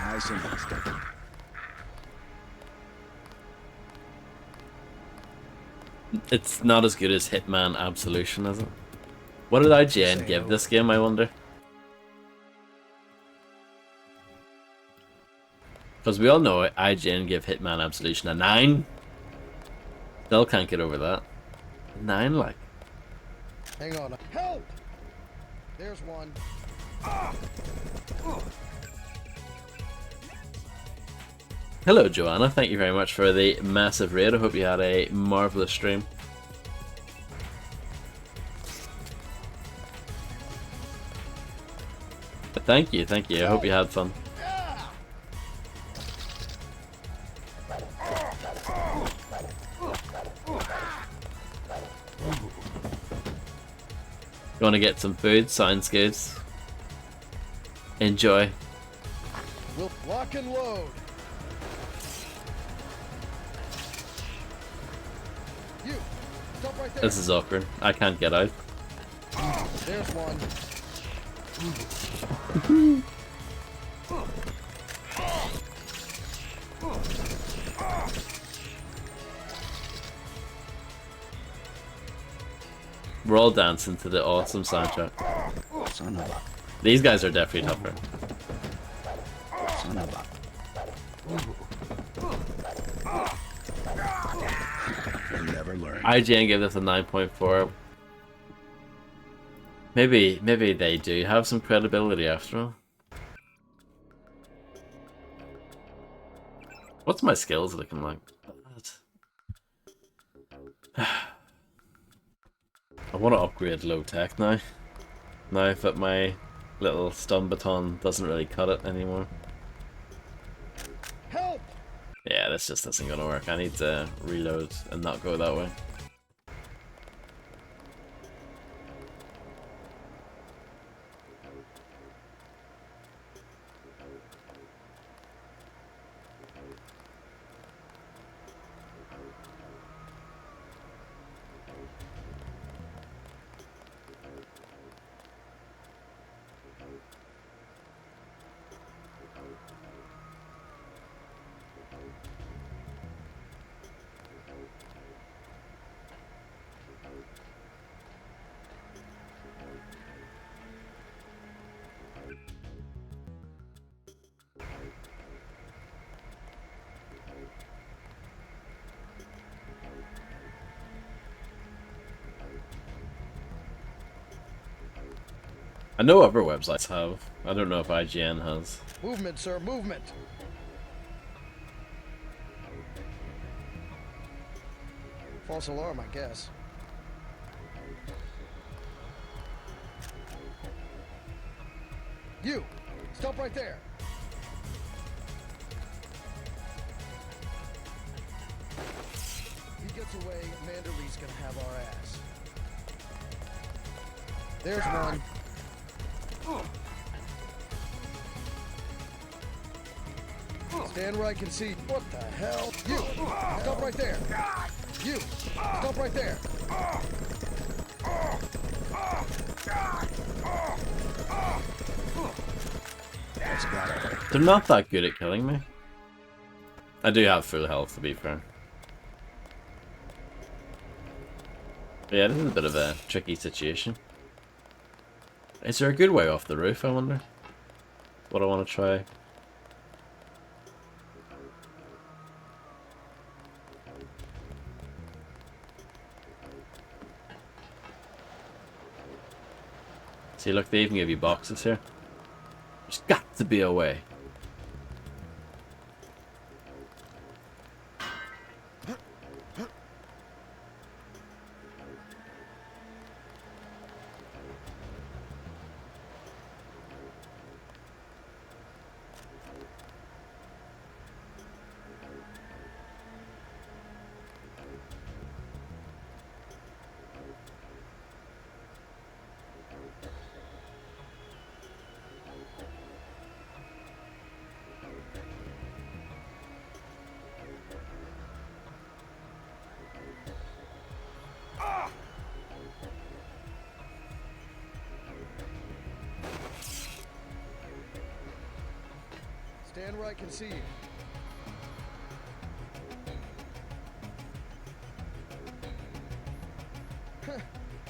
Speaker 13: Nice and easy.
Speaker 1: It's not as good as Hitman Absolution, is it? What did IGN give this game, I wonder? Because we all know IGN give Hitman Absolution a 9. Still can't get over that. 9, like.
Speaker 14: Hang on. Help! There's one.
Speaker 1: Hello, Joanna. Thank you very much for the massive raid. I hope you had a marvelous stream. Thank you, thank you. I hope you had fun. You want to get some food? Sounds good. Enjoy.
Speaker 14: We'll lock and load. You, stop right there.
Speaker 1: This is awkward. I can't get out.
Speaker 14: There's one.
Speaker 1: We're all dancing to the awesome soundtrack. These guys are definitely tougher.
Speaker 13: about? You'll never learn.
Speaker 1: IGN gave this a 9.4. Maybe they do have some credibility after all. What's my skills looking like? I want to upgrade low tech now. Now that my little stun baton doesn't really cut it anymore.
Speaker 14: Help!
Speaker 1: Yeah, this just isn't gonna work. I need to reload and not go that way. I know other websites have. I don't know if IGN has.
Speaker 14: Movement, sir, movement. False alarm, I guess. You! Stop right there! He gets away, Manderley's gonna have our ass. There's one. Stand where I can see. What the hell? You! Stop right there! You! Stop right there!
Speaker 13: That's got it.
Speaker 1: They're not that good at killing me. I do have full health, to be fair. But yeah, this is a bit of a tricky situation. Is there a good way off the roof, I wonder? What I want to try. See, look, they even give you boxes here. There's got to be a way.
Speaker 14: Stand where I can see you.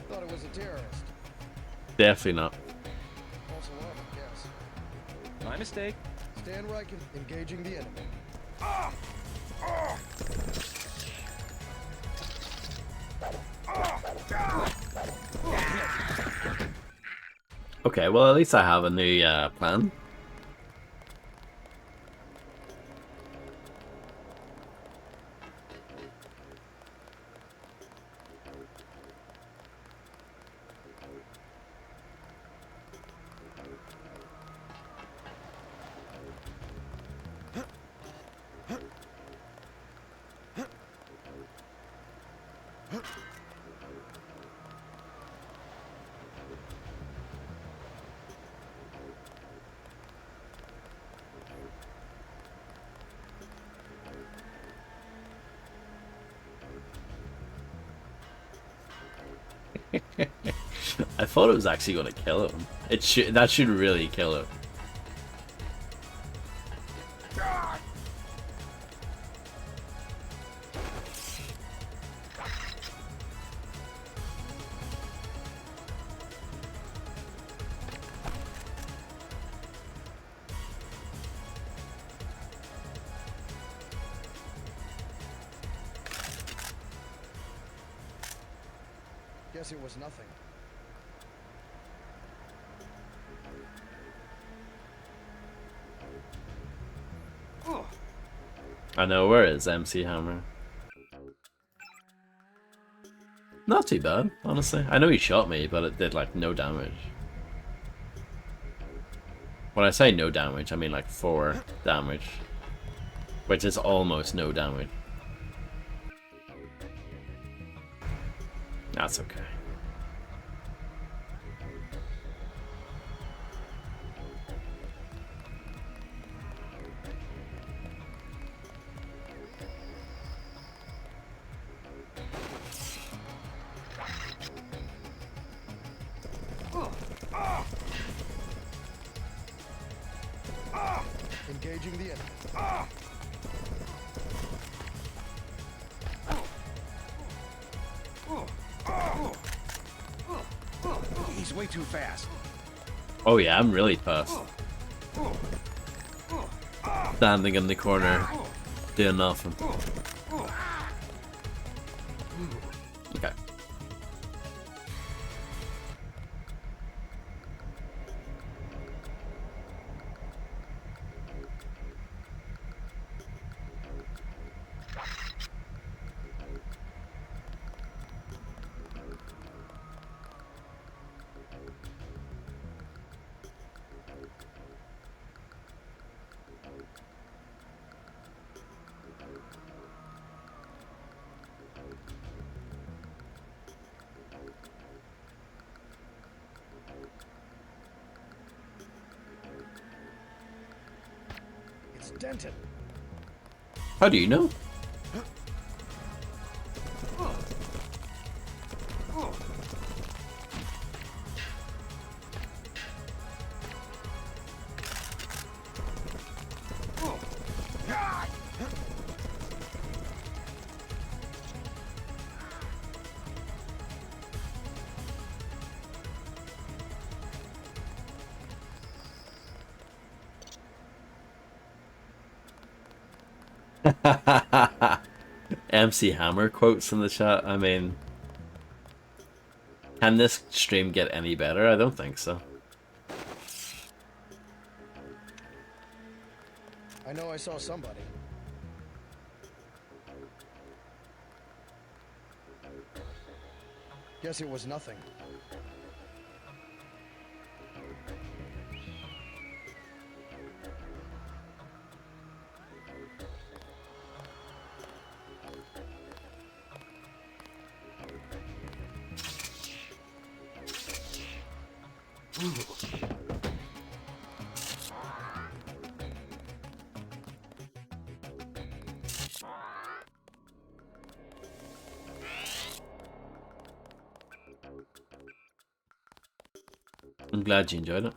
Speaker 14: Thought it was a terrorist.
Speaker 1: Definitely not.
Speaker 14: False alarm, I guess.
Speaker 7: My mistake.
Speaker 14: Stand where I can. Engaging the enemy.
Speaker 1: Okay, well at least I have a new plan. I thought it was actually going to kill him. That should really kill him.
Speaker 14: Guess it was nothing.
Speaker 1: I know, where is MC Hammer? Not too bad, honestly. I know he shot me, but it did like no damage. When I say no damage, I mean like 4 damage. Which is almost no damage. That's okay.
Speaker 14: Engaging the enemy.
Speaker 3: He's way too fast.
Speaker 1: Oh yeah, I'm really fast. Standing in the corner, doing nothing. Okay.
Speaker 14: It's dented.
Speaker 1: How do you know? MC Hammer quotes in the chat. I mean, can this stream get any better? I don't think so.
Speaker 14: I know I saw somebody. Guess it was nothing.
Speaker 1: I'm glad you enjoyed it.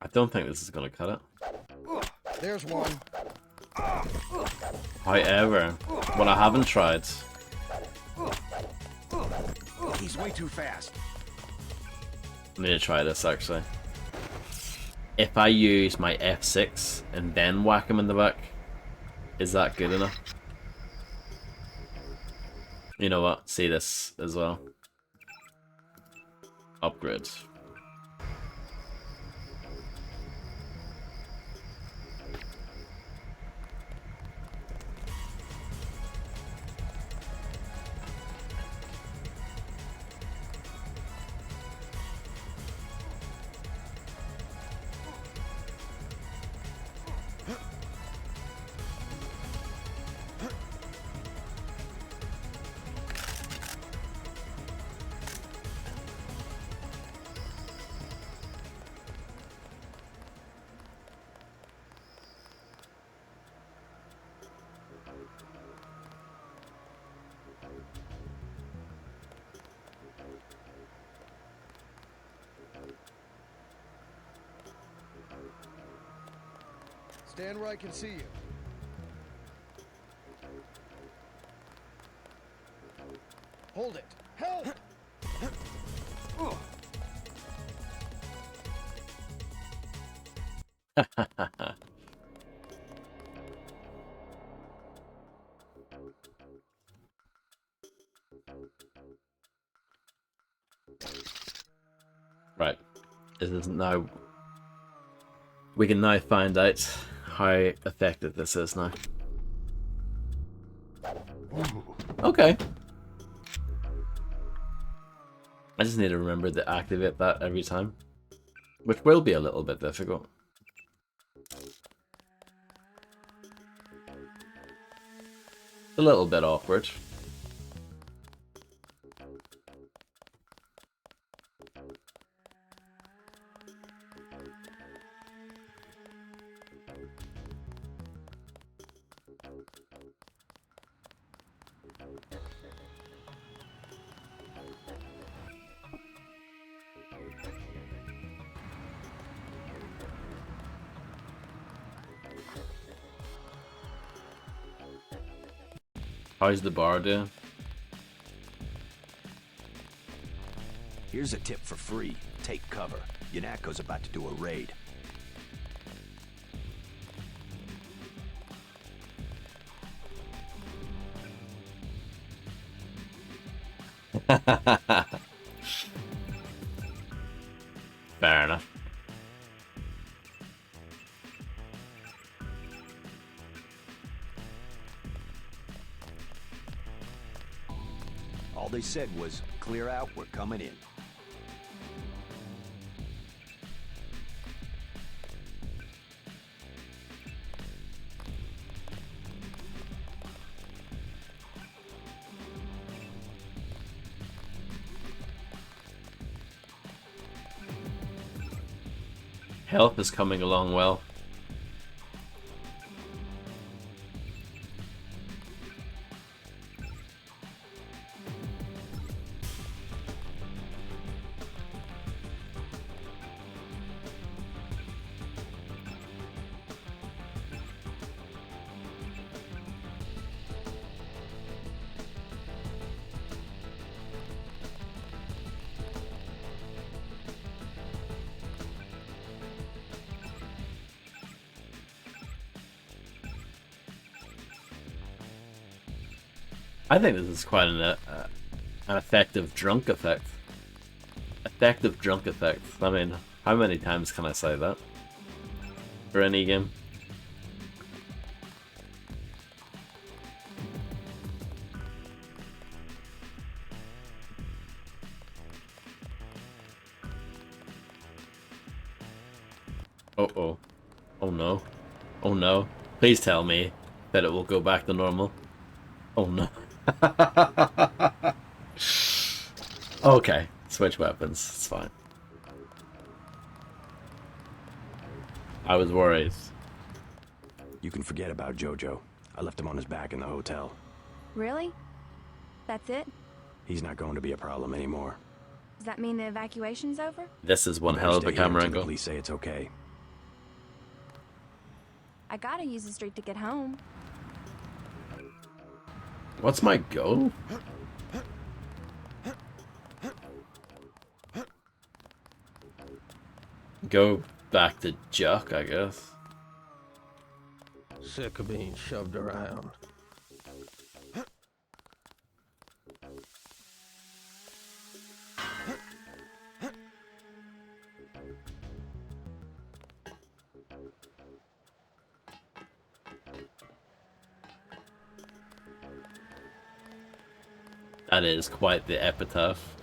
Speaker 1: I don't think this is gonna cut it.
Speaker 14: There's one.
Speaker 1: However, what I haven't tried.
Speaker 3: He's way too fast.
Speaker 1: I need to try this actually. If I use my F6 and then whack him in the back, is that good enough? You know what? See this as well. Upgrade.
Speaker 14: Stand where I can see you. Hold it. Help!
Speaker 1: Right. This is now... We can now find out how effective this is now. Okay. I just need to remember to activate that every time, which will be a little bit difficult. A little bit awkward. How's the bar doing?
Speaker 3: Here's a tip for free. Take cover. Yanatko's about to do a raid.
Speaker 1: Fair enough.
Speaker 3: All they said was, clear out, we're coming in.
Speaker 1: Health is coming along well. I think this is quite an effective drunk effect. Effective drunk effect. I mean, how many times can I say that? For any game? Uh-oh. Oh no. Oh no. Please tell me that it will go back to normal. Oh no. Okay, switch weapons. It's fine. I was worried.
Speaker 3: You can forget about Jojo. I left him on his back in the hotel.
Speaker 20: Really? That's it?
Speaker 3: He's not going to be a problem anymore.
Speaker 20: Does that mean the evacuation's over?
Speaker 1: This is one hell of a camera angle.
Speaker 3: Please say it's okay.
Speaker 20: I gotta use the street to get home.
Speaker 1: What's my goal? Go back to Jock, I guess.
Speaker 7: Sick of being shoved around.
Speaker 1: That is quite the epitaph.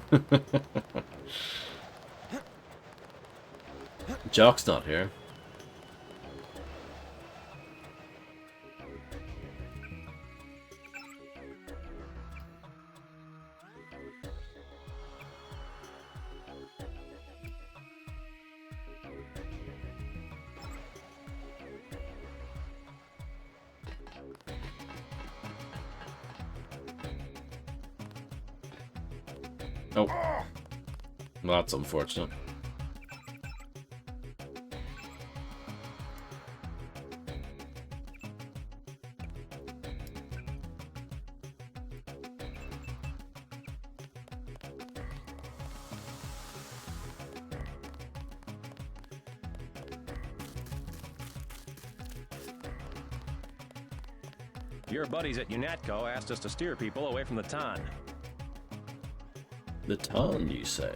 Speaker 1: Jock's not here. Oh. Well, that's unfortunate.
Speaker 7: Your buddies at UNATCO asked us to steer people away from the Ton.
Speaker 1: The Ton, you say?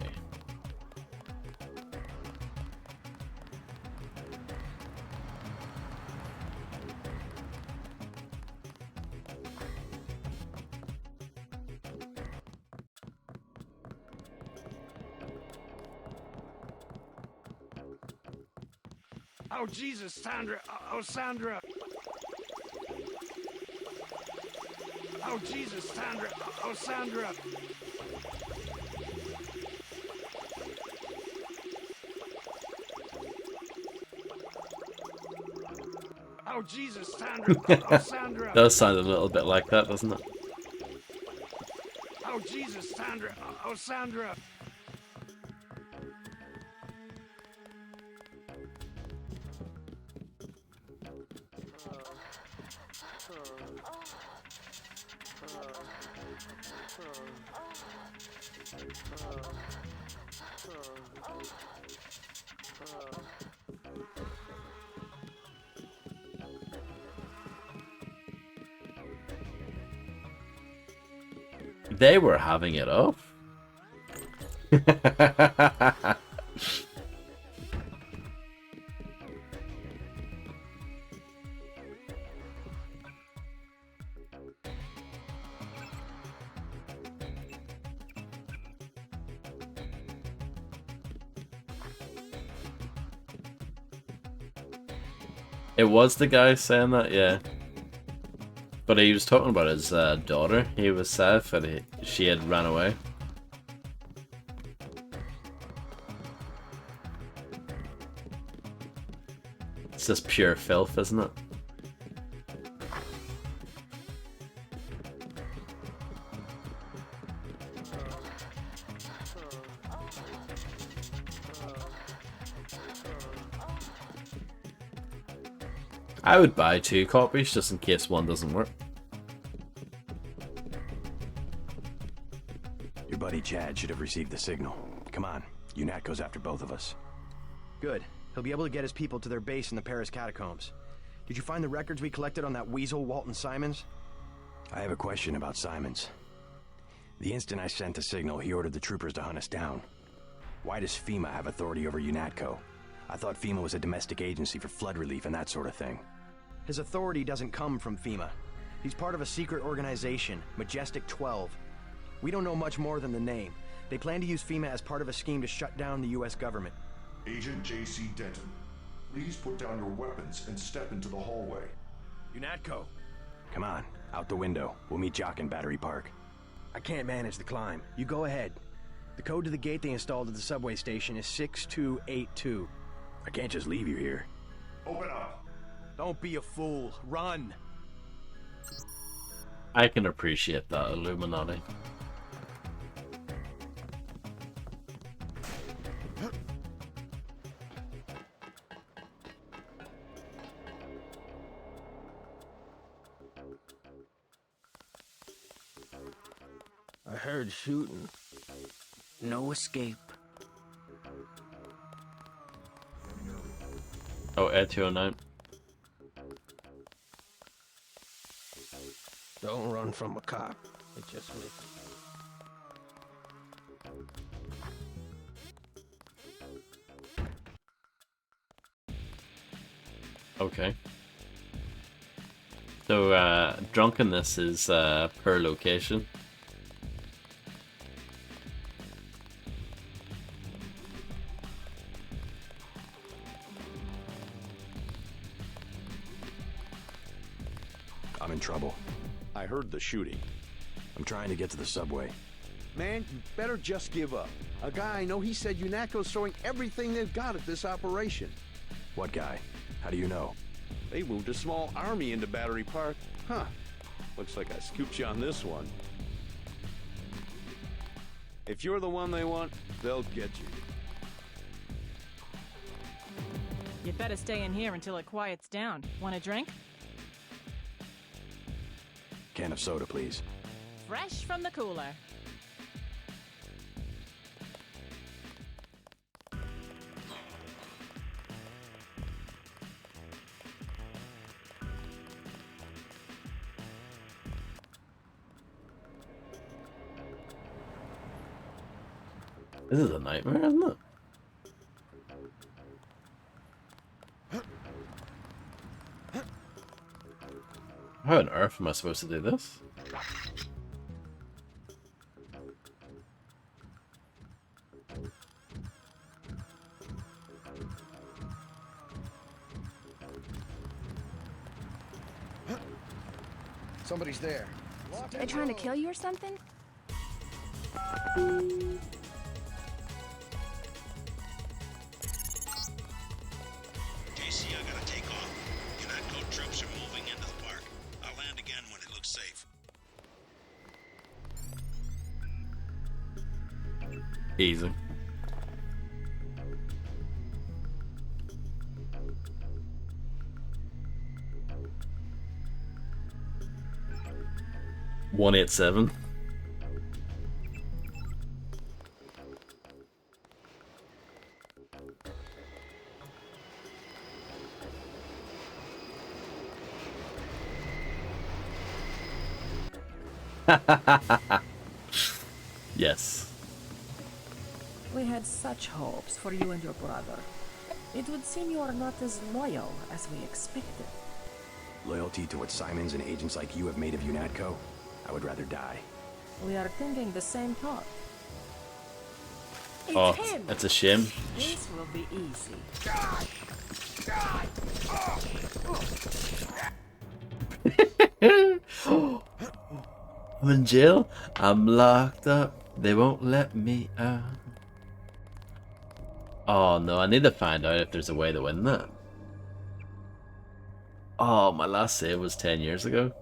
Speaker 10: Oh, Jesus, Sandra. Oh, Sandra. Oh, Jesus, Sandra. Oh, Sandra. Oh, Jesus, Sandra. Oh, Sandra.
Speaker 1: Does sound a little bit like that, doesn't it?
Speaker 10: Oh, Jesus, Sandra. Oh, Sandra.
Speaker 1: They were having it off. It was the guy saying that, yeah. But he was talking about his daughter. He was sad that she had ran away. It's just pure filth, isn't it? I would buy 2 copies just in case one doesn't work.
Speaker 3: Your buddy Chad should have received the signal. Come on, UNATCO's after both of us.
Speaker 2: Good. He'll be able to get his people to their base in the Paris catacombs. Did you find the records we collected on that weasel, Walton Simons?
Speaker 3: I have a question about Simons. The instant I sent the signal, he ordered the troopers to hunt us down. Why does FEMA have authority over UNATCO? I thought FEMA was a domestic agency for flood relief and that sort of thing.
Speaker 2: His authority doesn't come from FEMA. He's part of a secret organization, Majestic 12. We don't know much more than the name. They plan to use FEMA as part of a scheme to shut down the US government.
Speaker 8: Agent J.C. Denton, please put down your weapons and step into the hallway.
Speaker 2: UNATCO.
Speaker 3: Come on, out the window. We'll meet Jock in Battery Park.
Speaker 2: I can't manage the climb. You go ahead. The code to the gate they installed at the subway station is 6282.
Speaker 3: I can't just leave you here.
Speaker 8: Open up.
Speaker 2: Don't be a fool. Run.
Speaker 1: I can appreciate that, Illuminati.
Speaker 22: I heard shooting. No escape.
Speaker 1: Oh, Air 209.
Speaker 22: Don't run from a cop. It just makes
Speaker 1: Okay. So, drunkenness is per location.
Speaker 3: I'm in trouble.
Speaker 23: I heard the shooting.
Speaker 3: I'm trying to get to the subway.
Speaker 10: Man, you better just give up. A guy I know, he said UNATCO's throwing everything they've got at this operation.
Speaker 3: What guy? How do you know?
Speaker 23: They moved a small army into Battery Park. Huh. Looks like I scooped you on this one. If you're the one they want, they'll get you.
Speaker 19: You'd better stay in here until it quiets down. Want a drink?
Speaker 3: Can of soda, please.
Speaker 19: Fresh from the cooler.
Speaker 1: This is a nightmare, isn't it? How on earth am I supposed to do this?
Speaker 14: Somebody's there.
Speaker 20: They trying to kill you or something?
Speaker 12: JC, I gotta take off. UNATCO troops are moving into the park. I'll land again when it looks safe.
Speaker 1: Easy. $187. Yes.
Speaker 5: We had such hopes for you and your brother. It would seem you are not as loyal as we expected.
Speaker 3: Loyalty to what Simons and agents like you have made of UNATCO? I would rather die.
Speaker 5: We are thinking the same thought.
Speaker 1: Oh,
Speaker 5: It's him!
Speaker 1: that's a shame.
Speaker 5: This will be easy.
Speaker 1: I'm in jail. I'm locked up. They won't let me out. Oh no, I need to find out if there's a way to win that. Oh, my last save was 10 years ago.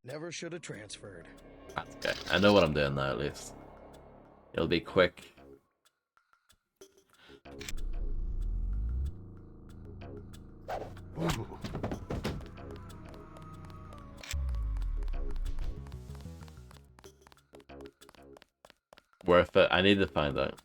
Speaker 14: Never should have transferred.
Speaker 1: That's okay. I know what I'm doing now, at least. It'll be quick. Worth it. I need to find out.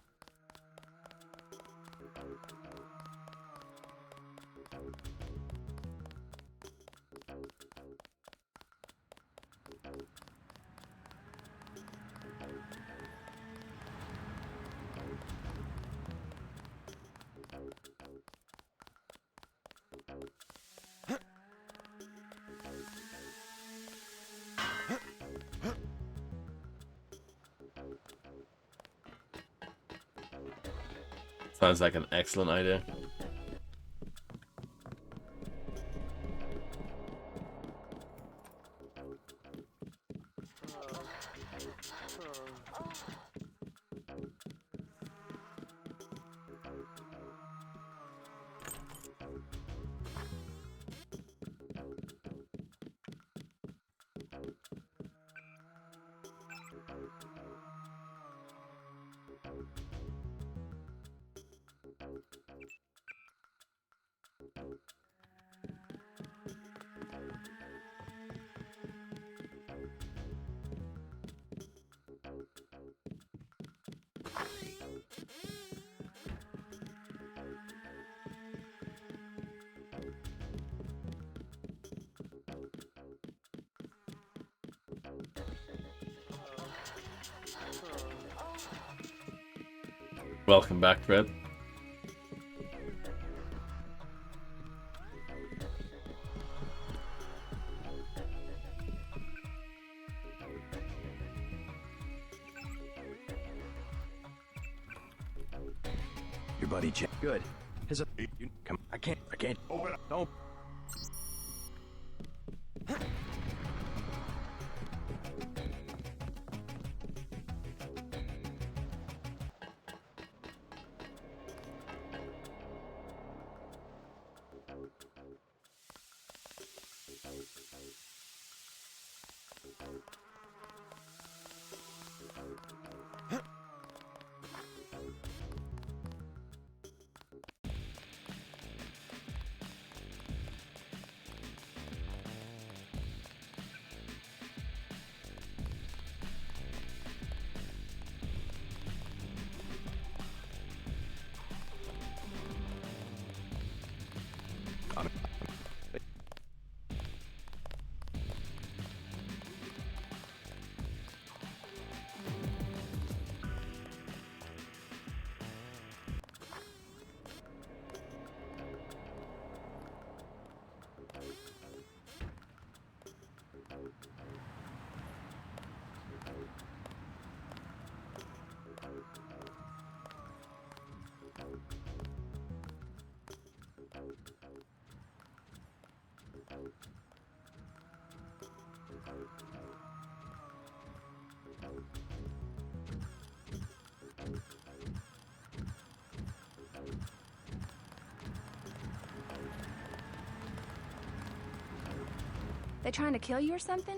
Speaker 1: Sounds like an excellent idea. Welcome back, Fred.
Speaker 3: Your buddy Jack.
Speaker 14: Good.
Speaker 3: Come. I can't.
Speaker 23: Open up.
Speaker 14: Don't.
Speaker 20: They trying to kill you or something?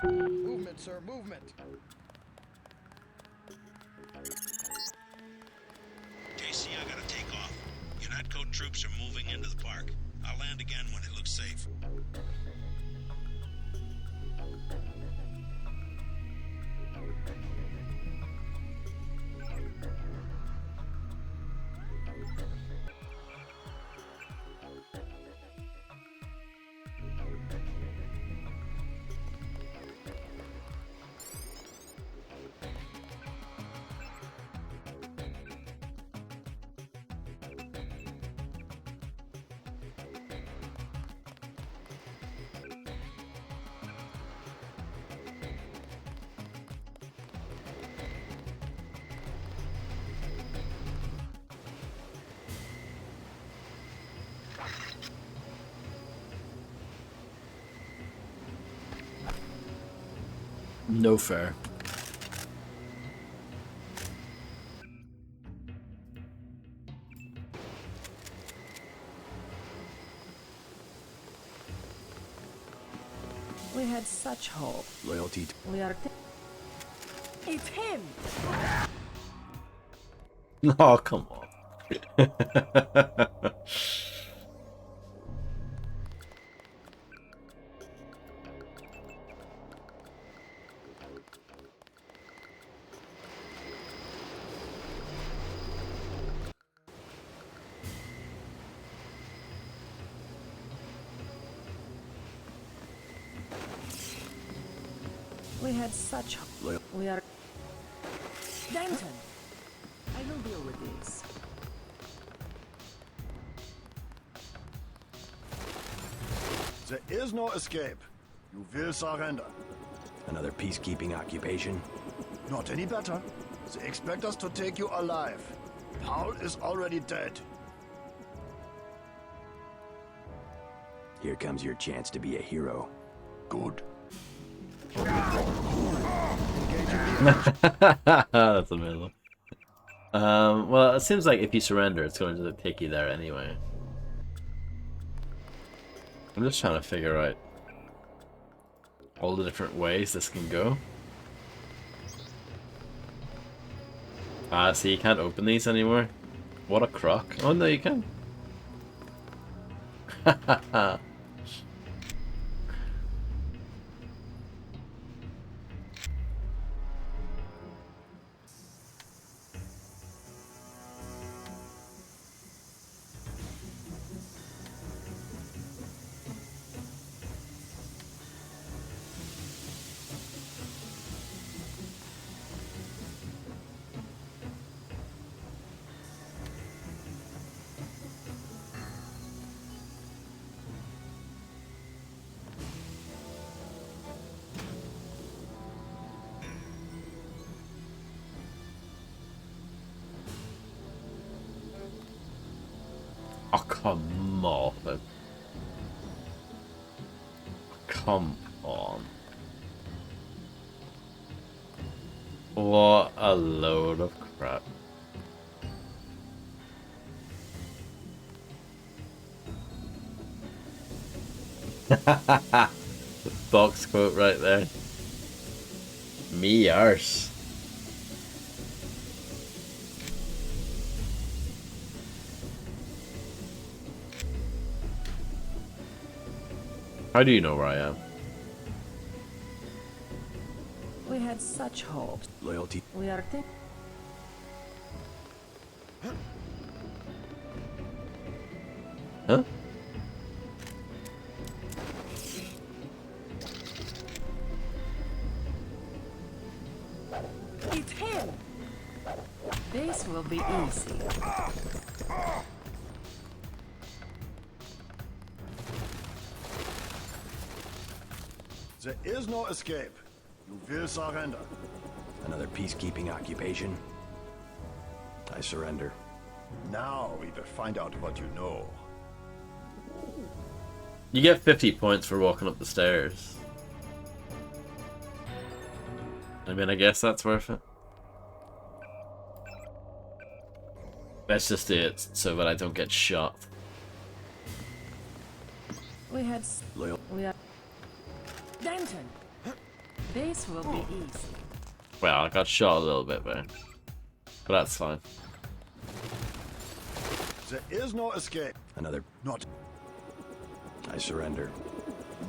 Speaker 14: Movement, sir, movement.
Speaker 12: JC, I gotta take off. UNATCO troops are moving into the park. I'll land again when it looks safe.
Speaker 1: No fair.
Speaker 5: We had such hope.
Speaker 3: Loyalty.
Speaker 5: We are. It's him!
Speaker 1: Oh, come on.
Speaker 5: We had such hope. We are. Denton! I will deal with this.
Speaker 13: There is no escape. You will surrender.
Speaker 3: Another peacekeeping occupation?
Speaker 13: Not any better. They expect us to take you alive. Paul is already dead.
Speaker 3: Here comes your chance to be a hero.
Speaker 13: Good.
Speaker 1: That's amazing. Well, it seems like if you surrender, it's going to take you there anyway. I'm just trying to figure out all the different ways this can go. Ah, see, you can't open these anymore. What a crock. Oh, no, you can. Hahaha. Oh, come on. Come on. What a load of crap. The box quote right there. Me arse. How do you know where I am?
Speaker 5: We had such hope.
Speaker 3: Loyalty.
Speaker 5: We are.
Speaker 1: Huh?
Speaker 5: It's him! This will be easy.
Speaker 13: There is no escape. You will surrender.
Speaker 3: Another peacekeeping occupation? I surrender.
Speaker 13: Now we will find out what you know.
Speaker 1: You get 50 points for walking up the stairs. I mean, I guess that's worth it. Let's just do it so that I don't get shot.
Speaker 5: We had...
Speaker 3: Loyal.
Speaker 5: We had... Denton! This will be easy.
Speaker 1: Well, I got shot a little bit there. But that's fine.
Speaker 13: There is no escape.
Speaker 3: Another.
Speaker 13: Not.
Speaker 3: I surrender.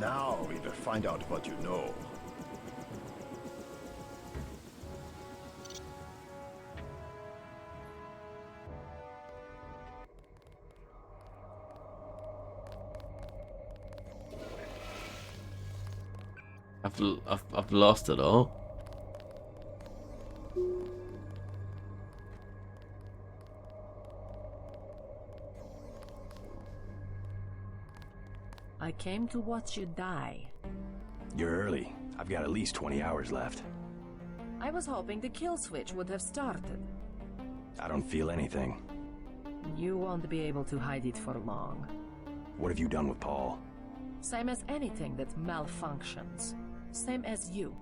Speaker 13: Now we will find out what you know.
Speaker 1: I've lost it all.
Speaker 5: I came to watch you die.
Speaker 3: You're early. I've got at least 20 hours left.
Speaker 5: I was hoping the kill switch would have started.
Speaker 3: I don't feel anything.
Speaker 5: You won't be able to hide it for long.
Speaker 3: What have you done with Paul?
Speaker 5: Same as anything that malfunctions. Same as you.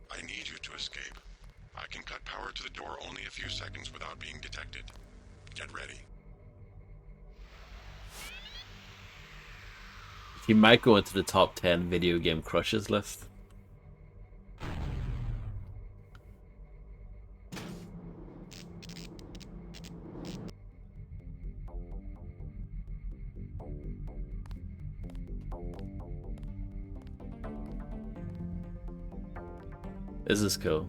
Speaker 8: I need you to escape. I can cut power to the door only a few seconds without being detected. Get ready.
Speaker 1: He might go into the top 10 video game crushes list. This is cool.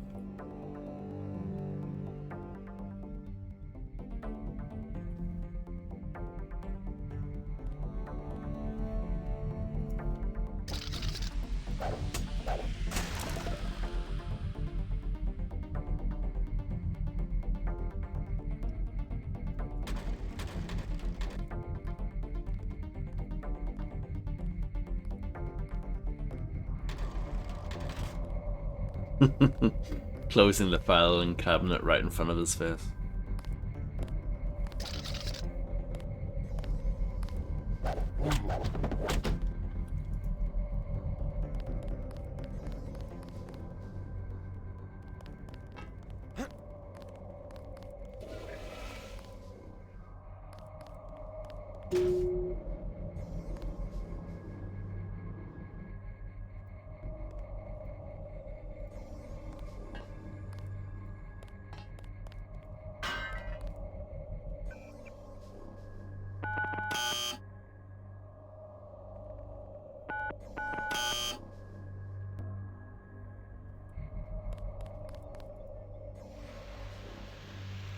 Speaker 1: Closing the filing cabinet right in front of his face.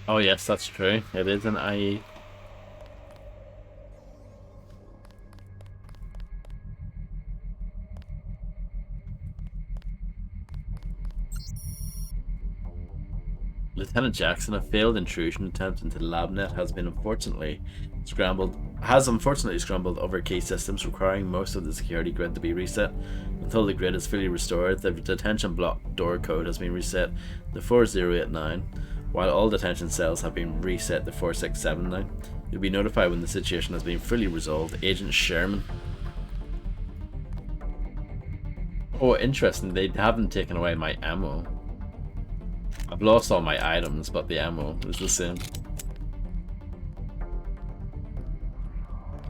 Speaker 1: Oh yes, that's true. It is an IE. Lieutenant Jackson, a failed intrusion attempt into the LabNet has unfortunately scrambled over key systems, requiring most of the security grid to be reset. Until the grid is fully restored, the detention block door code has been reset to 4089, while all detention cells have been reset to 4679. You'll be notified when the situation has been fully resolved. Agent Sherman. Oh, interesting. They haven't taken away my ammo. I've lost all my items, but the ammo is the same.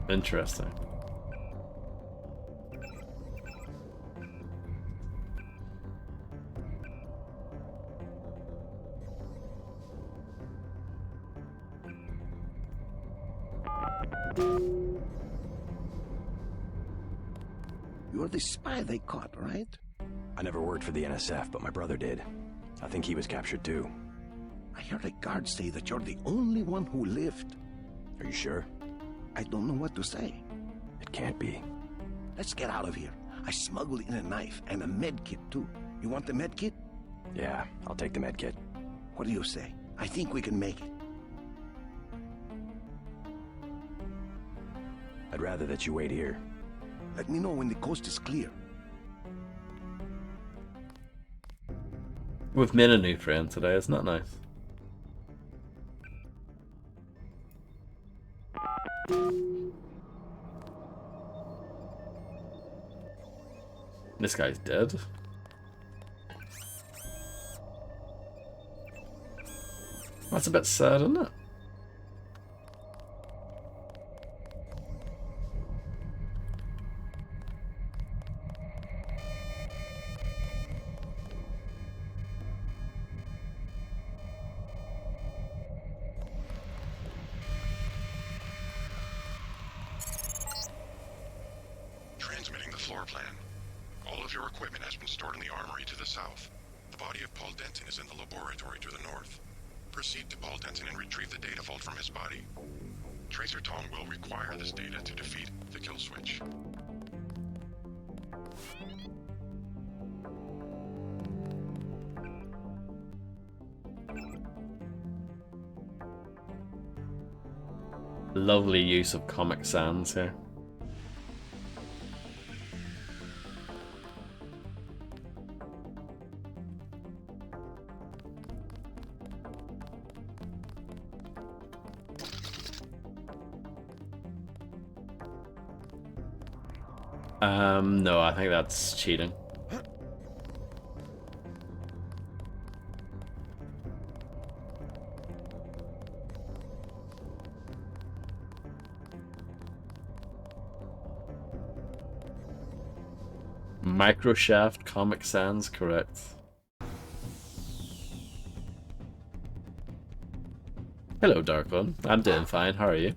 Speaker 1: Interesting.
Speaker 4: You're the spy they caught, right?
Speaker 3: I never worked for the NSF, but my brother did. I think he was captured too.
Speaker 4: I heard a guard say that you're the only one who lived.
Speaker 3: Are you sure?
Speaker 4: I don't know what to say.
Speaker 3: It can't be.
Speaker 4: Let's get out of here. I smuggled in a knife and a med kit too. You want the med kit?
Speaker 3: Yeah, I'll take the med kit.
Speaker 4: What do you say? I think we can make it.
Speaker 3: I'd rather that you wait here.
Speaker 4: Let me know when the coast is clear.
Speaker 1: We've made a new friend today, isn't that nice? This guy's dead. That's a bit sad, isn't it?
Speaker 8: Transmitting the floor plan. All of your equipment has been stored in the armory to the south. The body of Paul Denton is in the laboratory to the north. Proceed to Paul Denton and retrieve the data vault from his body. Tracer Tong will require this data to defeat the kill switch.
Speaker 1: Lovely use of Comic Sans here. No, I think that's cheating. Microshaft Comic Sans, correct. Hello, Dark One. I'm doing fine. How are you?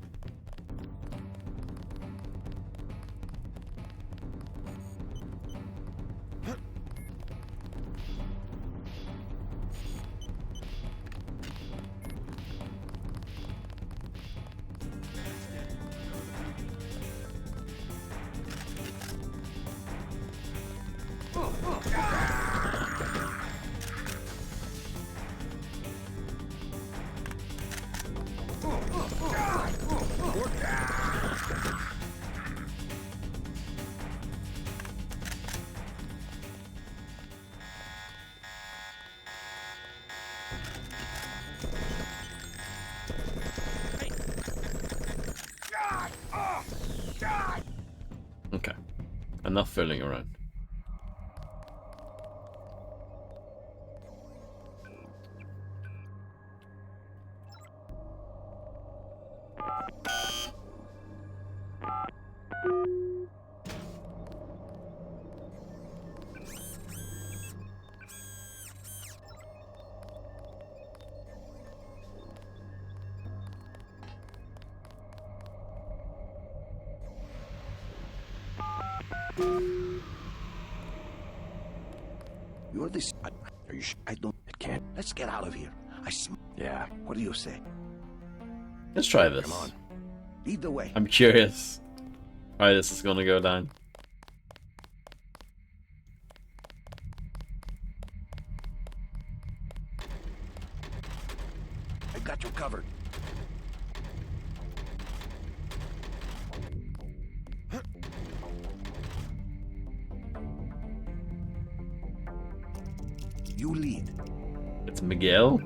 Speaker 1: Okay. Enough fooling around.
Speaker 3: You're this. Are you? I don't. It can't. Let's get out of here. Yeah. What do you say?
Speaker 1: Let's try this.
Speaker 3: Come on. Lead the way.
Speaker 1: I'm curious how this is gonna go down.
Speaker 3: I got you covered. You lead.
Speaker 1: It's Miguel.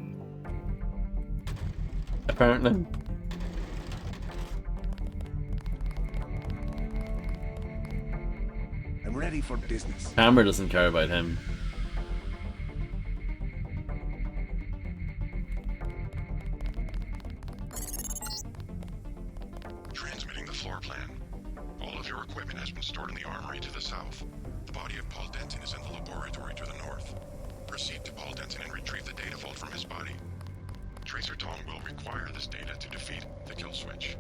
Speaker 1: Apparently.
Speaker 3: I'm ready for business.
Speaker 1: Hammer doesn't care about him.
Speaker 8: Transmitting the floor plan. All of your equipment has been stored in the armory to the south. The body of Paul Denton is in the laboratory to the north. Proceed to Paul Denton and retrieve the data vault from his body. Tracer Tong will require this data to defeat the kill switch.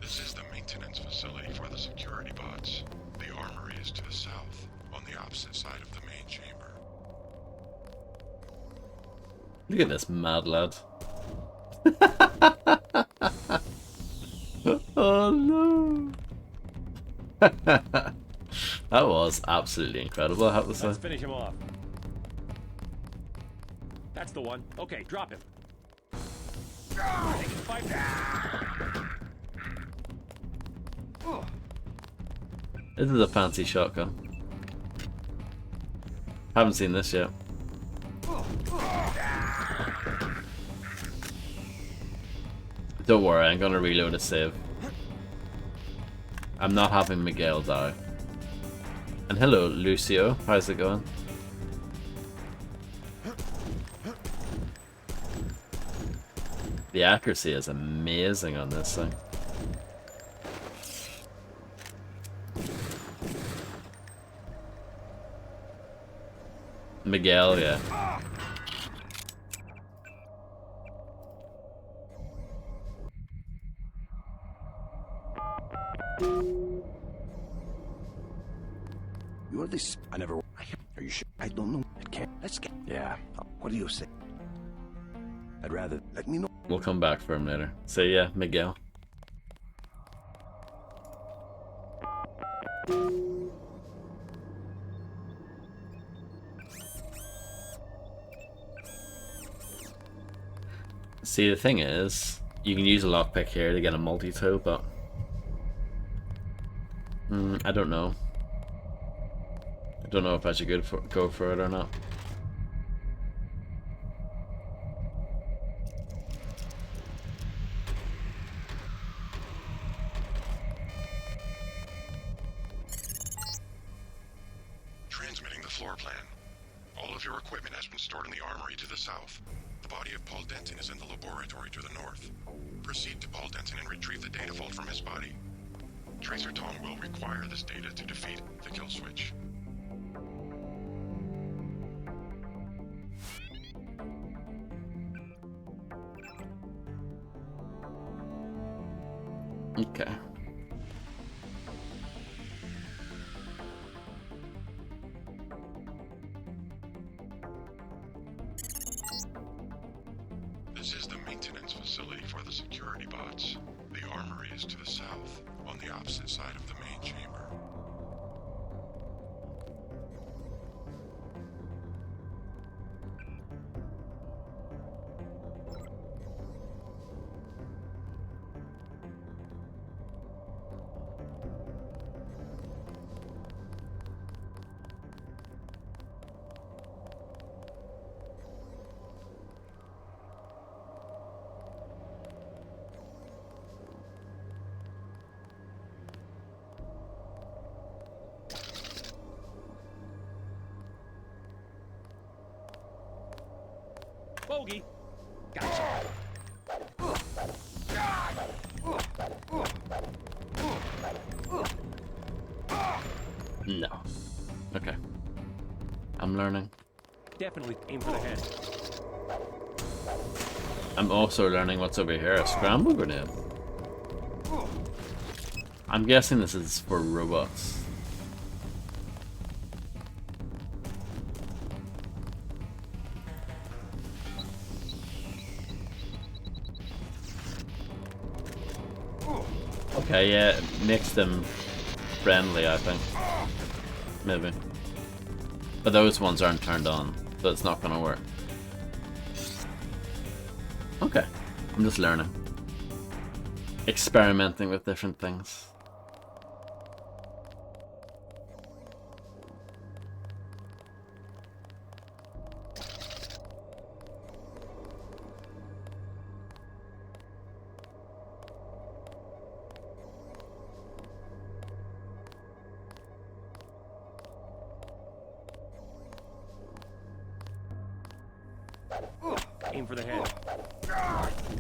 Speaker 8: This is the maintenance facility for the security bots. The armory is to the south, on the opposite side of the main chamber.
Speaker 1: Look at this mad lad. Oh no. That was absolutely incredible, I have to say.
Speaker 7: Let's finish him off. That's the one. Okay, drop him. Take his fight.
Speaker 1: This is a fancy shotgun. Haven't seen this yet. Don't worry, I'm gonna reload a save. I'm not having Miguel die. And hello, Lucio. How's it going? The accuracy is amazing on this thing. Miguel, yeah.
Speaker 3: You're this. I never. Are you sure? I don't know. It can't. Let's get. Yeah. What do you say? I'd rather. Let me know.
Speaker 1: We'll come back for him later. So yeah, Miguel. See, the thing is, you can use a lockpick here to get a multi-tool, but I don't know. I don't know if I should go for it or not.
Speaker 8: Transmitting the floor plan. All of your equipment has been stored in the armory to the south. The body of Paul Denton is in the laboratory to the north. Proceed to Paul Denton and retrieve the data vault from his body. Tracer Tong will require this data to defeat the kill switch.
Speaker 1: Okay.
Speaker 8: This is the maintenance facility for the security bots. The armory is to the south, on the opposite side of the main chamber.
Speaker 7: Bogey! Gotcha!
Speaker 1: No. Okay. I'm learning.
Speaker 7: Definitely aim for the head.
Speaker 1: I'm also learning what's over here. A scramble grenade. I'm guessing this is for robots. Okay, yeah, it makes them friendly, I think. Maybe. But those ones aren't turned on, so it's not gonna work. Okay, I'm just learning. Experimenting with different things.
Speaker 7: Aim for the head.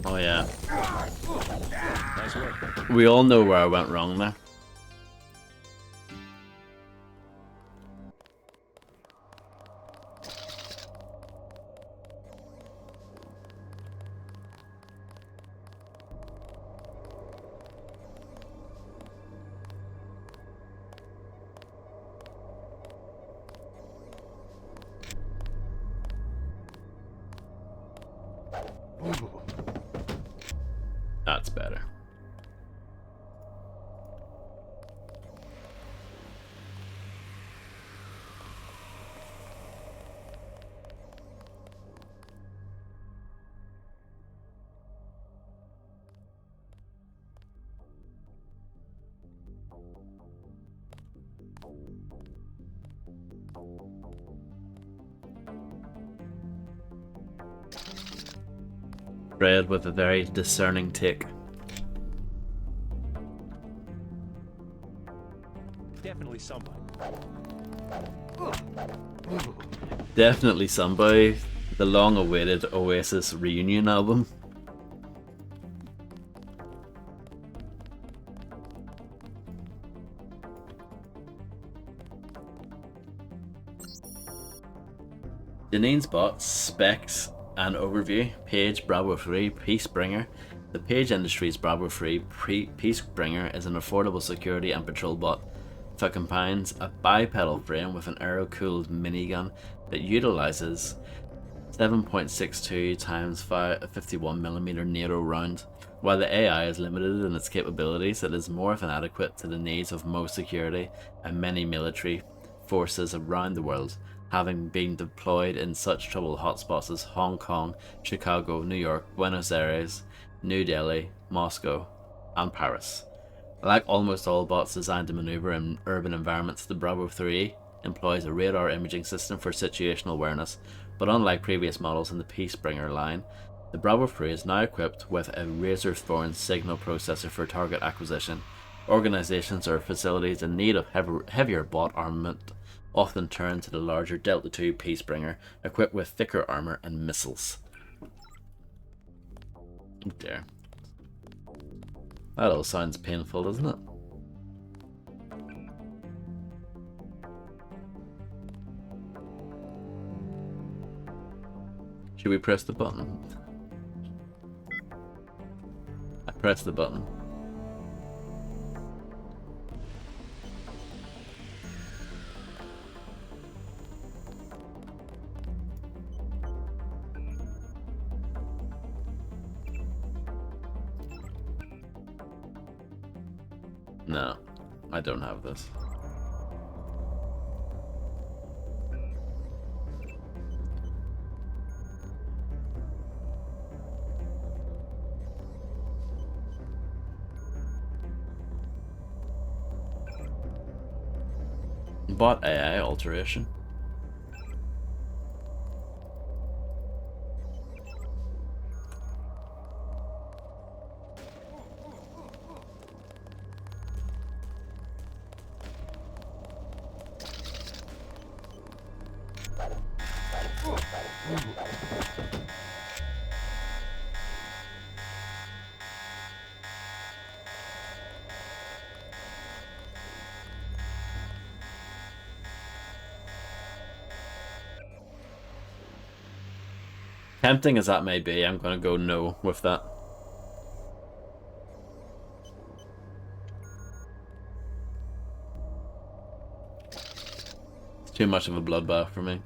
Speaker 1: Oh yeah.
Speaker 7: Nice work.
Speaker 1: We all know where I went wrong there. That's better. Fred with a very discerning tick.
Speaker 7: Definitely somebody.
Speaker 1: Definitely somebody. The long-awaited Oasis reunion album. Janine's bot, specs, and overview. Page Bravo 3 Peacebringer. The Page Industries Bravo 3 Peacebringer is an affordable security and patrol bot that combines a bipedal frame with an aero-cooled minigun that utilizes 7.62 times 51mm NATO round. While the AI is limited in its capabilities, it is more than adequate to the needs of most security and many military forces around the world, having been deployed in such troubled hotspots as Hong Kong, Chicago, New York, Buenos Aires, New Delhi, Moscow, and Paris. Like almost all bots designed to maneuver in urban environments, the Bravo 3 employs a radar imaging system for situational awareness, but unlike previous models in the Peacebringer line, the Bravo 3 is now equipped with a razor-thorn signal processor for target acquisition. Organizations or facilities in need of heavier bot armament often turn to the larger Delta 2 Peacebringer, equipped with thicker armor and missiles. Oh dear. That all sounds painful, doesn't it? Should we press the button? I pressed the button. No, I don't have this. Bot AI alteration. Tempting as that may be, I'm going to go no with that. It's too much of a bloodbath for me.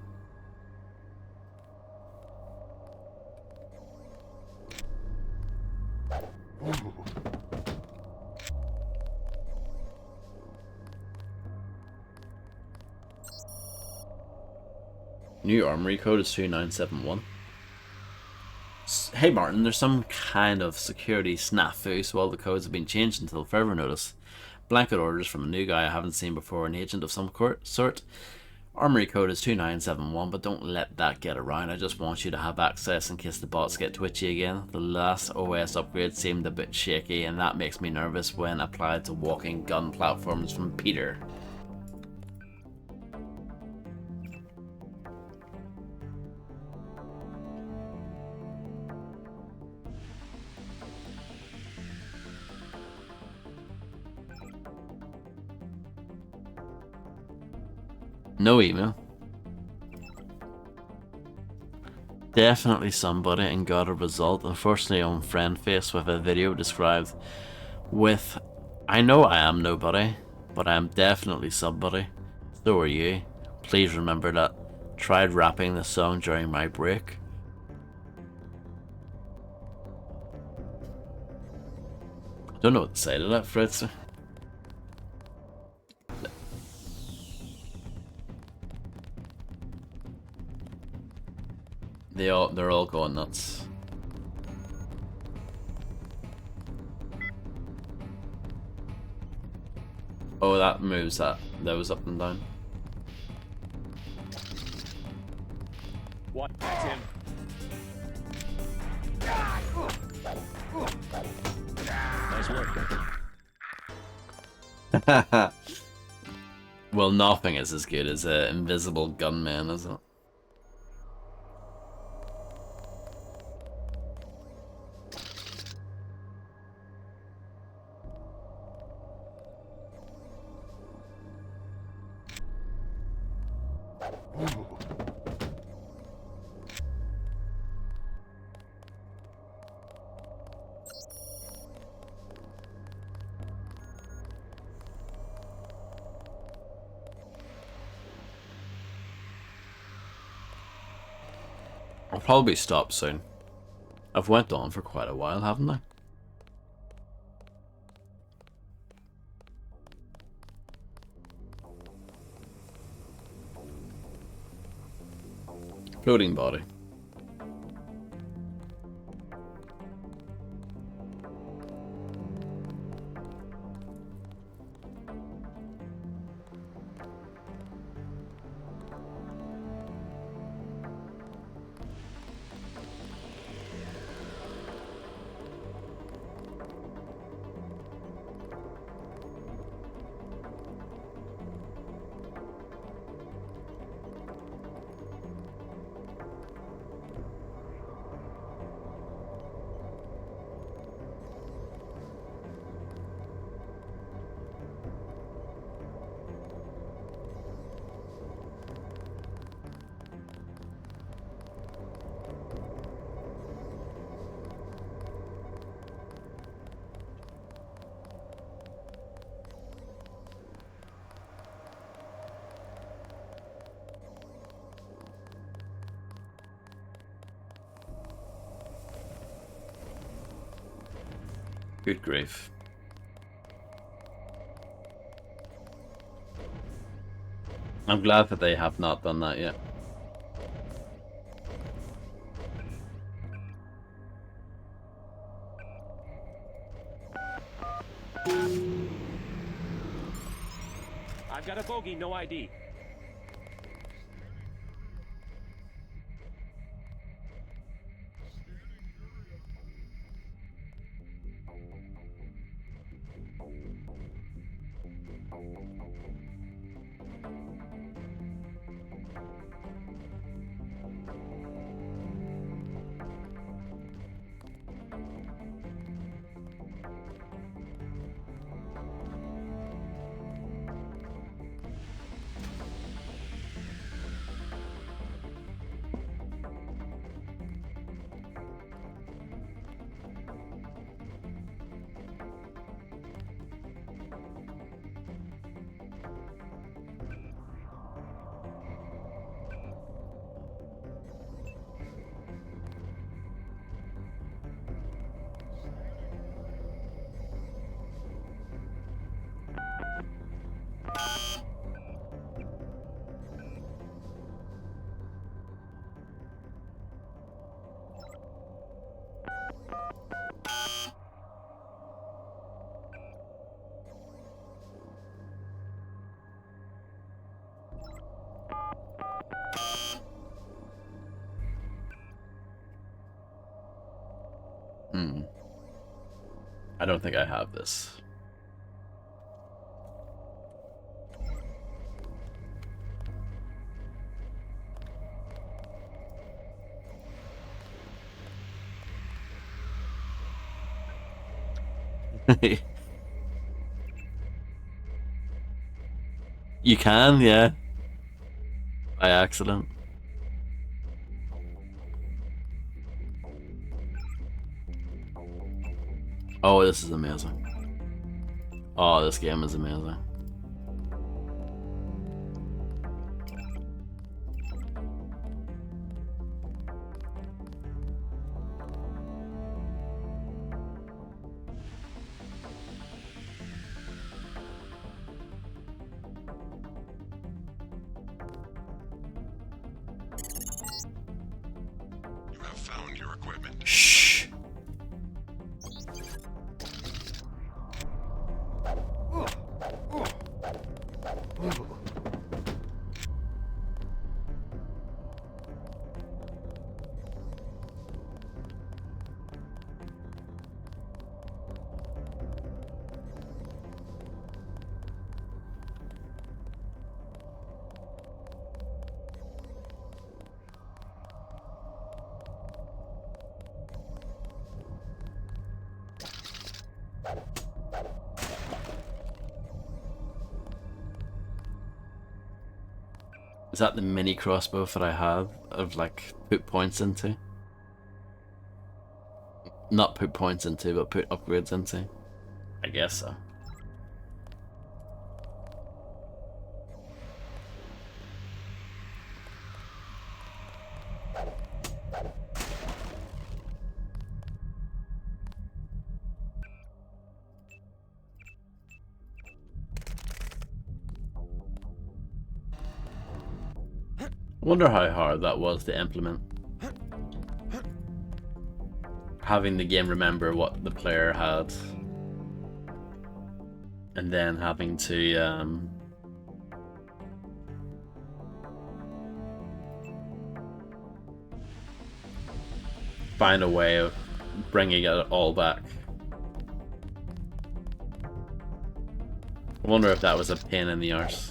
Speaker 1: New armory code is 2971. Hey Martin, there's some kind of security snafu, so all the codes have been changed until further notice. Blanket orders from a new guy I haven't seen before, an agent of some sort. Armory code is 2971, but don't let that get around. I just want you to have access in case the bots get twitchy again. The last OS upgrade seemed a bit shaky, and that makes me nervous when applied to walking gun platforms from Peter. No email. Definitely somebody and got a result. Unfortunately on friend face with a video described with I know I am nobody, but I am definitely somebody. So are you. Please remember that. Tried rapping the song during my break. Don't know what to say to that, Fritz. They're all going nuts. Oh, that moves those up and down.
Speaker 7: What? That's him. Nice work.
Speaker 1: Well, nothing is as good as an invisible gunman, is it? I'll probably stop soon. I've went on for quite a while, haven't I? Floating body. Good grief. I'm glad that they have not done that yet.
Speaker 7: I've got a bogey, no ID.
Speaker 1: I don't think I have this. You can, yeah. By accident. Oh, this is amazing. Oh, this game is amazing.
Speaker 8: You have found your equipment.
Speaker 1: Shh. Is that the mini crossbow that I have of like put points into? Not put points into, but put upgrades into? I guess so. I wonder how hard that was to implement. Having the game remember what the player had, and then having to find a way of bringing it all back. I wonder if that was a pain in the arse.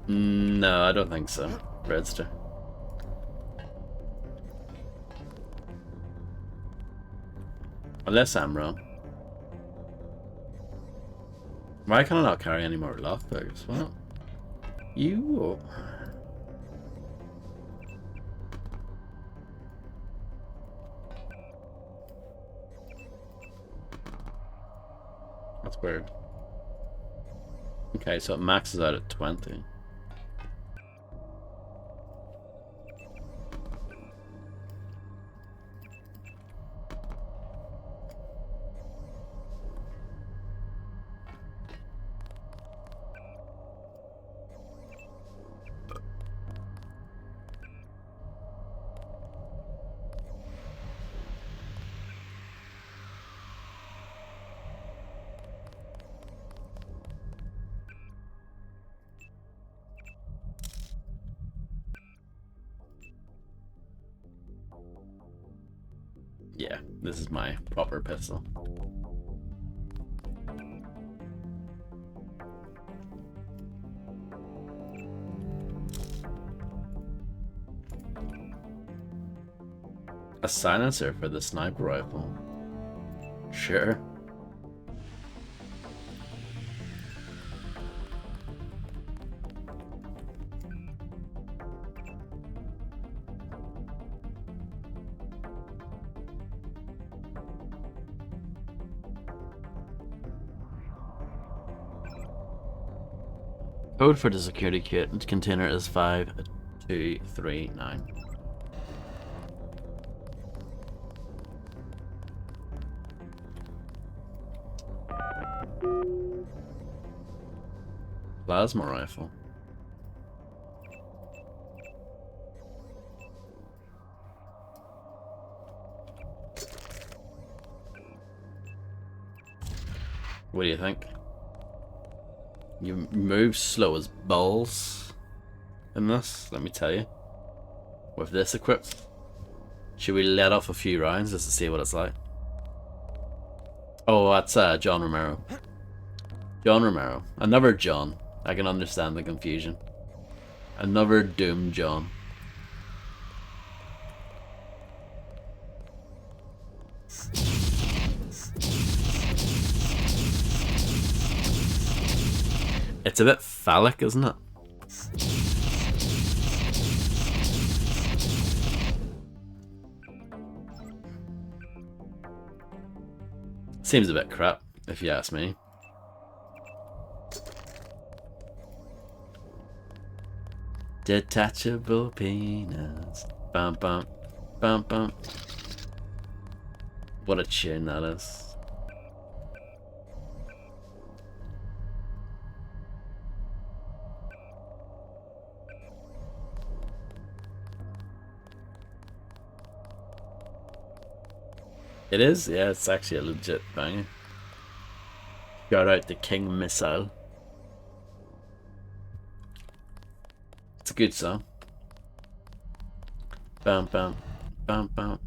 Speaker 1: No, I don't think so. Redster. Unless I'm wrong. Why can I not carry any more lockpicks? Well, you... That's weird. Okay, so it maxes out at 20. Yeah, this is my proper pistol. A silencer for the sniper rifle. Sure. Code for the security kit container is 5239. Plasma rifle. What do you think? You move slow as balls in this, let me tell you. With this equipped, should we let off a few rounds just to see what it's like? Oh, that's John Romero. John Romero. Another John. I can understand the confusion. Another Doom John. It's a bit phallic, isn't it? Seems a bit crap, if you ask me. Detachable peanuts. Bum bum. Bum bum. What a tune that is. It is? Yeah, it's actually a legit banger. Shout out the King Missile. It's a good song. Bam bam. Bam bam.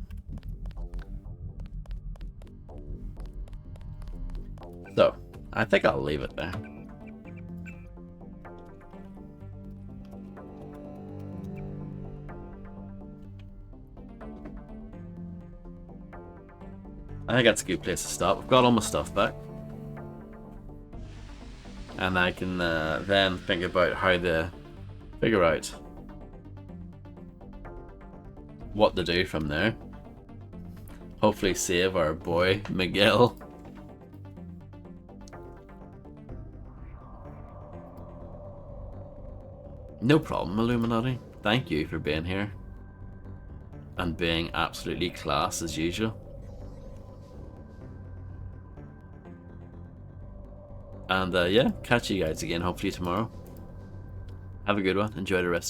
Speaker 1: So, I think I'll leave it there. I think that's a good place to stop. I've got all my stuff back. And I can then think about how to figure out what to do from there. Hopefully save our boy, Miguel. No problem, Illuminati. Thank you for being here. And being absolutely class as usual. And yeah, catch you guys again hopefully tomorrow. Have a good one. Enjoy the rest.